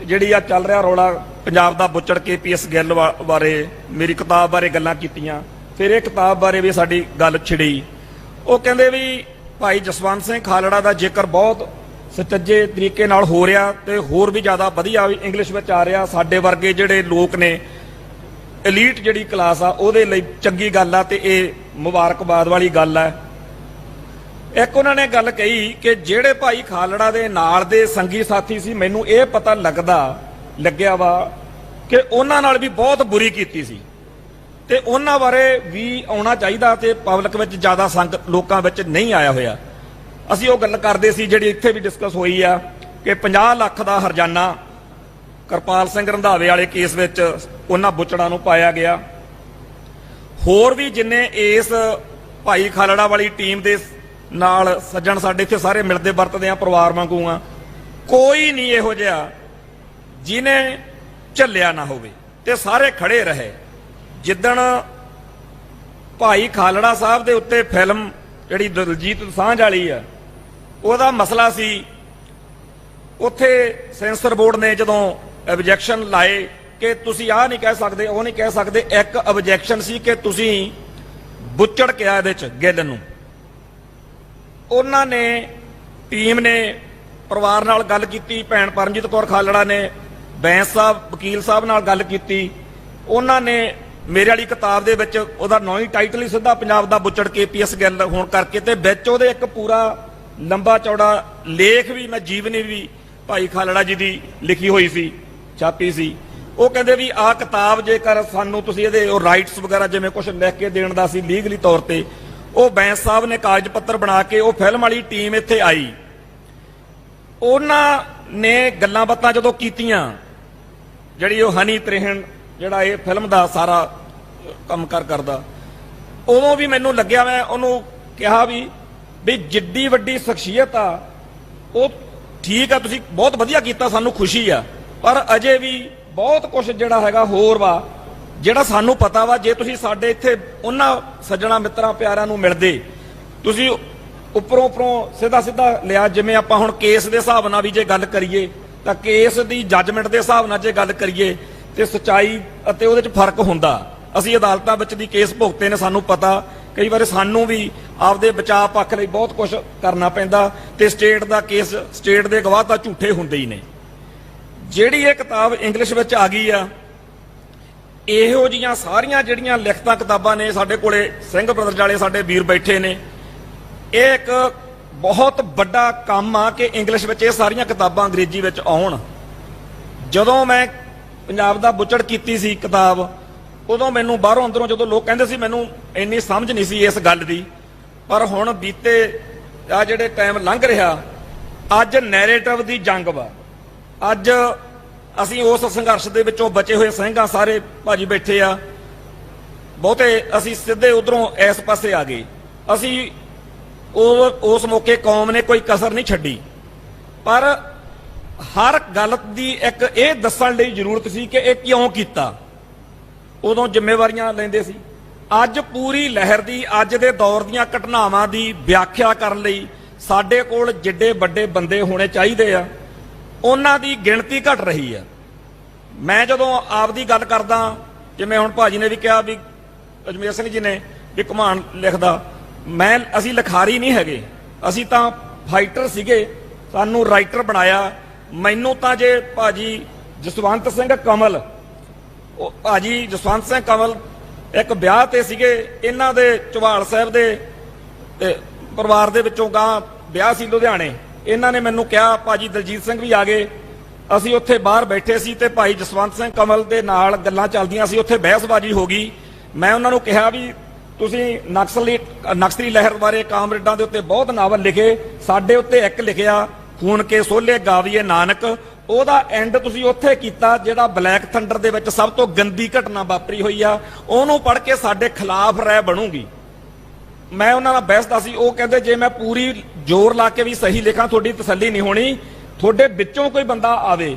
ਜਿਹੜੀ ਆ ਚੱਲ ਰਿਹਾ ਰੌਲਾ ਪੰਜਾਬ ਦਾ ਬੁੱਚੜ KPS ਗਿੱਲ ਬਾਰੇ, ਮੇਰੀ ਕਿਤਾਬ ਬਾਰੇ ਗੱਲਾਂ ਕੀਤੀਆਂ। ਫਿਰ ਇਹ ਕਿਤਾਬ ਬਾਰੇ ਵੀ ਸਾਡੀ ਗੱਲ ਛਿੜੀ। ਉਹ ਕਹਿੰਦੇ ਵੀ ਭਾਈ ਜਸਵੰਤ ਸਿੰਘ ਖਾਲੜਾ ਦਾ ਜ਼ਿਕਰ ਬਹੁਤ ਸੁਚੱਜੇ ਤਰੀਕੇ ਨਾਲ ਹੋ ਰਿਹਾ ਤੇ ਹੋਰ ਵੀ ਜ਼ਿਆਦਾ ਵਧੀਆ ਇੰਗਲਿਸ਼ ਵਿੱਚ ਆ ਰਿਹਾ। ਸਾਡੇ ਵਰਗੇ ਜਿਹੜੇ ਲੋਕ ਨੇ, ਐਲੀਟ ਜਿਹੜੀ ਕਲਾਸ ਆ, ਉਹਦੇ ਲਈ ਚੰਗੀ ਗੱਲ ਆ ਤੇ ਇਹ ਮੁਬਾਰਕਬਾਦ ਵਾਲੀ ਗੱਲ ਹੈ। ਇੱਕ ਉਹਨਾਂ ਨੇ ਗੱਲ ਕਹੀ ਕਿ ਜਿਹੜੇ ਭਾਈ ਖਾਲੜਾ ਦੇ ਨਾਲ ਦੇ ਸੰਗੀ ਸਾਥੀ ਸੀ, ਮੈਨੂੰ ਇਹ ਪਤਾ ਲੱਗਿਆ ਵਾ ਕਿ ਉਹਨਾਂ ਨਾਲ ਵੀ ਬਹੁਤ ਬੁਰੀ ਕੀਤੀ ਸੀ ਤੇ ਉਹਨਾਂ ਬਾਰੇ ਵੀ ਆਉਣਾ ਚਾਹੀਦਾ ਤੇ ਪਬਲਿਕ ਵਿੱਚ ਜ਼ਿਆਦਾ ਸੰਗਤ ਲੋਕਾਂ ਵਿੱਚ ਨਹੀਂ ਆਇਆ ਹੋਇਆ। ਅਸੀਂ ਉਹ ਗੱਲ ਕਰਦੇ ਸੀ ਜਿਹੜੀ ਇੱਥੇ ਵੀ ਡਿਸਕਸ ਹੋਈ ਆ ਕਿ 50 ਲੱਖ ਦਾ ਹਰਜਾਨਾ ਕਿਰਪਾਲ ਸਿੰਘ ਰੰਧਾਵੇ ਵਾਲੇ ਕੇਸ ਵਿੱਚ ਉਹਨਾਂ ਬੁੱਚੜਾਂ ਨੂੰ ਪਾਇਆ ਗਿਆ। ਹੋਰ ਵੀ ਜਿੰਨੇ ਇਸ ਭਾਈ ਖਾਲੜਾ ਵਾਲੀ ਟੀਮ ਦੇ ਨਾਲ ਸੱਜਣ ਸਾਡੇ ਇੱਥੇ ਸਾਰੇ ਮਿਲਦੇ ਵਰਤਦੇ ਆ, ਪਰਿਵਾਰ ਵਾਂਗੂ ਆ, ਕੋਈ ਨਹੀਂ ਇਹੋ ਜਿਹਾ ਜਿਹਨੇ ਝੱਲਿਆ ਨਾ ਹੋਵੇ ਤੇ ਸਾਰੇ ਖੜੇ ਰਹੇ। ਜਿੱਦਣ ਭਾਈ ਖਾਲੜਾ ਸਾਹਿਬ ਦੇ ਉੱਤੇ ਫਿਲਮ ਜਿਹੜੀ ਦਿਲਜੀਤ ਦੋਸਾਂਝ ਵਾਲੀ ਆ, ਉਹਦਾ ਮਸਲਾ ਸੀ, ਉੱਥੇ ਸੈਂਸਰ ਬੋਰਡ ਨੇ ਜਦੋਂ ਆਬਜੈਕਸ਼ਨ ਲਾਏ ਕਿ ਤੁਸੀਂ ਆਹ ਨਹੀਂ ਕਹਿ ਸਕਦੇ, ਉਹ ਨਹੀਂ ਕਹਿ ਸਕਦੇ। ਇੱਕ ਆਬਜੈਕਸ਼ਨ ਸੀ ਕਿ ਤੁਸੀਂ ਬੁੱਚੜ ਕਿਹਾ ਇਹਦੇ ਚ ਗਿੱਲ ਨੂੰ। ਉਹਨਾਂ ਨੇ, ਟੀਮ ਨੇ ਪਰਿਵਾਰ ਨਾਲ ਗੱਲ ਕੀਤੀ, ਭੈਣ ਪਰਮਜੀਤ ਕੌਰ ਖਾਲੜਾ ਨੇ ਬੈਂਸ ਸਾਹਿਬ ਵਕੀਲ ਸਾਹਿਬ ਨਾਲ ਗੱਲ ਕੀਤੀ। ਉਹਨਾਂ ਨੇ ਮੇਰੇ ਵਾਲੀ ਕਿਤਾਬ ਦੇ ਵਿੱਚ ਉਹਦਾ ਨਾਂ ਹੀ ਟਾਈਟਲ ਹੀ ਸਿੱਧਾ ਪੰਜਾਬ ਦਾ ਬੁੱਚੜ KPS ਗਿੱਲ ਹੋਣ ਕਰਕੇ, ਤੇ ਵਿੱਚ ਉਹਦੇ ਇੱਕ ਪੂਰਾ ਲੰਬਾ ਚੌੜਾ ਲੇਖ ਵੀ, ਮੈਂ ਜੀਵਨੀ ਵੀ ਭਾਈ ਖਾਲੜਾ ਜੀ ਦੀ ਲਿਖੀ ਹੋਈ ਸੀ, ਛਾਪੀ ਸੀ। ਉਹ ਕਹਿੰਦੇ ਵੀ ਆਹ ਕਿਤਾਬ ਜੇਕਰ ਸਾਨੂੰ ਤੁਸੀਂ ਇਹਦੇ ਰਾਈਟਸ ਵਗੈਰਾ ਜਿਵੇਂ ਕੁਝ ਲਿਖ ਕੇ ਦੇਣ ਦਾ ਸੀ ਲੀਗਲੀ ਤੌਰ ਤੇ, ਉਹ ਬੈਂਸ ਸਾਹਿਬ ਨੇ ਕਾਗਜ਼ ਪੱਤਰ ਬਣਾ ਕੇ ਉਹ ਫਿਲਮ ਵਾਲੀ ਟੀਮ ਇੱਥੇ ਆਈ, ਉਹਨਾਂ ਨੇ ਗੱਲਾਂ ਬਾਤਾਂ ਜਦੋਂ ਕੀਤੀਆਂ, ਜਿਹੜੀ ਉਹ ਹਨੀ ਤ੍ਰਿਹਣ ਜਿਹੜਾ ਇਹ ਫਿਲਮ ਦਾ ਸਾਰਾ ਕੰਮ ਕਰਦਾ, ਉਦੋਂ ਵੀ ਮੈਨੂੰ ਲੱਗਿਆ, ਮੈਂ ਉਹਨੂੰ ਕਿਹਾ ਵੀ ਜਿੱਡੀ ਵੱਡੀ ਸ਼ਖਸੀਅਤ ਆ ਉਹ ਠੀਕ ਆ, ਤੁਸੀਂ ਬਹੁਤ ਵਧੀਆ ਕੀਤਾ, ਸਾਨੂੰ ਖੁਸ਼ੀ ਆ, ਪਰ ਅਜੇ ਵੀ ਬਹੁਤ ਕੁਝ ਜਿਹੜਾ ਹੈਗਾ ਹੋਰ ਵਾ ਜਿਹੜਾ ਸਾਨੂੰ ਪਤਾ ਵਾ। ਜੇ ਤੁਸੀਂ ਸਾਡੇ ਇੱਥੇ ਉਹਨਾਂ ਸੱਜਣਾ ਮਿੱਤਰਾਂ ਪਿਆਰਿਆਂ ਨੂੰ ਮਿਲਦੇ, ਤੁਸੀਂ ਉੱਪਰੋਂ ਸਿੱਧਾ ਲਿਆ, ਜਿਵੇਂ ਆਪਾਂ ਹੁਣ ਕੇਸ ਦੇ ਹਿਸਾਬ ਨਾਲ ਵੀ ਜੇ ਗੱਲ ਕਰੀਏ ਤਾਂ ਕੇਸ ਦੀ ਜੱਜਮੈਂਟ ਦੇ ਹਿਸਾਬ ਨਾਲ ਜੇ ਗੱਲ ਕਰੀਏ ਤੇ ਸੱਚਾਈ ਅਤੇ ਉਹਦੇ 'ਚ ਫਰਕ ਹੁੰਦਾ। ਅਸੀਂ ਅਦਾਲਤਾਂ ਵਿੱਚ ਦੀ ਕੇਸ ਭੁਗਤੇ ਨੇ, ਸਾਨੂੰ ਪਤਾ ਕਈ ਵਾਰੀ ਸਾਨੂੰ ਵੀ ਆਪਦੇ ਬਚਾਅ ਪੱਖ ਲਈ ਬਹੁਤ ਕੁਝ ਕਰਨਾ ਪੈਂਦਾ, ਤੇ ਸਟੇਟ ਦਾ ਕੇਸ, ਸਟੇਟ ਦੇ ਗਵਾਹ ਤਾਂ ਝੂਠੇ ਹੁੰਦੇ ਹੀ ਨੇ। ਜਿਹੜੀ ਇਹ ਕਿਤਾਬ ਇੰਗਲਿਸ਼ ਵਿੱਚ ਆ ਗਈ ਆ, ਇਹੋ ਜੀਆਂ ਸਾਰੀਆਂ ਜਿਹੜੀਆਂ ਲਿਖਤਾਂ ਕਿਤਾਬਾਂ ਨੇ ਸਾਡੇ ਕੋਲੇ, ਸਿੰਘ ਬ੍ਰਦਰਜ਼ ਵਾਲੇ ਸਾਡੇ ਵੀਰ ਬੈਠੇ ਨੇ, ਇਹ ਇੱਕ ਬਹੁਤ ਵੱਡਾ ਕੰਮ ਆ ਕਿ ਇੰਗਲਿਸ਼ ਵਿੱਚ ਇਹ ਸਾਰੀਆਂ ਕਿਤਾਬਾਂ ਅੰਗਰੇਜ਼ੀ ਵਿੱਚ ਆਉਣ। ਜਦੋਂ ਮੈਂ ਪੰਜਾਬ ਦਾ ਬੁੱਚੜ ਕੀਤੀ ਸੀ ਕਿਤਾਬ, ਉਦੋਂ ਮੈਨੂੰ ਬਾਹਰੋਂ ਅੰਦਰੋਂ ਜਦੋਂ ਲੋਕ ਕਹਿੰਦੇ ਸੀ, ਮੈਨੂੰ ਇੰਨੀ ਸਮਝ ਨਹੀਂ ਸੀ ਇਸ ਗੱਲ ਦੀ, ਪਰ ਹੁਣ ਬੀਤੇ ਆ ਜਿਹੜੇ ਟਾਈਮ ਲੰਘ ਰਿਹਾ, ਅੱਜ ਨੈਰੇਟਿਵ ਦੀ ਜੰਗ ਵਾ। ਅੱਜ ਅਸੀਂ ਉਸ ਸੰਘਰਸ਼ ਦੇ ਵਿੱਚੋਂ ਬਚੇ ਹੋਏ ਸਿੰਘਾਂ, ਸਾਰੇ ਭਾਜੀ ਬੈਠੇ ਆ, ਬਹੁਤੇ ਅਸੀਂ ਸਿੱਧੇ ਉਧਰੋਂ ਇਸ ਪਾਸੇ ਆ ਗਏ। ਅਸੀਂ ਉਸ ਮੌਕੇ ਕੌਮ ਨੇ ਕੋਈ ਕਸਰ ਨਹੀਂ ਛੱਡੀ, ਪਰ ਹਰ ਗੱਲ ਦੀ ਇੱਕ ਇਹ ਦੱਸਣ ਲਈ ਜ਼ਰੂਰਤ ਸੀ ਕਿ ਇਹ ਕਿਉਂ ਕੀਤਾ। ਉਦੋਂ ਜ਼ਿੰਮੇਵਾਰੀਆਂ ਲੈਂਦੇ ਸੀ। ਅੱਜ ਪੂਰੀ ਲਹਿਰ ਦੀ, ਅੱਜ ਦੇ ਦੌਰ ਦੀਆਂ ਘਟਨਾਵਾਂ ਦੀ ਵਿਆਖਿਆ ਕਰਨ ਲਈ ਸਾਡੇ ਕੋਲ ਜਿੱਡੇ ਵੱਡੇ ਬੰਦੇ ਹੋਣੇ ਚਾਹੀਦੇ ਆ, ਉਹਨਾਂ ਦੀ ਗਿਣਤੀ ਘਟ ਰਹੀ ਆ। ਮੈਂ ਜਦੋਂ ਆਪਦੀ ਗੱਲ ਕਰਦਾ, ਜਿਵੇਂ ਹੁਣ ਭਾਜੀ ਨੇ ਵੀ ਕਿਹਾ ਵੀ ਅਜਮੇਰ ਸਿੰਘ ਜੀ ਨੇ ਵੀ ਘੁਮਾਣ ਲਿਖਦਾ, ਅਸੀਂ ਲਿਖਾਰੀ ਨਹੀਂ ਹੈਗੇ, ਅਸੀਂ ਤਾਂ ਫਾਈਟਰ ਸੀਗੇ, ਸਾਨੂੰ ਰਾਈਟਰ ਬਣਾਇਆ। ਮੈਨੂੰ ਤਾਂ ਜੇ ਭਾਜੀ ਜਸਵੰਤ ਸਿੰਘ ਕਮਲ, ਉਹ ਭਾਜੀ ਜਸਵੰਤ ਸਿੰਘ ਕਮਲ ਇੱਕ ਵਿਆਹ ਤੇ ਸੀਗੇ, ਇਹਨਾਂ ਦੇ ਚੌਹਾਲ ਸਾਹਿਬ ਦੇ ਪਰਿਵਾਰ ਦੇ ਵਿੱਚੋਂ ਗਾਂ ਵਿਆਹ ਸੀ ਲੁਧਿਆਣੇ, ਇਹਨਾਂ ਨੇ ਮੈਨੂੰ ਕਿਹਾ, ਭਾਜੀ ਦਲਜੀਤ ਸਿੰਘ ਵੀ ਆ ਗਏ, ਅਸੀਂ ਉੱਥੇ ਬਾਹਰ ਬੈਠੇ ਸੀ ਤੇ ਭਾਈ ਜਸਵੰਤ ਸਿੰਘ ਕਮਲ ਦੇ ਨਾਲ ਗੱਲਾਂ ਚੱਲਦੀਆਂ ਸੀ, ਉੱਥੇ ਬਹਿਸਬਾਜ਼ੀ ਹੋ ਗਈ। ਮੈਂ ਉਹਨਾਂ ਨੂੰ ਕਿਹਾ ਵੀ ਤੁਸੀਂ ਨਕਸਲੀ ਲਹਿਰ ਬਾਰੇ ਕਾਮਰੇਡਾਂ ਦੇ ਉੱਤੇ ਬਹੁਤ ਨਾਵਲ ਲਿਖੇ, ਸਾਡੇ ਉੱਤੇ ਇੱਕ ਲਿਖਿਆ ਖੂਨ ਕੇ ਸੋਲੇ ਗਾਵੀਏ ਨਾਨਕ, ਉਹਦਾ ਐਂਡ ਤੁਸੀਂ ਉੱਥੇ ਕੀਤਾ ਜਿਹੜਾ ਬਲੈਕ ਥੰਡਰ ਦੇ ਵਿੱਚ ਸਭ ਤੋਂ ਗੰਦੀ ਘਟਨਾ ਵਾਪਰੀ ਹੋਈ ਆ, ਉਹਨੂੰ ਪੜ੍ਹ ਕੇ ਸਾਡੇ ਖਿਲਾਫ ਰਾਇ ਬਣੂਗੀ। ਮੈਂ ਉਹਨਾਂ ਨਾਲ ਬਹਿਸਦਾ ਸੀ, ਉਹ ਕਹਿੰਦੇ ਜੇ ਮੈਂ ਪੂਰੀ ਜ਼ੋਰ ਲਾ ਕੇ ਵੀ ਸਹੀ ਲਿਖਾਂ ਤੁਹਾਡੀ ਤਸੱਲੀ ਨਹੀਂ ਹੋਣੀ, ਤੁਹਾਡੇ ਵਿੱਚੋਂ ਕੋਈ ਬੰਦਾ ਆਵੇ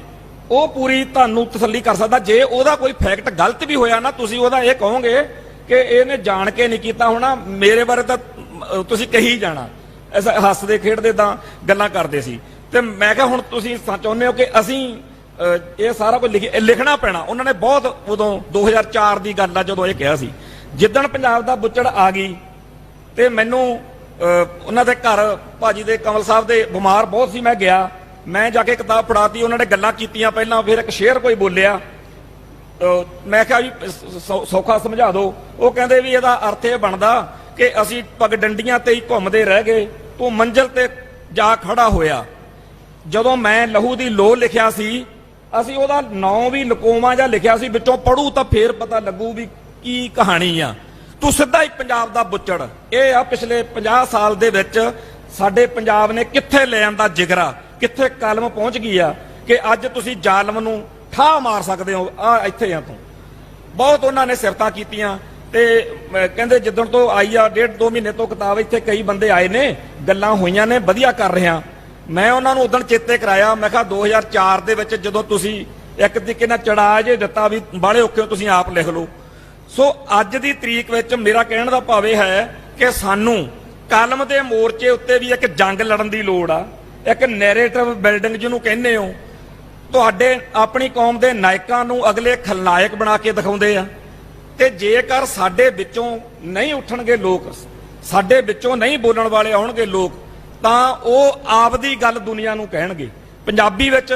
ਉਹ ਪੂਰੀ ਤੁਹਾਨੂੰ ਤਸੱਲੀ ਕਰ ਸਕਦਾ। ਜੇ ਉਹਦਾ ਕੋਈ ਫੈਕਟ ਗਲਤ ਵੀ ਹੋਇਆ ਨਾ, ਤੁਸੀਂ ਉਹਦਾ ਇਹ ਕਹੋਗੇ ਕਿ ਇਹਨੇ ਜਾਣ ਕੇ ਨਹੀਂ ਕੀਤਾ ਹੋਣਾ, ਮੇਰੇ ਬਾਰੇ ਤਾਂ ਤੁਸੀਂ ਕਹੀ ਜਾਣਾ। ਐਸਾ ਹੱਸਦੇ ਖੇਡਦੇ ਤਾਂ ਗੱਲਾਂ ਕਰਦੇ ਸੀ। ਤੇ ਮੈਂ ਕਿਹਾ ਹੁਣ ਤੁਸੀਂ ਚਾਹੁੰਦੇ ਹੋ ਕਿ ਅਸੀਂ ਇਹ ਸਾਰਾ ਕੁਝ ਲਿਖਣਾ ਪੈਣਾ। ਉਹਨਾਂ ਨੇ ਬਹੁਤ, ਉਦੋਂ 2004 ਦੀ ਗੱਲ ਆ ਜਦੋਂ ਇਹ ਕਿਹਾ ਸੀ। ਜਿੱਦਣ ਪੰਜਾਬ ਦਾ ਬੁੱਚੜ ਆ ਗਈ ਤੇ ਮੈਨੂੰ ਉਹਨਾਂ ਦੇ ਘਰ ਭਾਜੀ ਦੇ ਕਮਲ ਸਾਹਿਬ ਦੇ ਬਿਮਾਰ ਬਹੁਤ ਸੀ, ਮੈਂ ਗਿਆ, ਮੈਂ ਜਾ ਕੇ ਕਿਤਾਬ ਫੜਾਤੀ, ਉਹਨਾਂ ਨੇ ਗੱਲਾਂ ਕੀਤੀਆਂ ਪਹਿਲਾਂ, ਫਿਰ ਇੱਕ ਸ਼ੇਅਰ ਕੋਈ ਬੋਲਿਆ, ਮੈਂ ਕਿਹਾ ਵੀ ਸੌਖਾ ਸਮਝਾ ਦਿਓ। ਉਹ ਕਹਿੰਦੇ ਵੀ ਇਹਦਾ ਅਰਥ ਇਹ ਬਣਦਾ ਕਿ ਅਸੀਂ ਪਗਡੰਡੀਆਂ ਤੇ ਹੀ ਘੁੰਮਦੇ ਰਹਿ ਗਏ, ਤੂੰ ਮੰਜ਼ਿਲ ਤੇ ਜਾ ਖੜਾ ਹੋਇਆ। ਜਦੋਂ ਮੈਂ ਲਹੂ ਦੀ ਲੋਹ ਲਿਖਿਆ ਸੀ, ਅਸੀਂ ਉਹਦਾ ਨਾਂ ਵੀ ਲਕੋਮਾ ਜਿਹਾ ਲਿਖਿਆ ਸੀ, ਵਿੱਚੋਂ ਪੜੂ ਤਾਂ ਫੇਰ ਪਤਾ ਲੱਗੂ ਵੀ ਕੀ ਕਹਾਣੀ ਆ। ਤੂੰ ਸਿੱਧਾ ਹੀ ਪੰਜਾਬ ਦਾ ਬੁੱਚੜ। ਇਹ ਆ ਪਿਛਲੇ 50 ਸਾਲ ਦੇ ਵਿੱਚ ਸਾਡੇ ਪੰਜਾਬ ਨੇ ਕਿੱਥੇ ਲੈ ਆਂਦਾ ਜਿਗਰਾ, ਕਿੱਥੇ ਕਲਮ ਪਹੁੰਚ ਗਈ ਆ ਕਿ ਅੱਜ ਤੁਸੀਂ ਜ਼ਾਲਮ ਨੂੰ ਠਾਹ ਮਾਰ ਸਕਦੇ ਹੋ। ਆ ਇੱਥੇ ਆ ਤੂੰ। ਬਹੁਤ ਉਹਨਾਂ ਨੇ ਸਿਫਤਾਂ ਕੀਤੀਆਂ ਤੇ ਕਹਿੰਦੇ ਜਿੱਦਣ ਤੋਂ ਆਈ ਆ 1.5-2 ਮਹੀਨੇ ਤੋਂ ਕਿਤਾਬ ਇੱਥੇ ਕਈ ਬੰਦੇ ਆਏ ਨੇ, ਗੱਲਾਂ ਹੋਈਆਂ ਨੇ, ਵਧੀਆ ਕਰ ਰਿਹਾ। ਮੈਂ ਉਹਨਾਂ ਨੂੰ ਉਦੋਂ ਚੇਤੇ ਕਰਾਇਆ, ਮੈਂ ਕਿਹਾ 2004 ਦੇ ਵਿੱਚ ਜਦੋਂ ਤੁਸੀਂ ਇੱਕ ਤਰੀਕੇ ਨਾਲ ਚੜਾ ਜੇ ਦਿੱਤਾ ਵੀ ਬਾਹਲੇ ਔਖੇ ਹੋ, ਤੁਸੀਂ ਆਪ ਲਿਖ ਲਓ। ਸੋ ਅੱਜ ਦੀ ਤਰੀਕ ਵਿੱਚ ਮੇਰਾ ਕਹਿਣ ਦਾ ਭਾਵ ਇਹ ਹੈ ਕਿ ਸਾਨੂੰ ਕਲਮ ਦੇ ਮੋਰਚੇ ਉੱਤੇ ਵੀ ਇੱਕ ਜੰਗ ਲੜਨ ਦੀ ਲੋੜ ਆ, ਇੱਕ ਨੈਰੇਟਿਵ ਬਿਲਡਿੰਗ ਜਿਹਨੂੰ ਕਹਿੰਦੇ ਹੋ। ਤੁਹਾਡੇ ਆਪਣੀ ਕੌਮ ਦੇ ਨਾਇਕਾਂ ਨੂੰ ਅਗਲੇ ਖਲਨਾਇਕ ਬਣਾ ਕੇ ਦਿਖਾਉਂਦੇ ਆ, ਤੇ ਜੇਕਰ ਸਾਡੇ ਵਿੱਚੋਂ ਨਹੀਂ ਉੱਠਣਗੇ ਲੋਕ, ਸਾਡੇ ਵਿੱਚੋਂ ਨਹੀਂ ਬੋਲਣ ਵਾਲੇ ਆਉਣਗੇ ਲੋਕ, ਤਾਂ ਉਹ ਆਪਦੀ ਗੱਲ ਦੁਨੀਆ ਨੂੰ ਕਹਿਣਗੇ। ਪੰਜਾਬੀ ਵਿੱਚ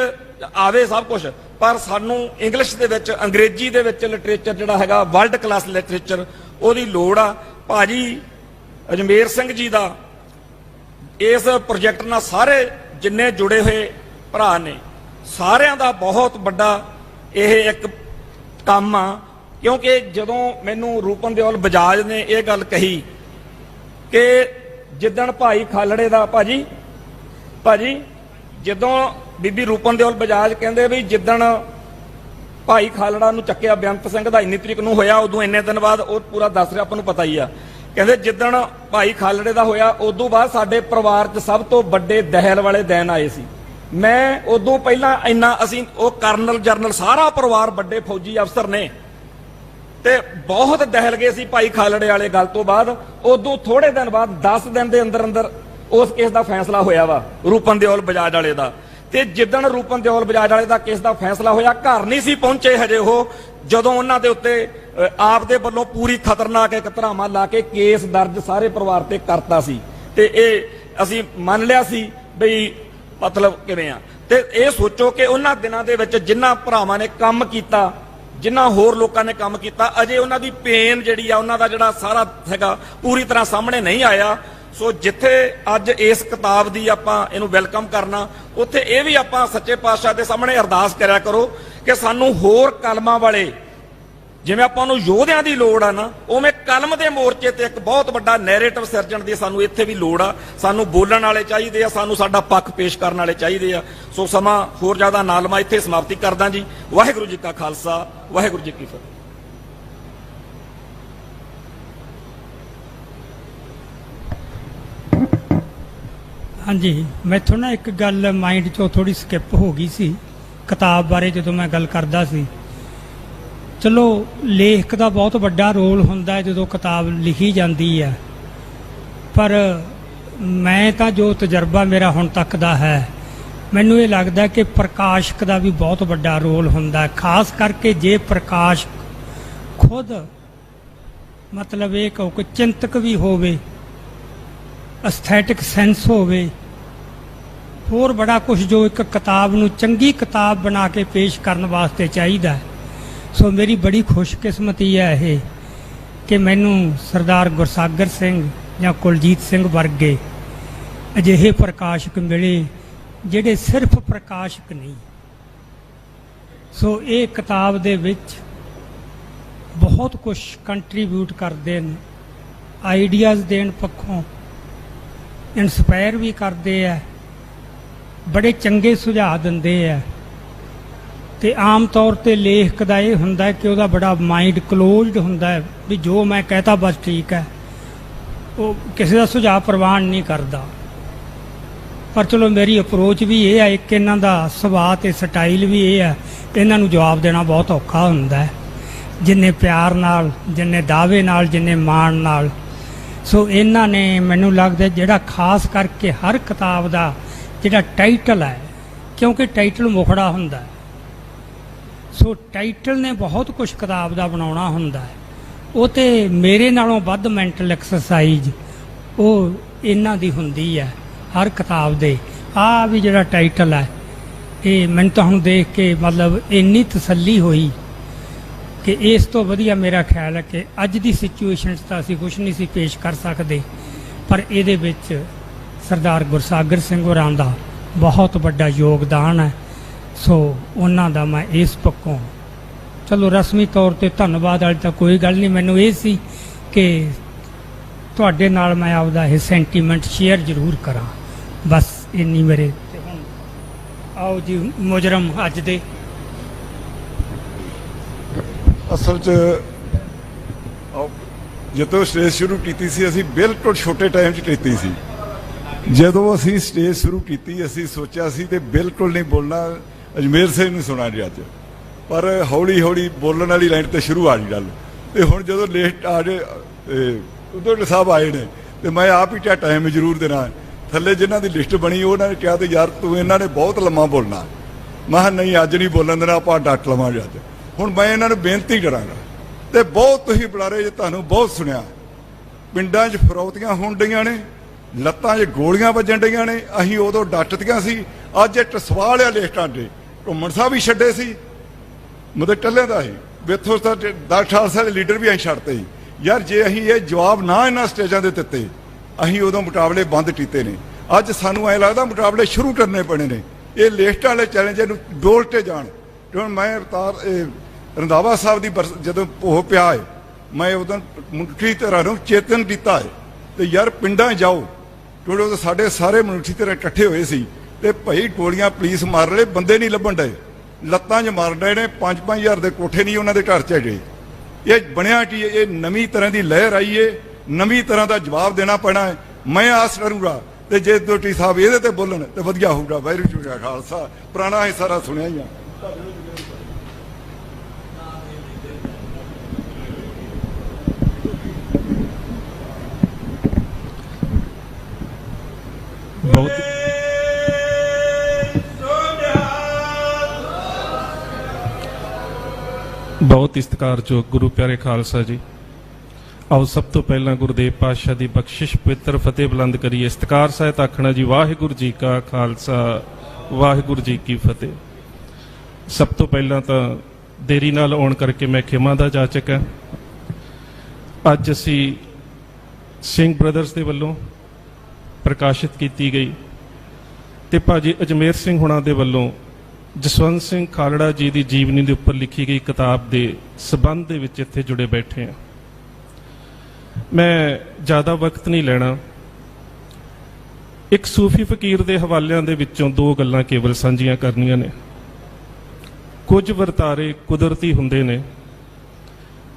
ਆਵੇ ਸਭ ਕੁਝ, ਪਰ ਸਾਨੂੰ ਇੰਗਲਿਸ਼ ਦੇ ਵਿੱਚ, ਅੰਗਰੇਜ਼ੀ ਦੇ ਵਿੱਚ ਲਿਟਰੇਚਰ ਜਿਹੜਾ ਹੈਗਾ ਵਰਲਡ ਕਲਾਸ ਲਿਟਰੇਚਰ, ਉਹਦੀ ਲੋੜ ਆ। ਭਾਜੀ ਅਜਮੇਰ ਸਿੰਘ ਜੀ ਦਾ ਇਸ ਪ੍ਰੋਜੈਕਟ ਨਾਲ ਸਾਰੇ ਜਿੰਨੇ ਜੁੜੇ ਹੋਏ ਭਰਾ ਨੇ, ਸਾਰਿਆਂ ਦਾ ਬਹੁਤ ਵੱਡਾ ਇਹ ਇੱਕ ਕੰਮ ਆ, ਕਿਉਂਕਿ ਜਦੋਂ ਮੈਨੂੰ ਰੂਪਨ ਦਿਓਲ ਬਜਾਜ ਨੇ ਇਹ ਗੱਲ ਕਹੀ ਕਿ ਜਿੱਦਣ ਭਾਈ ਖਾਲੜੇ ਦਾ ਭਾਜੀ ਜਦੋਂ ਬੀਬੀ ਰੂਪਨ ਦਿਓਲ ਬਜਾਜ ਕਹਿੰਦੇ ਵੀ ਜਿੱਦਣ ਭਾਈ ਖਾਲੜਾ ਨੂੰ ਚੱਕਿਆ ਬੇਅੰਤ ਸਿੰਘ ਦਾ ਇੰਨੀ ਤਰੀਕ ਨੂੰ ਹੋਇਆ, ਉਦੋਂ ਇੰਨੇ ਦਿਨ ਬਾਅਦ ਉਹ ਪੂਰਾ ਦੱਸ ਰਿਹਾ, ਆਪਾਂ ਨੂੰ ਪਤਾ ਹੀ ਆ। ਕਹਿੰਦੇ ਜਿੱਦਣ ਭਾਈ ਖਾਲੜੇ ਦਾ ਹੋਇਆ ਉਦੋਂ ਬਾਅਦ ਸਾਡੇ ਪਰਿਵਾਰ 'ਚ ਸਭ ਤੋਂ ਵੱਡੇ ਦਹਿਲ ਵਾਲੇ ਦਿਨ ਆਏ ਸੀ। ਮੈਂ ਉਦੋਂ ਪਹਿਲਾਂ ਇੰਨਾ ਅਸੀਂ ਉਹ ਕਰਨਲ ਜਰਨਲ ਸਾਰਾ ਪਰਿਵਾਰ ਵੱਡੇ ਫੌਜੀ ਅਫਸਰ ਨੇ ਤੇ ਬਹੁਤ ਦਹਿਲ ਗਏ ਸੀ ਭਾਈ ਖਾਲੜੇ ਵਾਲੇ ਗੱਲ ਤੋਂ ਬਾਅਦ। ਉਦੋਂ ਥੋੜੇ ਦਿਨ ਬਾਅਦ 10 ਦਿਨ ਦੇ ਅੰਦਰ ਅੰਦਰ ਉਸ ਕੇਸ ਦਾ ਫੈਸਲਾ ਹੋਇਆ ਵਾ ਰੂਪਨ ਦਿਓਲ ਬਜਾਜ ਵਾਲੇ ਦਾ। ਤੇ ਜਿੱਦਣ ਰੂਪਨ ਦਿਓਲ ਬਜਾਜ ਵਾਲੇ ਦਾ ਕੇਸ ਦਾ ਫੈਸਲਾ ਹੋਇਆ, ਘਰ ਨਹੀਂ ਸੀ ਪਹੁੰਚੇ ਹਜੇ ਉਹ, ਜਦੋਂ ਉਹਨਾਂ ਦੇ ਉੱਤੇ ਆਪ ਦੇ ਵੱਲੋਂ ਪੂਰੀ ਖਤਰਨਾਕ ਇੱਕ ਧਰਾਵਾਂ ਲਾ ਕੇ ਕੇਸ ਦਰਜ ਸਾਰੇ ਪਰਿਵਾਰ ਤੇ ਕਰਤਾ ਸੀ। ਤੇ ਇਹ ਅਸੀਂ ਮੰਨ ਲਿਆ ਸੀ ਬਈ ਮਤਲਬ ਕਿਵੇਂ ਆ। ਤੇ ਇਹ ਸੋਚੋ ਕਿ ਉਹਨਾਂ ਦਿਨਾਂ ਦੇ ਵਿੱਚ ਜਿਨ੍ਹਾਂ ਭਰਾਵਾਂ ਨੇ ਕੰਮ ਕੀਤਾ, ਜਿਨ੍ਹਾਂ ਹੋਰ ਲੋਕਾਂ ਨੇ ਕੰਮ ਕੀਤਾ, ਅਜੇ ਉਹਨਾਂ ਦੀ ਪੇਨ ਜਿਹੜੀ ਆ, ਉਹਨਾਂ ਦਾ ਜਿਹੜਾ ਸਾਰਾ ਹੈਗਾ ਪੂਰੀ ਤਰ੍ਹਾਂ ਸਾਹਮਣੇ ਨਹੀਂ ਆਇਆ। ਸੋ ਜਿੱਥੇ ਅੱਜ ਇਸ ਕਿਤਾਬ ਦੀ ਆਪਾਂ ਇਹਨੂੰ ਵੈਲਕਮ ਕਰਨਾ, ਉੱਥੇ ਇਹ ਵੀ ਆਪਾਂ ਸੱਚੇ ਪਾਤਸ਼ਾਹ ਦੇ ਸਾਹਮਣੇ ਅਰਦਾਸ ਕਰਿਆ ਕਰੋ ਕਿ ਸਾਨੂੰ ਹੋਰ ਕਲਮਾਂ ਵਾਲੇ, ਜਿਵੇਂ ਆਪਾਂ ਨੂੰ ਯੋਧਿਆਂ ਦੀ ਲੋੜ ਆ ਨਾ, ਉਵੇਂ ਕਲਮ ਦੇ ਮੋਰਚੇ ਤੇ ਇੱਕ ਬਹੁਤ ਵੱਡਾ ਨੈਰੇਟਿਵ ਸਿਰਜਣ ਦੀ ਸਾਨੂੰ ਇੱਥੇ ਵੀ ਲੋੜ ਆ। ਸਾਨੂੰ ਬੋਲਣ ਵਾਲੇ ਚਾਹੀਦੇ ਆ, ਸਾਨੂੰ ਸਾਡਾ ਪੱਖ ਪੇਸ਼ ਕਰਨ ਵਾਲੇ ਚਾਹੀਦੇ ਆ। ਸੋ ਸਮਾਂ ਹੋਰ ਜ਼ਿਆਦਾ ਨਾ ਲਵਾਂ, ਇੱਥੇ ਸਮਾਪਤੀ ਕਰਦਾ ਜੀ। ਵਾਹਿਗੁਰੂ ਜੀ ਕਾ ਖਾਲਸਾ, ਵਾਹਿਗੁਰੂ ਜੀ ਕੀ ਫਤਿਹ। ਹਾਂਜੀ, ਮੈਥੋਂ ਨਾ ਇੱਕ ਗੱਲ ਮਾਈਂਡ 'ਚੋਂ ਥੋੜੀ ਸਕਿਪ ਹੋ ਗਈ ਸੀ ਕਿਤਾਬ ਬਾਰੇ ਜਦੋਂ ਮੈਂ ਗੱਲ ਕਰਦਾ ਸੀ। ਚਲੋ ਲੇਖਕ ਦਾ ਬਹੁਤ ਵੱਡਾ ਰੋਲ ਹੁੰਦਾ ਹੈ ਜਦੋਂ ਕਿਤਾਬ ਲਿਖੀ ਜਾਂਦੀ ਹੈ, ਪਰ ਮੈਂ ਤਾਂ ਜੋ ਤਜਰਬਾ ਮੇਰਾ ਹੁਣ ਤੱਕ ਦਾ ਹੈ, ਮੈਨੂੰ ਇਹ ਲੱਗਦਾ ਕਿ ਪ੍ਰਕਾਸ਼ਕ ਦਾ ਵੀ ਬਹੁਤ ਵੱਡਾ ਰੋਲ ਹੁੰਦਾ ਹੈ। ਖਾਸ ਕਰਕੇ ਜੇ ਪ੍ਰਕਾਸ਼ਕ ਖੁਦ ਮਤਲਬ ਇਹ ਕਹੋ ਕਿ ਚਿੰਤਕ ਵੀ ਹੋਵੇ, ਐਸਥੈਟਿਕ ਸੈਂਸ ਹੋਵੇ, ਹੋਰ ਬੜਾ ਕੁਝ ਜੋ ਇੱਕ ਕਿਤਾਬ ਨੂੰ ਚੰਗੀ ਕਿਤਾਬ ਬਣਾ ਕੇ ਪੇਸ਼ ਕਰਨ ਵਾਸਤੇ ਚਾਹੀਦਾ ਹੈ। ਸੋ ਮੇਰੀ ਬੜੀ ਖੁਸ਼ਕਿਸਮਤੀ ਹੈ ਇਹ ਕਿ ਮੈਨੂੰ ਸਰਦਾਰ ਗੁਰਸਾਗਰ ਸਿੰਘ ਜਾਂ ਕੁਲਜੀਤ ਸਿੰਘ ਵਰਗੇ ਅਜਿਹੇ ਪ੍ਰਕਾਸ਼ਕ ਮਿਲੇ ਜਿਹੜੇ ਸਿਰਫ ਪ੍ਰਕਾਸ਼ਕ ਨਹੀਂ। ਸੋ ਇਹ ਕਿਤਾਬ ਦੇ ਵਿੱਚ ਬਹੁਤ ਕੁਝ ਕੰਟਰੀਬਿਊਟ ਕਰਦੇ ਨੇ, ਆਈਡੀਆਜ਼ ਦੇਣ ਪੱਖੋਂ ਇਨਸਪਾਇਰ ਵੀ ਕਰਦੇ ਆ, ਬੜੇ ਚੰਗੇ ਸੁਝਾਅ ਦਿੰਦੇ ਆ। ਤੇ ਆਮ ਤੌਰ ਤੇ ਲੇਖਕ ਦਾ ਇਹ ਹੁੰਦਾ ਹੈ ਕਿ ਉਹਦਾ ਬੜਾ ਮਾਈਂਡ ਕਲੋਜ਼ਡ ਹੁੰਦਾ ਹੈ ਵੀ ਜੋ ਮੈਂ ਕਹਤਾ ਬਸ ਠੀਕ ਹੈ, ਉਹ ਕਿਸੇ ਦਾ ਸੁਝਾਅ ਪ੍ਰਵਾਨ ਨਹੀਂ ਕਰਦਾ। ਪਰ ਚਲੋ ਮੇਰੀ ਅਪਰੋਚ ਵੀ ਇਹ ਹੈ, ਇੱਕ ਇਹਨਾਂ ਦਾ ਸੁਭਾਅ ਤੇ ਸਟਾਈਲ ਵੀ ਇਹ ਹੈ, ਇਹਨਾਂ ਨੂੰ ਜਵਾਬ ਦੇਣਾ ਬਹੁਤ ਔਖਾ ਹੁੰਦਾ ਹੈ, ਜਿੰਨੇ ਪਿਆਰ ਨਾਲ, ਜਿੰਨੇ ਦਾਅਵੇ ਨਾਲ, ਜਿੰਨੇ ਮਾਣ ਨਾਲ। ਸੋ ਇਹਨਾਂ ਨੇ ਮੈਨੂੰ ਲੱਗਦਾ ਜਿਹੜਾ ਖਾਸ ਕਰਕੇ ਹਰ ਕਿਤਾਬ ਦਾ ਜਿਹੜਾ ਟਾਈਟਲ ਹੈ, ਕਿਉਂਕਿ ਟਾਈਟਲ ਮੁਖੜਾ ਹੁੰਦਾ ਹੈ, ਸੋ ਟਾਈਟਲ ਨੇ ਬਹੁਤ ਕੁਝ ਕਿਤਾਬ ਦਾ ਬਣਾਉਣਾ ਹੁੰਦਾ ਹੈ। ਉਹ ਤੇ ਮੇਰੇ ਨਾਲੋਂ ਵੱਧ ਮੈਂਟਲ ਐਕਸਰਸਾਈਜ਼ ਉਹ ਇਹਨਾਂ ਦੀ ਹੁੰਦੀ ਹੈ ਹਰ ਕਿਤਾਬ ਦੇ। ਆਹ ਵੀ ਜਿਹੜਾ ਟਾਈਟਲ ਹੈ, ਇਹ ਮੈਨੂੰ ਤਾਂ ਹੁਣ ਦੇਖ ਕੇ ਮਤਲਬ ਇੰਨੀ ਤਸੱਲੀ ਹੋਈ ਕਿ ਇਸ ਤੋਂ ਵਧੀਆ ਮੇਰਾ ਖਿਆਲ ਹੈ ਕਿ ਅੱਜ ਦੀ ਸਿਚੁਏਸ਼ਨ 'ਚ ਤਾਂ ਅਸੀਂ ਕੁਝ ਨਹੀਂ ਸੀ ਪੇਸ਼ ਕਰ ਸਕਦੇ, ਪਰ ਇਹਦੇ ਵਿੱਚ ਸਰਦਾਰ ਗੁਰਸਾਗਰ ਸਿੰਘ ਹੋਰਾਂ ਦਾ ਬਹੁਤ ਵੱਡਾ ਯੋਗਦਾਨ ਹੈ। ਸੋ ਉਹਨਾਂ ਦਾ ਮੈਂ ਇਸ ਪੱਖੋਂ ਚਲੋ ਰਸਮੀ ਤੌਰ ਤੇ ਧੰਨਵਾਦ ਵਾਲੀ ਤਾਂ ਕੋਈ ਗੱਲ ਨਹੀਂ, ਮੈਨੂੰ ਇਹ ਸੀ ਕਿ ਤੁਹਾਡੇ ਨਾਲ ਮੈਂ ਆਪਦਾ ਇਹ ਸੈਂਟੀਮੈਂਟ ਸ਼ੇਅਰ ਜ਼ਰੂਰ ਕਰਾਂ, ਬਸ ਇੰਨੀ ਮੇਰੇ। ਤੇ ਹੁਣ ਆਓ ਜੀ ਮੁਜਰਮ ਅੱਜ ਦੇ। ਅਸਲ 'ਚ ਜਦੋਂ ਸਟੇਜ ਸ਼ੁਰੂ ਕੀਤੀ ਸੀ ਅਸੀਂ ਬਿਲਕੁਲ ਛੋਟੇ ਟਾਈਮ 'ਚ ਕੀਤੀ ਸੀ। ਜਦੋਂ ਅਸੀਂ ਸਟੇਜ ਸ਼ੁਰੂ ਕੀਤੀ ਅਸੀਂ ਸੋਚਿਆ ਸੀ ਤੇ ਬਿਲਕੁਲ ਨਹੀਂ ਬੋਲਣਾ, ਅਜਮੇਰ ਸਿੰਘ ਨੂੰ ਸੁਣਾ ਜੀ ਅੱਜ, ਪਰ ਹੌਲੀ ਹੌਲੀ ਬੋਲਣ ਵਾਲੀ ਲਾਈਨ ਤੇ ਸ਼ੁਰੂ ਆ ਗਈ ਗੱਲ। ਤੇ ਹੁਣ ਜਦੋਂ ਲੇਟ ਆ ਜੇ ਉਦੋਂ ਸਾਹਿਬ ਆਏ ਨੇ ਤੇ ਮੈਂ ਆਪ ਹੀ ਕਿਹਾ ਟਾਈਮ ਜ਼ਰੂਰ ਦੇਣਾ। ਥੱਲੇ ਜਿਨ੍ਹਾਂ ਦੀ ਲਿਸਟ ਬਣੀ ਉਹਨਾਂ ਨੇ ਕਿਹਾ ਤੇ ਯਾਰ ਤੂੰ ਇਹਨਾਂ ਨੇ ਬਹੁਤ ਲੰਮਾ ਬੋਲਣਾ। ਮੈਂ ਕਿਹਾ ਨਹੀਂ ਅੱਜ ਨਹੀਂ ਬੋਲਣ ਦੇਣਾ, ਆਪਾਂ ਡੱਟ ਲਵਾਂਗੇ ਅੱਜ। ਹੁਣ ਮੈਂ ਇਹਨਾਂ ਨੂੰ ਬੇਨਤੀ ਕਰਾਂਗਾ ਤੇ ਬਹੁਤ ਤੁਸੀਂ ਬੁਲਾਰੇ ਜੇ ਤੁਹਾਨੂੰ ਬਹੁਤ ਸੁਣਿਆ, ਪਿੰਡਾਂ 'ਚ ਫਰੌਤੀਆਂ ਹੋਣ ਡਈਆਂ ਨੇ, ਲੱਤਾਂ 'ਚ ਗੋਲੀਆਂ ਵੱਜਣ ਡਈਆਂ ਨੇ, ਅਸੀਂ ਉਦੋਂ ਡੱਟਦੀਆਂ ਸੀ। ਅੱਜ ਇਹ ਸਵਾਲ ਆ ਲਿਸਟਾਂ 'ਤੇ ਘੁੰਮਣ ਸਾਹਿਬ ਵੀ ਛੱਡੇ ਸੀ, ਮਤਲਬ ਟੱਲੇ ਦਾ ਸੀ ਵੇਥੋਂ ਤਾਂ 10-18 ਦੇ ਲੀਡਰ ਵੀ ਅਸੀਂ ਛੱਡਤੇ ਸੀ। ਯਾਰ ਜੇ ਅਸੀਂ ਇਹ ਜਵਾਬ ਨਾ ਇਹਨਾਂ ਸਟੇਜਾਂ ਦੇ ਦਿੱਤੇ, ਅਸੀਂ ਉਦੋਂ ਮੁਕਾਬਲੇ ਬੰਦ ਕੀਤੇ ਨੇ। ਅੱਜ ਸਾਨੂੰ ਐਂ ਲੱਗਦਾ ਮੁਕਾਬਲੇ ਸ਼ੁਰੂ ਕਰਨੇ ਪੈਣੇ ਨੇ। ਇਹ ਲਿਸਟ ਵਾਲੇ ਚੈਲੰਜ ਨੂੰ ਡੋਲਟੇ ਜਾਣ। ਹੁਣ ਮੈਂ ਅਵਤਾਰ ਰੰਧਾਵਾ ਸਾਹਿਬ ਦੀ ਜਦੋਂ ਉਹ ਪਿਆ ਹੈ, ਮੈਂ ਉਦੋਂ ਮਨੁੱਖੀ ਧਿਰਾਂ ਨੂੰ ਚੇਤਨ ਕੀਤਾ ਹੈ ਤੇ ਯਾਰ ਪਿੰਡਾਂ ਜਾਓ, ਕਿਉਂਕਿ ਉਦੋਂ ਸਾਡੇ ਸਾਰੇ ਮਨੁੱਖੀ ਧਿਰਾਂ ਇਕੱਠੇ ਹੋਏ ਸੀ ਤੇ ਭਈ ਗੋਲੀਆਂ ਪੁਲਿਸ ਮਾਰ ਲਏ, ਬੰਦੇ ਨਹੀਂ ਲੱਭਣ ਡਏ, ਲੱਤਾਂ 'ਚ ਮਾਰ ਡਏ ਨੇ, 5-5 ਹਜ਼ਾਰ ਦੇ ਕੋਠੇ ਨਹੀਂ ਉਹਨਾਂ ਦੇ ਘਰ 'ਚ ਹੈਗੇ। ਇਹ ਬਣਿਆ ਕੀ? ਇਹ ਨਵੀਂ ਤਰ੍ਹਾਂ ਦੀ ਲਹਿਰ ਆਈ ਏ, ਨਵੀਂ ਤਰ੍ਹਾਂ ਦਾ ਜਵਾਬ ਦੇਣਾ ਪੈਣਾ ਹੈ। ਮੈਂ ਆਸ ਕਰੂੰਗਾ ਤੇ ਜੇ ਦੋਟੀ ਸਾਹਿਬ ਇਹਦੇ ਤੇ ਬੋਲਣ ਤੇ ਵਧੀਆ ਹੋਊਗਾ। ਵਾਹਿਗੁਰੂ ਜੀ ਕਾ ਖਾਲਸਾ। ਪੁਰਾਣਾ ਹੀ ਸਾਰਾ ਸੁਣਿਆ ਹੀ ਆ। ਬਹੁਤ ਸਤਿਕਾਰਯੋਗ ਗੁਰੂ ਪਿਆਰੇ ਖਾਲਸਾ ਜੀ, ਆਓ ਸਭ ਤੋਂ ਪਹਿਲਾਂ ਗੁਰਦੇਵ ਪਾਤਸ਼ਾਹ ਦੀ ਬਖਸ਼ਿਸ਼ ਪਵਿੱਤਰ ਫਤਿਹ ਬੁਲੰਦ ਕਰੀਏ। ਸਤਿਕਾਰ ਸਹਿਤ ਆਖਣਾ ਜੀ, ਵਾਹਿਗੁਰੂ ਜੀ ਕਾ ਖਾਲਸਾ, ਵਾਹਿਗੁਰੂ ਜੀ ਕੀ ਫਤਿਹ। ਸਭ ਤੋਂ ਪਹਿਲਾਂ ਤਾਂ ਦੇਰੀ ਨਾਲ ਆਉਣ ਕਰਕੇ ਮੈਂ ਖਿਮਾ ਦਾ ਜਾਚਕ ਹਾਂ। ਅੱਜ ਅਸੀਂ ਸਿੰਘ ਬ੍ਰਦਰਸ ਦੇ ਵੱਲੋਂ ਪ੍ਰਕਾਸ਼ਿਤ ਕੀਤੀ ਗਈ ਤੇ ਭਾਜੀ ਅਜਮੇਰ ਸਿੰਘ ਹੁਣਾਂ ਦੇ ਵੱਲੋਂ ਜਸਵੰਤ ਸਿੰਘ ਖਾਲੜਾ ਜੀ ਦੀ ਜੀਵਨੀ ਦੇ ਉੱਪਰ ਲਿਖੀ ਗਈ ਕਿਤਾਬ ਦੇ ਸਬੰਧ ਦੇ ਵਿੱਚ ਇੱਥੇ ਜੁੜੇ ਬੈਠੇ ਹਾਂ। ਮੈਂ ਜ਼ਿਆਦਾ ਵਕਤ ਨਹੀਂ ਲੈਣਾ। ਇੱਕ ਸੂਫੀ ਫਕੀਰ ਦੇ ਹਵਾਲਿਆਂ ਦੇ ਵਿੱਚੋਂ 2 ਗੱਲਾਂ ਕੇਵਲ ਸਾਂਝੀਆਂ ਕਰਨੀਆਂ ਨੇ। ਕੁਝ ਵਰਤਾਰੇ ਕੁਦਰਤੀ ਹੁੰਦੇ ਨੇ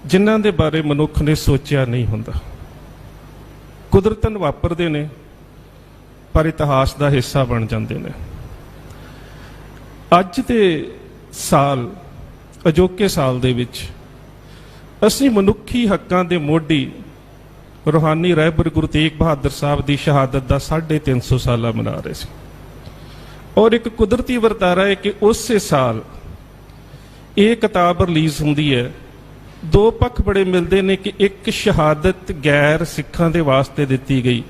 ਜਿਨ੍ਹਾਂ ਦੇ ਬਾਰੇ ਮਨੁੱਖ ਨੇ ਸੋਚਿਆ ਨਹੀਂ ਹੁੰਦਾ। ਕੁਦਰਤਨ ਵਾਪਰਦੇ ਨੇ ਪਰ ਇਤਿਹਾਸ ਦਾ ਹਿੱਸਾ ਬਣ ਜਾਂਦੇ ਨੇ। ਅੱਜ ਦੇ ਸਾਲ, ਅਜੋਕੇ ਸਾਲ ਦੇ ਵਿੱਚ ਅਸੀਂ ਮਨੁੱਖੀ ਹੱਕਾਂ ਦੇ ਮੋਢੀ ਰੂਹਾਨੀ ਰਹਿਬਰ ਗੁਰੂ ਤੇਗ ਬਹਾਦਰ ਸਾਹਿਬ ਦੀ ਸ਼ਹਾਦਤ ਦਾ 350 ਸਾਲਾ ਮਨਾ ਰਹੇ ਸੀ। ਔਰ ਇੱਕ ਕੁਦਰਤੀ ਵਰਤਾਰਾ ਹੈ ਕਿ ਉਸੇ ਸਾਲ ਇਹ ਕਿਤਾਬ ਰਿਲੀਜ਼ ਹੁੰਦੀ ਹੈ। 2 ਪੱਖ ਬੜੇ ਮਿਲਦੇ ਨੇ ਕਿ ਇੱਕ ਸ਼ਹਾਦਤ ਗੈਰ ਸਿੱਖਾਂ ਦੇ ਵਾਸਤੇ ਦਿੱਤੀ ਗਈ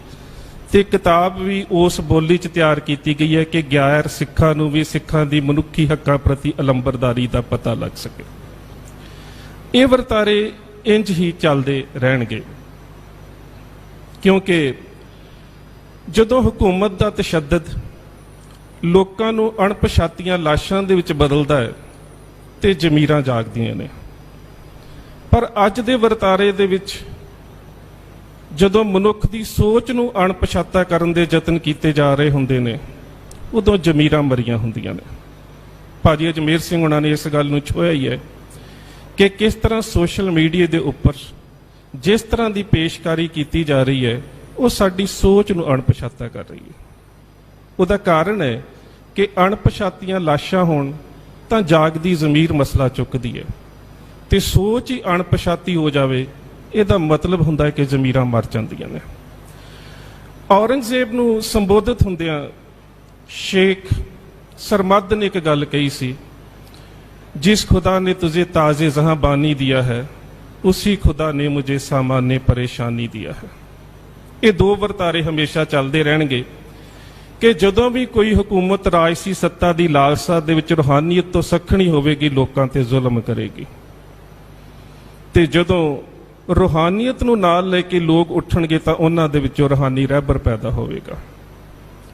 ਤੇ ਕਿਤਾਬ ਵੀ ਉਸ ਬੋਲੀ 'ਚ ਤਿਆਰ ਕੀਤੀ ਗਈ ਹੈ ਕਿ ਗੈਰ ਸਿੱਖਾਂ ਨੂੰ ਵੀ ਸਿੱਖਾਂ ਦੀ ਮਨੁੱਖੀ ਹੱਕਾਂ ਪ੍ਰਤੀ ਅਲੰਬਰਦਾਰੀ ਦਾ ਪਤਾ ਲੱਗ ਸਕੇ। ਇਹ ਵਰਤਾਰੇ ਇੰਜ ਹੀ ਚੱਲਦੇ ਰਹਿਣਗੇ ਕਿਉਂਕਿ ਜਦੋਂ ਹਕੂਮਤ ਦਾ ਤਸ਼ੱਦਦ ਲੋਕਾਂ ਨੂੰ ਅਣਪਛਾਤੀਆਂ ਲਾਸ਼ਾਂ ਦੇ ਵਿੱਚ ਬਦਲਦਾ ਹੈ ਤੇ ਜ਼ਮੀਰਾਂ ਜਾਗਦੀਆਂ ਨੇ। ਪਰ ਅੱਜ ਦੇ ਵਰਤਾਰੇ ਦੇ ਵਿੱਚ ਜਦੋਂ ਮਨੁੱਖ ਦੀ ਸੋਚ ਨੂੰ ਅਣਪਛਾਤਾ ਕਰਨ ਦੇ ਯਤਨ ਕੀਤੇ ਜਾ ਰਹੇ ਹੁੰਦੇ ਨੇ, ਉਦੋਂ ਜ਼ਮੀਰਾਂ ਮਰੀਆਂ ਹੁੰਦੀਆਂ ਨੇ। ਭਾਜੀ ਅਜਮੇਰ ਸਿੰਘ ਉਹਨਾਂ ਨੇ ਇਸ ਗੱਲ ਨੂੰ ਛੋਹਿਆ ਹੀ ਹੈ ਕਿ ਕਿਸ ਤਰ੍ਹਾਂ ਸੋਸ਼ਲ ਮੀਡੀਆ ਦੇ ਉੱਪਰ ਜਿਸ ਤਰ੍ਹਾਂ ਦੀ ਪੇਸ਼ਕਾਰੀ ਕੀਤੀ ਜਾ ਰਹੀ ਹੈ ਉਹ ਸਾਡੀ ਸੋਚ ਨੂੰ ਅਣਪਛਾਤਾ ਕਰ ਰਹੀ ਹੈ। ਉਹਦਾ ਕਾਰਨ ਹੈ ਕਿ ਅਣਪਛਾਤੀਆਂ ਲਾਸ਼ਾਂ ਹੋਣ ਤਾਂ ਜਾਗਦੀ ਜ਼ਮੀਰ ਮਸਲਾ ਚੁੱਕਦੀ ਹੈ ਤੇ ਸੋਚ ਹੀ ਅਣਪਛਾਤੀ ਹੋ ਜਾਵੇ, ਇਹਦਾ ਮਤਲਬ ਹੁੰਦਾ ਹੈ ਕਿ ਜ਼ਮੀਰਾਂ ਮਰ ਜਾਂਦੀਆਂ ਨੇ। ਔਰੰਗਜ਼ੇਬ ਨੂੰ ਸੰਬੋਧਿਤ ਹੁੰਦਿਆਂ ਸ਼ੇਖ ਸਰਮਦ ਨੇ ਇੱਕ ਗੱਲ ਕਹੀ ਸੀ, ਜਿਸ खुदा ने तुझे ताजे जहां बानी दिया है उसी खुदा ने मुझे सामान्य परेशानी दिया है। ਇਹ 2 ਵਰਤਾਰੇ ਹਮੇਸ਼ਾ ਚੱਲਦੇ ਰਹਿਣਗੇ ਕਿ ਜਦੋਂ ਵੀ ਕੋਈ ਹਕੂਮਤ ਰਾਜਸੀ ਸੱਤਾ ਦੀ ਲਾਲਸਾ ਦੇ ਵਿੱਚ ਰੂਹਾਨੀਅਤ ਤੋਂ ਸੱਖਣੀ ਹੋਵੇਗੀ, ਲੋਕਾਂ ਤੇ ਜ਼ੁਲਮ ਕਰੇਗੀ, ਤੇ ਜਦੋਂ ਰੂਹਾਨੀਅਤ ਨੂੰ ਨਾਲ ਲੈ ਕੇ ਲੋਕ ਉੱਠਣਗੇ ਤਾਂ ਉਹਨਾਂ ਦੇ ਵਿੱਚੋਂ ਰੂਹਾਨੀ ਰਹਿਬਰ ਪੈਦਾ ਹੋਵੇਗਾ।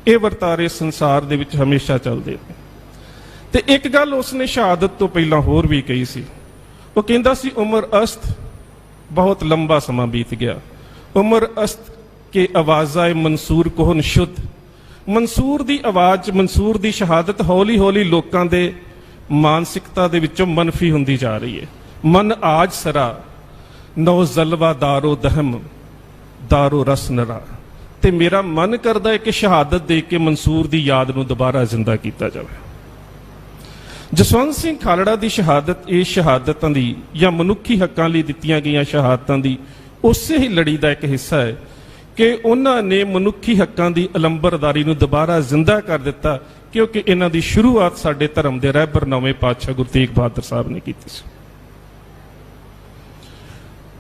ਇਹ ਵਰਤਾਰੇ ਸੰਸਾਰ ਦੇ ਵਿੱਚ ਹਮੇਸ਼ਾ ਚੱਲਦੇ ਨੇ। ਤੇ ਇੱਕ ਗੱਲ ਉਸਨੇ ਸ਼ਹਾਦਤ ਤੋਂ ਪਹਿਲਾਂ ਹੋਰ ਵੀ ਕਹੀ ਸੀ। ਉਹ ਕਹਿੰਦਾ ਸੀ, ਉਮਰ ਅਸਤ ਬਹੁਤ ਲੰਬਾ ਸਮਾਂ ਬੀਤ ਗਿਆ, ਉਮਰ ਅਸਤ ਕੇ ਆਵਾਜ਼ਾਏ ਮਨਸੂਰ ਕੋਹਨ ਸ਼ੁੱਧ। ਮਨਸੂਰ ਦੀ ਆਵਾਜ਼, ਮਨਸੂਰ ਦੀ ਸ਼ਹਾਦਤ ਹੌਲੀ ਹੌਲੀ ਲੋਕਾਂ ਦੇ ਮਾਨਸਿਕਤਾ ਦੇ ਵਿੱਚੋਂ ਮਨਫੀ ਹੁੰਦੀ ਜਾ ਰਹੀ ਹੈ। ਮਨ ਆਜ ਸਰਾ ਨੌ ਜ਼ਲਵਾ ਦਾਰੋ ਦਹਮ ਦਾਰੋ ਰਸ ਨਰਾ। ਤੇ ਮੇਰਾ ਮਨ ਕਰਦਾ ਹੈ ਕਿ ਸ਼ਹਾਦਤ ਦੇ ਕੇ ਮਨਸੂਰ ਦੀ ਯਾਦ ਨੂੰ ਦੁਬਾਰਾ ਜ਼ਿੰਦਾ ਕੀਤਾ ਜਾਵੇ। ਜਸਵੰਤ ਸਿੰਘ ਖਾਲੜਾ ਦੀ ਸ਼ਹਾਦਤ ਇਹ ਸ਼ਹਾਦਤਾਂ ਦੀ ਜਾਂ ਮਨੁੱਖੀ ਹੱਕਾਂ ਲਈ ਦਿੱਤੀਆਂ ਗਈਆਂ ਸ਼ਹਾਦਤਾਂ ਦੀ ਉਸੇ ਹੀ ਲੜੀ ਦਾ ਇੱਕ ਹਿੱਸਾ ਹੈ ਕਿ ਉਹਨਾਂ ਨੇ ਮਨੁੱਖੀ ਹੱਕਾਂ ਦੀ ਅਲੰਬਰਦਾਰੀ ਨੂੰ ਦੁਬਾਰਾ ਜ਼ਿੰਦਾ ਕਰ ਦਿੱਤਾ, ਕਿਉਂਕਿ ਇਹਨਾਂ ਦੀ ਸ਼ੁਰੂਆਤ ਸਾਡੇ ਧਰਮ ਦੇ ਰਹਿਬਰ ਨੌਵੇਂ ਪਾਤਸ਼ਾਹ ਗੁਰੂ ਤੇਗ ਬਹਾਦਰ ਸਾਹਿਬ ਨੇ ਕੀਤੀ ਸੀ।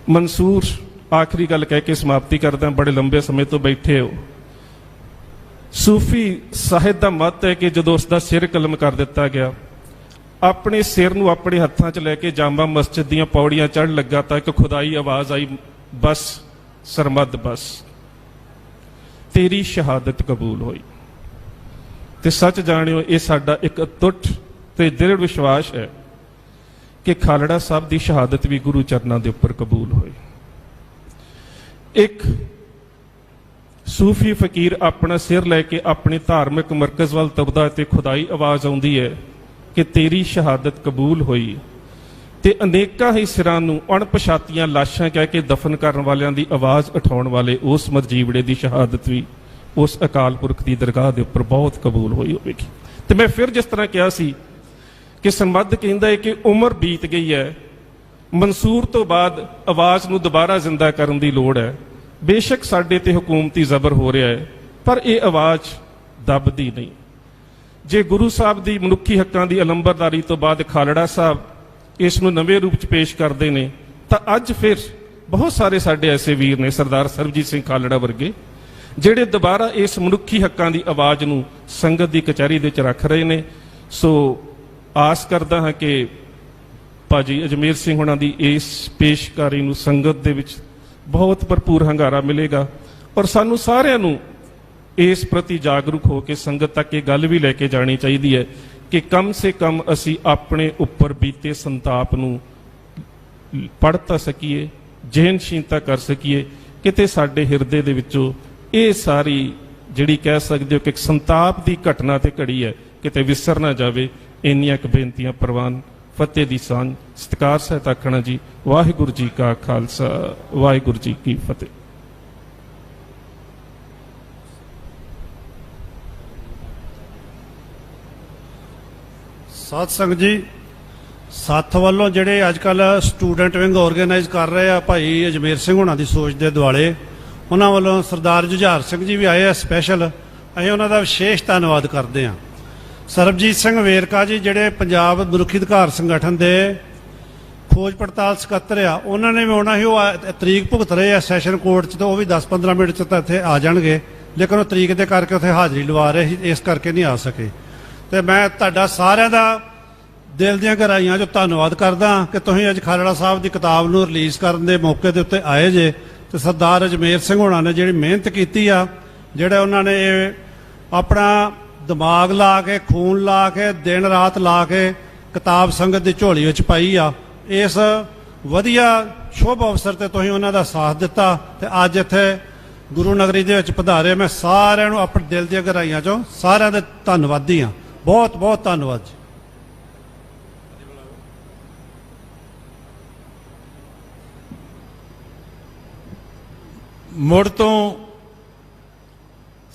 ਮਨਸੂਰ, ਆਖਰੀ ਗੱਲ ਕਹਿ ਕੇ ਸਮਾਪਤੀ ਕਰਦਾ, ਬੜੇ ਲੰਬੇ ਸਮੇਂ ਤੋਂ ਬੈਠੇ ਹੋ। ਸੂਫੀ ਸਾਹਿਤ ਦਾ ਮਤ ਹੈ ਕਿ ਜਦੋਂ ਉਸ ਦਾ ਸਿਰ ਕਲਮ ਕਰ ਦਿੱਤਾ ਗਿਆ, ਆਪਣੇ ਸਿਰ ਨੂੰ ਆਪਣੇ ਹੱਥਾਂ 'ਚ ਲੈ ਕੇ ਜਾਮਾ ਮਸਜਿਦ ਦੀਆਂ ਪੌੜੀਆਂ ਚੜ੍ਹਨ ਲੱਗਾ ਤਾਂ ਇੱਕ ਖੁਦਾਈ ਆਵਾਜ਼ ਆਈ, ਬਸ ਸਰਮਦ ਬਸ, ਤੇਰੀ ਸ਼ਹਾਦਤ ਕਬੂਲ ਹੋਈ। ਤੇ ਸੱਚ ਜਾਣਿਓ, ਇਹ ਸਾਡਾ ਇੱਕ ਅਟੁੱਟ ਤੇ ਦ੍ਰਿੜ ਵਿਸ਼ਵਾਸ ਹੈ ਕਿ ਖਾਲੜਾ ਸਾਹਿਬ ਦੀ ਸ਼ਹਾਦਤ ਵੀ ਗੁਰੂ ਚਰਨਾਂ ਦੇ ਉੱਪਰ ਕਬੂਲ ਹੋਈ। ਇੱਕ ਸੂਫੀ ਫਕੀਰ ਆਪਣਾ ਸਿਰ ਲੈ ਕੇ ਆਪਣੇ ਧਾਰਮਿਕ ਮਰਕਜ਼ ਵੱਲ ਤਬਦਾ ਤੇ ਖੁਦਾਈ ਆਵਾਜ਼ ਆਉਂਦੀ ਹੈ ਕਿ ਤੇਰੀ ਸ਼ਹਾਦਤ ਕਬੂਲ ਹੋਈ, ਤੇ ਅਨੇਕਾਂ ਹੀ ਸਿਰਾਂ ਨੂੰ ਅਣਪਛਾਤੀਆਂ ਲਾਸ਼ਾਂ ਕਹਿ ਕੇ ਦਫਨ ਕਰਨ ਵਾਲਿਆਂ ਦੀ ਆਵਾਜ਼ ਉਠਾਉਣ ਵਾਲੇ ਉਸ ਮਰਜੀਵੜੇ ਦੀ ਸ਼ਹਾਦਤ ਵੀ ਉਸ ਅਕਾਲ ਪੁਰਖ ਦੀ ਦਰਗਾਹ ਦੇ ਉੱਪਰ ਬਹੁਤ ਕਬੂਲ ਹੋਈ ਹੋਵੇਗੀ। ਤੇ ਮੈਂ ਫਿਰ ਜਿਸ ਤਰ੍ਹਾਂ ਕਿਹਾ ਸੀ ਕਿ ਸੰਬੰਧ ਕਹਿੰਦਾ ਹੈ ਕਿ ਉਮਰ ਬੀਤ ਗਈ ਹੈ, ਮਨਸੂਰ ਤੋਂ ਬਾਅਦ ਆਵਾਜ਼ ਨੂੰ ਦੁਬਾਰਾ ਜ਼ਿੰਦਾ ਕਰਨ ਦੀ ਲੋੜ ਹੈ। ਬੇਸ਼ੱਕ ਸਾਡੇ ਤੇ ਹਕੂਮਤੀ ਜ਼ਬਰ ਹੋ ਰਿਹਾ ਹੈ, ਪਰ ਇਹ ਆਵਾਜ਼ ਦੱਬਦੀ ਨਹੀਂ। ਜੇ ਗੁਰੂ ਸਾਹਿਬ ਦੀ ਮਨੁੱਖੀ ਹੱਕਾਂ ਦੀ ਅਲੰਬਰਦਾਰੀ ਤੋਂ ਬਾਅਦ ਖਾਲੜਾ ਸਾਹਿਬ ਇਸ ਨੂੰ ਨਵੇਂ ਰੂਪ 'ਚ ਪੇਸ਼ ਕਰਦੇ ਨੇ, ਤਾਂ ਅੱਜ ਫਿਰ ਬਹੁਤ ਸਾਰੇ ਸਾਡੇ ਐਸੇ ਵੀਰ ਨੇ, ਸਰਦਾਰ ਸਰਬਜੀਤ ਸਿੰਘ ਖਾਲੜਾ ਵਰਗੇ, ਜਿਹੜੇ ਦੁਬਾਰਾ ਇਸ ਮਨੁੱਖੀ ਹੱਕਾਂ ਦੀ ਆਵਾਜ਼ ਨੂੰ ਸੰਗਤ ਦੀ ਕਚਹਿਰੀ ਦੇ ਵਿੱਚ ਰੱਖ ਰਹੇ ਨੇ। ਸੋ ਆਸ ਕਰਦਾ ਹਾਂ ਕਿ ਭਾਜੀ ਅਜਮੇਰ ਸਿੰਘ ਹੋਣਾ ਦੀ ਇਸ ਪੇਸ਼ਕਾਰੀ ਨੂੰ ਸੰਗਤ ਦੇ ਵਿੱਚ ਬਹੁਤ ਭਰਪੂਰ ਹੰਗਾਰਾ ਮਿਲੇਗਾ, ਔਰ ਸਾਨੂੰ ਸਾਰਿਆਂ ਨੂੰ ਇਸ ਪ੍ਰਤੀ ਜਾਗਰੂਕ ਹੋ ਕੇ ਸੰਗਤ ਤੱਕ ਇਹ ਗੱਲ ਵੀ ਲੈ ਕੇ ਜਾਣੀ ਚਾਹੀਦੀ ਹੈ ਕਿ ਕਮ ਸੇ ਕਮ ਅਸੀਂ ਆਪਣੇ ਉੱਪਰ ਬੀਤੇ ਸੰਤਾਪ ਨੂੰ ਪੜ੍ਹ ਤਾਂ ਸਕੀਏ, ਜ਼ਿਹਨਸ਼ੀਨਤਾ ਕਰ ਸਕੀਏ, ਕਿਤੇ ਸਾਡੇ ਹਿਰਦੇ ਦੇ ਵਿੱਚੋਂ ਇਹ ਸਾਰੀ ਜਿਹੜੀ ਕਹਿ ਸਕਦੇ ਹੋ ਕਿ ਇੱਕ ਸੰਤਾਪ ਦੀ ਘਟਨਾ ਤੇ ਘੜੀ ਹੈ, ਕਿਤੇ ਵਿਸਰ ਨਾ ਜਾਵੇ। ਇੰਨੀਆਂ ਕੁ ਬੇਨਤੀਆਂ ਪ੍ਰਵਾਨ। ਫਤਿਹ ਦੀ ਸਾਂਝ। ਸਤਿਕਾਰ ਸਹਿਤ ਆਖਣਾ ਜੀ, ਵਾਹਿਗੁਰੂ ਜੀ ਕਾ ਖਾਲਸਾ, ਵਾਹਿਗੁਰੂ ਜੀ ਕੀ ਫਤਿਹ। ਸਾਧ ਸੰਗਤ ਜੀ, ਸੱਥ ਵੱਲੋਂ ਜਿਹੜੇ ਅੱਜ ਕੱਲ ਸਟੂਡੈਂਟ ਵਿੰਗ ਆਰਗੇਨਾਈਜ਼ ਕਰ ਰਹੇ ਆ ਭਾਈ ਅਜਮੇਰ ਸਿੰਘ ਹੋਣਾ ਦੀ ਸੋਚ ਦੇ ਦੁਆਲੇ, ਉਹਨਾਂ ਵੱਲੋਂ ਸਰਦਾਰ ਜੁਝਾਰ ਸਿੰਘ ਜੀ ਵੀ ਆਏ ਆ ਸਪੈਸ਼ਲ। ਅਸੀਂ ਉਹਨਾਂ ਦਾ ਵਿਸ਼ੇਸ਼ ਧੰਨਵਾਦ ਕਰਦੇ ਹਾਂ। ਸਰਬਜੀਤ ਸਿੰਘ ਵੇਰਕਾ ਜੀ ਜਿਹੜੇ ਪੰਜਾਬ ਮਨੁੱਖੀ ਅਧਿਕਾਰ ਸੰਗਠਨ ਦੇ ਖੋਜ ਪੜਤਾਲ ਸਕੱਤਰ ਆ, ਉਹਨਾਂ ਨੇ ਵੀ ਆਉਣਾ ਸੀ। ਉਹ ਤਰੀਕ ਭੁਗਤ ਰਹੇ ਆ ਸੈਸ਼ਨ ਕੋਰਟ 'ਚ, ਤਾਂ ਉਹ ਵੀ 10-15 ਮਿੰਟ 'ਚ ਤਾਂ ਇੱਥੇ ਆ ਜਾਣਗੇ, ਲੇਕਿਨ ਉਹ ਤਰੀਕ ਦੇ ਕਰਕੇ ਉੱਥੇ ਹਾਜ਼ਰੀ ਲਵਾ ਰਹੇ ਸੀ, ਇਸ ਕਰਕੇ ਨਹੀਂ ਆ ਸਕੇ। ਤੇ ਮੈਂ ਤੁਹਾਡਾ ਸਾਰਿਆਂ ਦਾ ਦਿਲ ਦੀਆਂ ਗਹਿਰਾਈਆਂ 'ਚੋਂ ਧੰਨਵਾਦ ਕਰਦਾ ਕਿ ਤੁਸੀਂ ਅੱਜ ਖਾਲੜਾ ਸਾਹਿਬ ਦੀ ਕਿਤਾਬ ਨੂੰ ਰਿਲੀਜ਼ ਕਰਨ ਦੇ ਮੌਕੇ ਦੇ ਉੱਤੇ ਆਏ ਜੇ। ਤੇ ਸਰਦਾਰ ਅਜਮੇਰ ਸਿੰਘ ਹੋਣਾ ਨੇ ਜਿਹੜੀ ਮਿਹਨਤ ਕੀਤੀ ਆ, ਜਿਹੜੇ ਉਹਨਾਂ ਨੇ ਆਪਣਾ ਦਿਮਾਗ ਲਾ ਕੇ, ਖੂਨ ਲਾ ਕੇ, ਦਿਨ ਰਾਤ ਲਾ ਕੇ ਕਿਤਾਬ ਸੰਗਤ ਦੀ ਝੋਲੀ ਵਿੱਚ ਪਾਈ ਆ। ਇਸ ਵਧੀਆ ਸ਼ੁਭ ਅਵਸਰ ਤੇ ਤੁਸੀਂ ਉਹਨਾਂ ਦਾ ਸਾਥ ਦਿੱਤਾ ਤੇ ਅੱਜ ਇੱਥੇ ਗੁਰੂ ਨਗਰੀ ਦੇ ਵਿੱਚ ਪਧਾਰੇ। ਮੈਂ ਸਾਰਿਆਂ ਨੂੰ ਆਪਣੇ ਦਿਲ ਦੀਆਂ ਗਹਿਰਾਈਆਂ 'ਚੋਂ ਸਾਰਿਆਂ ਦੇ ਧੰਨਵਾਦੀ ਹਾਂ। ਬਹੁਤ ਬਹੁਤ ਧੰਨਵਾਦ ਜੀ। ਮੁੜ ਤੋਂ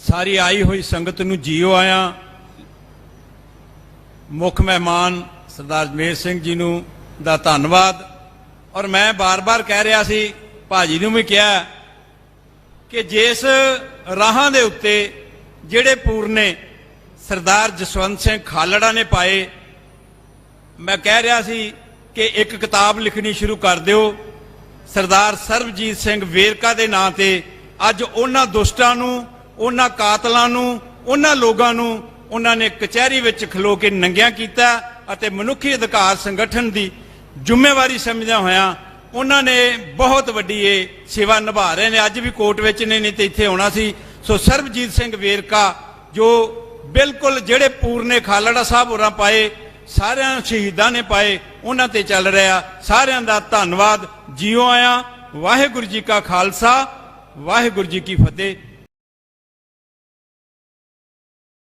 ਸਾਰੀ ਆਈ ਹੋਈ ਸੰਗਤ ਨੂੰ ਜੀਓ ਆਇਆ। ਮੁੱਖ ਮਹਿਮਾਨ ਸਰਦਾਰ ਅਜਮੇਰ ਸਿੰਘ ਜੀ ਨੂੰ ਦਾ ਧੰਨਵਾਦ। ਔਰ ਮੈਂ ਬਾਰ-ਬਾਰ ਕਹਿ ਰਿਹਾ ਸੀ, ਭਾਜੀ ਨੂੰ ਵੀ ਕਿਹਾ ਕਿ ਜਿਸ ਰਾਹਾਂ ਦੇ ਉੱਤੇ ਜਿਹੜੇ ਪੂਰਨੇ ਸਰਦਾਰ ਜਸਵੰਤ ਸਿੰਘ ਖਾਲੜਾ ਨੇ ਪਾਏ, ਮੈਂ ਕਹਿ ਰਿਹਾ ਸੀ ਕਿ ਇੱਕ ਕਿਤਾਬ ਲਿਖਣੀ ਸ਼ੁਰੂ ਕਰ ਦਿਓ ਸਰਦਾਰ ਸਰਬਜੀਤ ਸਿੰਘ ਵੇਰਕਾ ਦੇ ਨਾਂ ਤੇ। ਅੱਜ ਉਹਨਾਂ ਦੁਸ਼ਟਾਂ ਨੂੰ, ਉਹਨਾਂ ਕਾਤਲਾਂ ਨੂੰ, ਉਹਨਾਂ ਲੋਕਾਂ ਨੂੰ ਉਹਨਾਂ ਨੇ ਕਚਹਿਰੀ ਵਿੱਚ ਖਲੋ ਕੇ ਨੰਗਿਆਂ ਕੀਤਾ ਅਤੇ ਮਨੁੱਖੀ ਅਧਿਕਾਰ ਸੰਗਠਨ ਦੀ ਜ਼ਿੰਮੇਵਾਰੀ ਸਮਝਦਿਆਂ ਹੋਇਆਂ ਉਹਨਾਂ ਨੇ ਬਹੁਤ ਵੱਡੀ ਇਹ ਸੇਵਾ ਨਿਭਾ ਰਹੇ ਨੇ। ਅੱਜ ਵੀ ਕੋਰਟ ਵਿੱਚ ਨੇ, ਨਹੀਂ ਤੇ ਇੱਥੇ ਆਉਣਾ ਸੀ। ਸੋ ਸਰਬਜੀਤ ਸਿੰਘ ਵੇਰਕਾ ਜੋ ਬਿਲਕੁਲ ਜਿਹੜੇ ਪੂਰਨੇ ਖਾਲੜਾ ਸਾਹਿਬ ਹੋਰਾਂ ਪਾਏ, ਸਾਰਿਆਂ ਸ਼ਹੀਦਾਂ ਨੇ ਪਾਏ, ਉਹਨਾਂ ਤੇ ਚੱਲ ਰਿਹਾ। ਸਾਰਿਆਂ ਦਾ ਧੰਨਵਾਦ। ਜੀਓ ਆਇਆਂ। ਵਾਹਿਗੁਰੂ ਜੀ ਕਾ ਖਾਲਸਾ, ਵਾਹਿਗੁਰੂ ਜੀ ਕੀ ਫਤਿਹ।